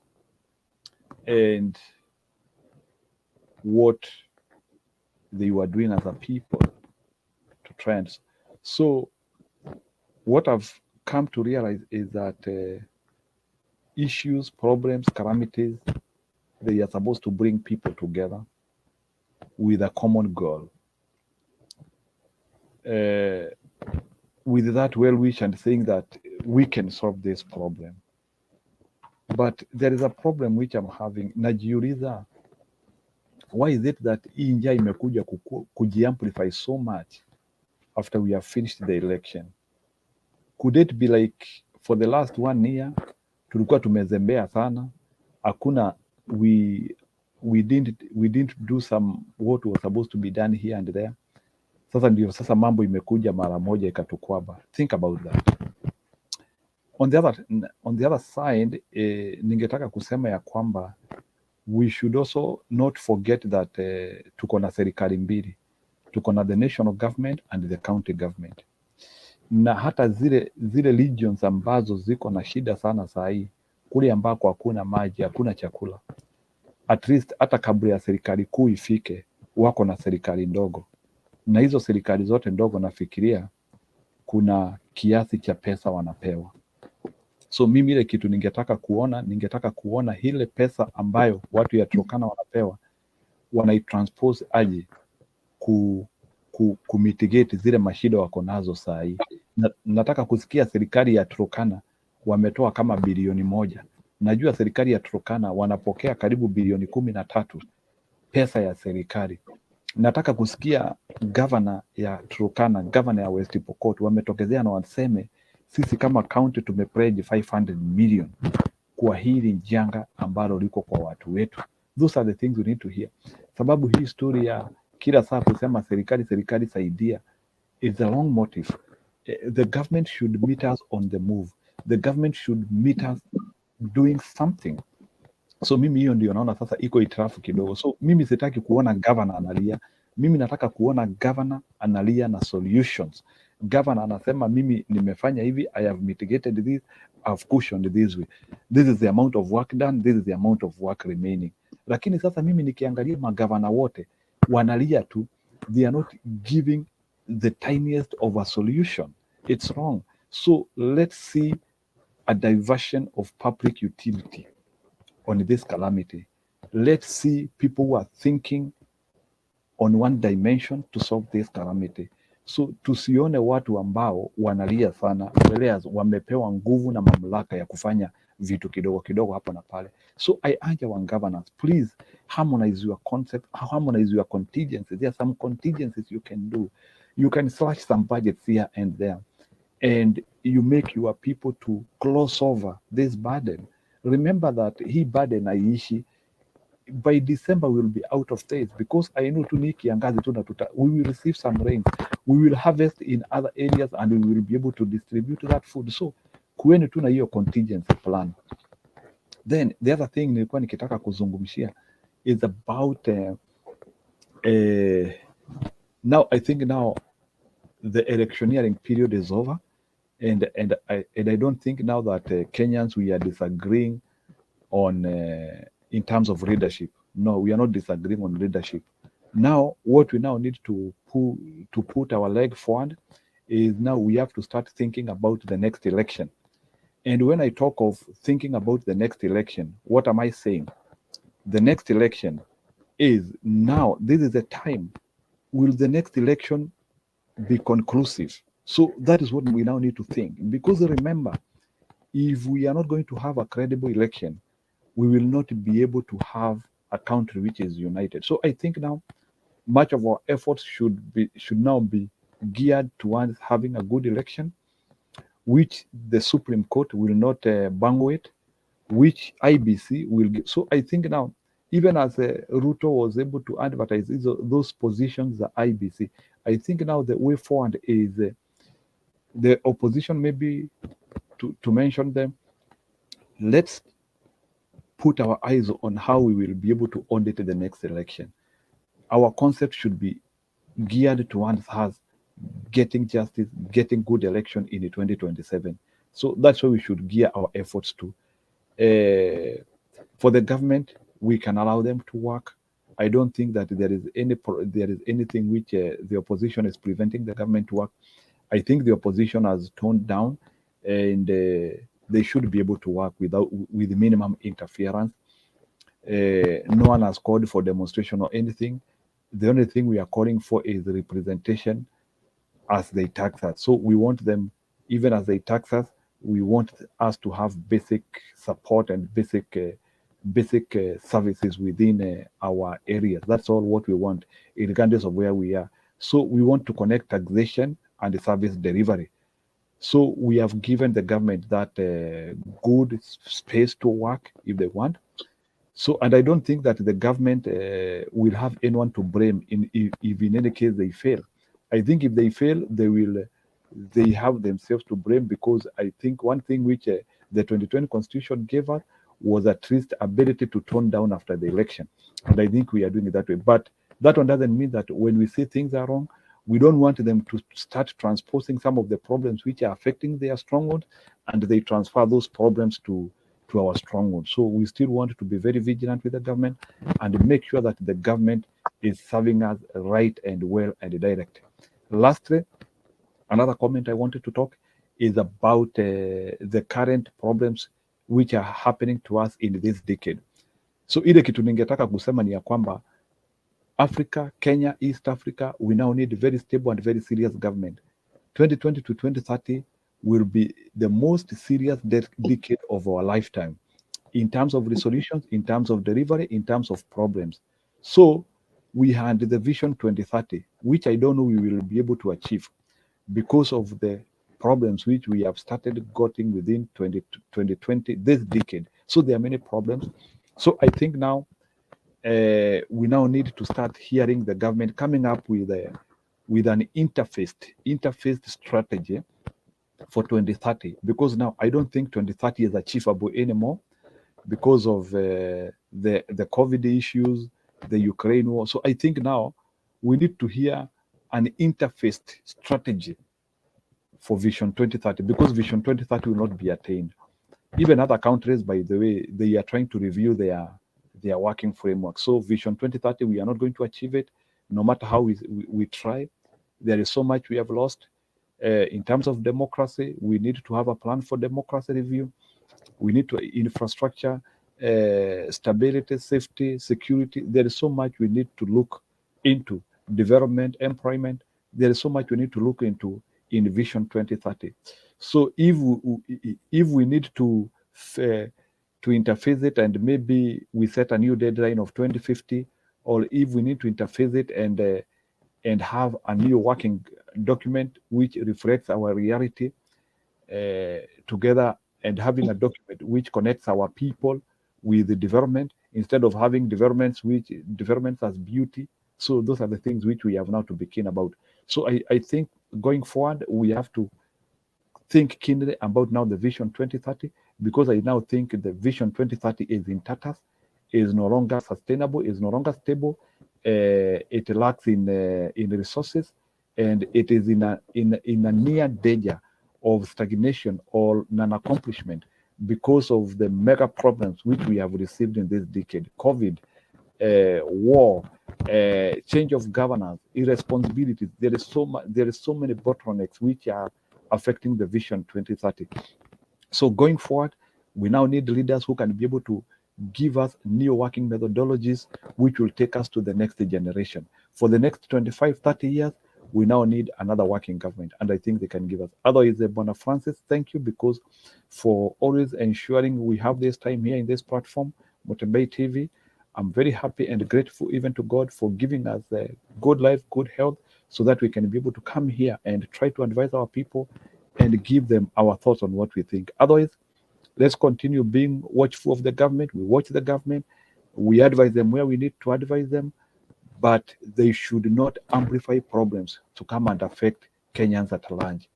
and what they were doing as a people to try and... So what I've come to realize is that issues, problems, calamities, they are supposed to bring people together with a common goal. With that well wish and saying that we can solve this problem. But there is a problem which I'm having. Najiuliza, why is it that hii njia imekuja kujiamplify so much after we have finished the election? Could it be like for the last 1 year tulikuwa tumezembea sana, hakuna we didn't do some what was supposed to be done here and there. Sasa mambo imekuja mara moja ikatukwaba. Think about that. On the other side, ningetaka kusema ya kwamba we should also not forget that tuko na serikali mbili, tuko na the national government and the county government, na hata zile regions ambazo ziko na shida sana saa hii, kule ambako hakuna maji, hakuna chakula, at least hata kabla ya serikali kuu ifike, wako na serikali ndogo, na hizo serikali zote ndogo nafikiria kuna kiasi cha pesa wanapewa. So mimi ile kitu ningetaka kuona ile pesa ambayo watu ya Turkana wanapewa wanaitranspose aje ku mitigate zile mashida wako nazo saa hii. Nataka kusikia serikali ya Turkana wametoa kama bilioni 1. Najua serikali ya Turkana wanapokea karibu bilioni 13 pesa ya serikali. Nataka kusikia governor ya Turkana, governor ya West Pokot wametokezea na waseme sisi kama county tumepledge 500 million kwa hili janga ambalo liko kwa watu wetu. Those are the things we need to hear. Sababu hii story ya kila saa kusema serikali saidia is a wrong motive. The government should meet us on the move. The government should meet us doing something. So mimi hiyo ndio naona sasa iko itirafu kidogo. So mimi sitaki kuona governor analia. Mimi nataka kuona governor analia na solutions. Governor anasema mimi nimefanya hivi, I have mitigated this, I've cushioned this way. This is the amount of work done, this is the amount of work remaining. Lakini sasa mimi nikiangalia magavana wote wanalia tu, they are not giving the tiniest of a solution. It's wrong. So let's see a diversion of public utility on this calamity. Let's see people who are thinking on one dimension to solve this calamity. So tusione watu ambao wanalia sana, whereas wamepewa nguvu na mamlaka ya kufanya vitu kidogo kidogo hapa na pale. So I urge our governors, please harmonize your concept, harmonize your contingencies. There are some contingencies you can do. You can slash some budgets here and there, and you make your people to close over this burden. Remember that hii burden haiishi. By December we will be out of state, because I know we will receive some rain, we will harvest in other areas, and we will be able to distribute that food. So kuweni tu na hiyo contingency plan. Then the other thing nilikuwa nikitaka kuzungumzia is about now I think now the electioneering period is over, and I don't think now that Kenyans we are disagreeing on in terms of leadership. No, we are not disagreeing on leadership. Now, what we now need to put our leg forward is now we have to start thinking about the next election. And when I talk of thinking about the next election, what am I saying? The next election is now, this is the time. Will the next election be conclusive? So that is what we now need to think. Because remember, if we are not going to have a credible election, we will not be able to have a country which is united. So I think now much of our efforts should now be geared towards having a good election, which the Supreme Court will not bungle it, which IBC will get. So I think now, even as Ruto was able to advertise those positions, the IBC, I think now the way forward is the opposition, maybe to mention them, let's put our eyes on how we will be able to audit the next election. Our concept should be geared towards us getting justice, getting good election in 2027. So that's why we should gear our efforts to. For the government, we can allow them to work. I don't think that there is anything which the opposition is preventing the government to work. I think the opposition has toned down, and they should be able to work with minimum interference. No one has called for demonstration or anything. The only thing we are calling for is representation as they tax us. So we want them, even as they tax us, we want us to have basic support and basic services within our areas. That's all what we want, regardless of where we are. So we want to connect taxation and the service delivery. So we have given the government that good space to work if they want. So, and I don't think that the government will have anyone to blame if in any case they fail. I think if they fail, they have themselves to blame, because I think one thing which the 2020 constitution gave us was at least ability to tone down after the election. And I think we are doing it that way. But that one doesn't mean that when we say things are wrong, we don't want them to start transposing some of the problems which are affecting their stronghold, and they transfer those problems to our stronghold. So we still want to be very vigilant with the government and make sure that the government is serving us right and well and direct. Lastly, another comment I wanted to talk is about the current problems which are happening to us in this decade. So ile kitu ningetaka kusema ni ya kwamba Africa, Kenya, East Africa, we now need a very stable and very serious government. 2020 to 2030 will be the most serious decade of our lifetime in terms of resolutions, in terms of delivery, in terms of problems. So we had the Vision 2030, which I don't know we will be able to achieve because of the problems which we have started getting within 2020, this decade. So there are many problems. So I think now we now need to start hearing the government coming up with an interfaced strategy for 2030, because now I don't think 2030 is achievable anymore because of the COVID issues, the Ukraine war. So I think now we need to hear an interfaced strategy for Vision 2030, because Vision 2030 will not be attained. Even other countries, by the way, they are trying to review their working framework. So Vision 2030, we are not going to achieve it, no matter how we try. There is so much we have lost. In terms of democracy, we need to have a plan for democracy review. We need to infrastructure, stability, safety, security. There is so much we need to look into. Development, employment. There is so much we need to look into in Vision 2030. So if we need to interface it, and maybe we set a new deadline of 2050, or if we need to interface it and have a new working document which reflects our reality together, and having a document which connects our people with the development, instead of having developments as beauty. So those are the things which we have now to be keen about. So I think going forward, we have to think keenly about now the Vision 2030, because I now think the Vision 2030 is in tatters, is no longer sustainable, is no longer stable. It lacks in resources, and it is in a near danger of stagnation or non-accomplishment because of the mega problems which we have received in this decade: COVID, war, change of governance, irresponsibilities. There is so many bottlenecks which are affecting the Vision 2030. So going forward, we now need leaders who can be able to give us new working methodologies which will take us to the next generation. For the next 25, 30 years, we now need another working government, and I think they can give us. Otherwise, Bona Francis, thank you, because for always ensuring we have this time here in this platform, Mtumba TV. I'm very happy and grateful even to God for giving us good life, good health, so that we can be able to come here and try to advise our people and give them our thoughts on what we think. Otherwise, let's continue being watchful of the government. We watch the government. We advise them where we need to advise them, but they should not amplify problems to come and affect Kenyans at large.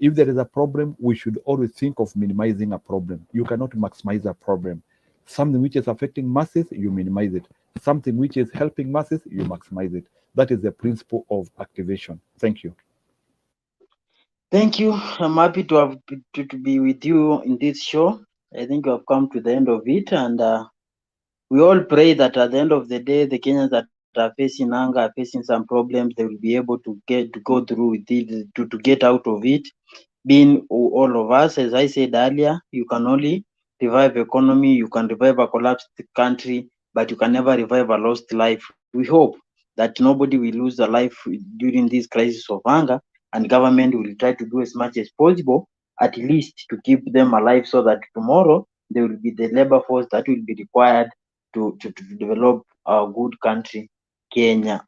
If there is a problem, we should always think of minimizing a problem. You cannot maximize a problem. Something which is affecting masses, you minimize it. Something which is helping masses, you maximize it. That is the principle of activation. Thank you. Thank you. I'm happy to have to be with you in this show. I think we have come to the end of it, and we all pray that at the end of the day, the Kenyans that are facing hunger, are facing some problems, they will be able to go through with it, to get out of it. Being all of us, as I said earlier, you can only revive economy, you can revive a collapsed country, but you can never revive a lost life. We hope that nobody will lose a life during this crisis of hunger, and government will try to do as much as possible at least to keep them alive, so that tomorrow they will be the labor force that will be required to develop our good country, Kenya.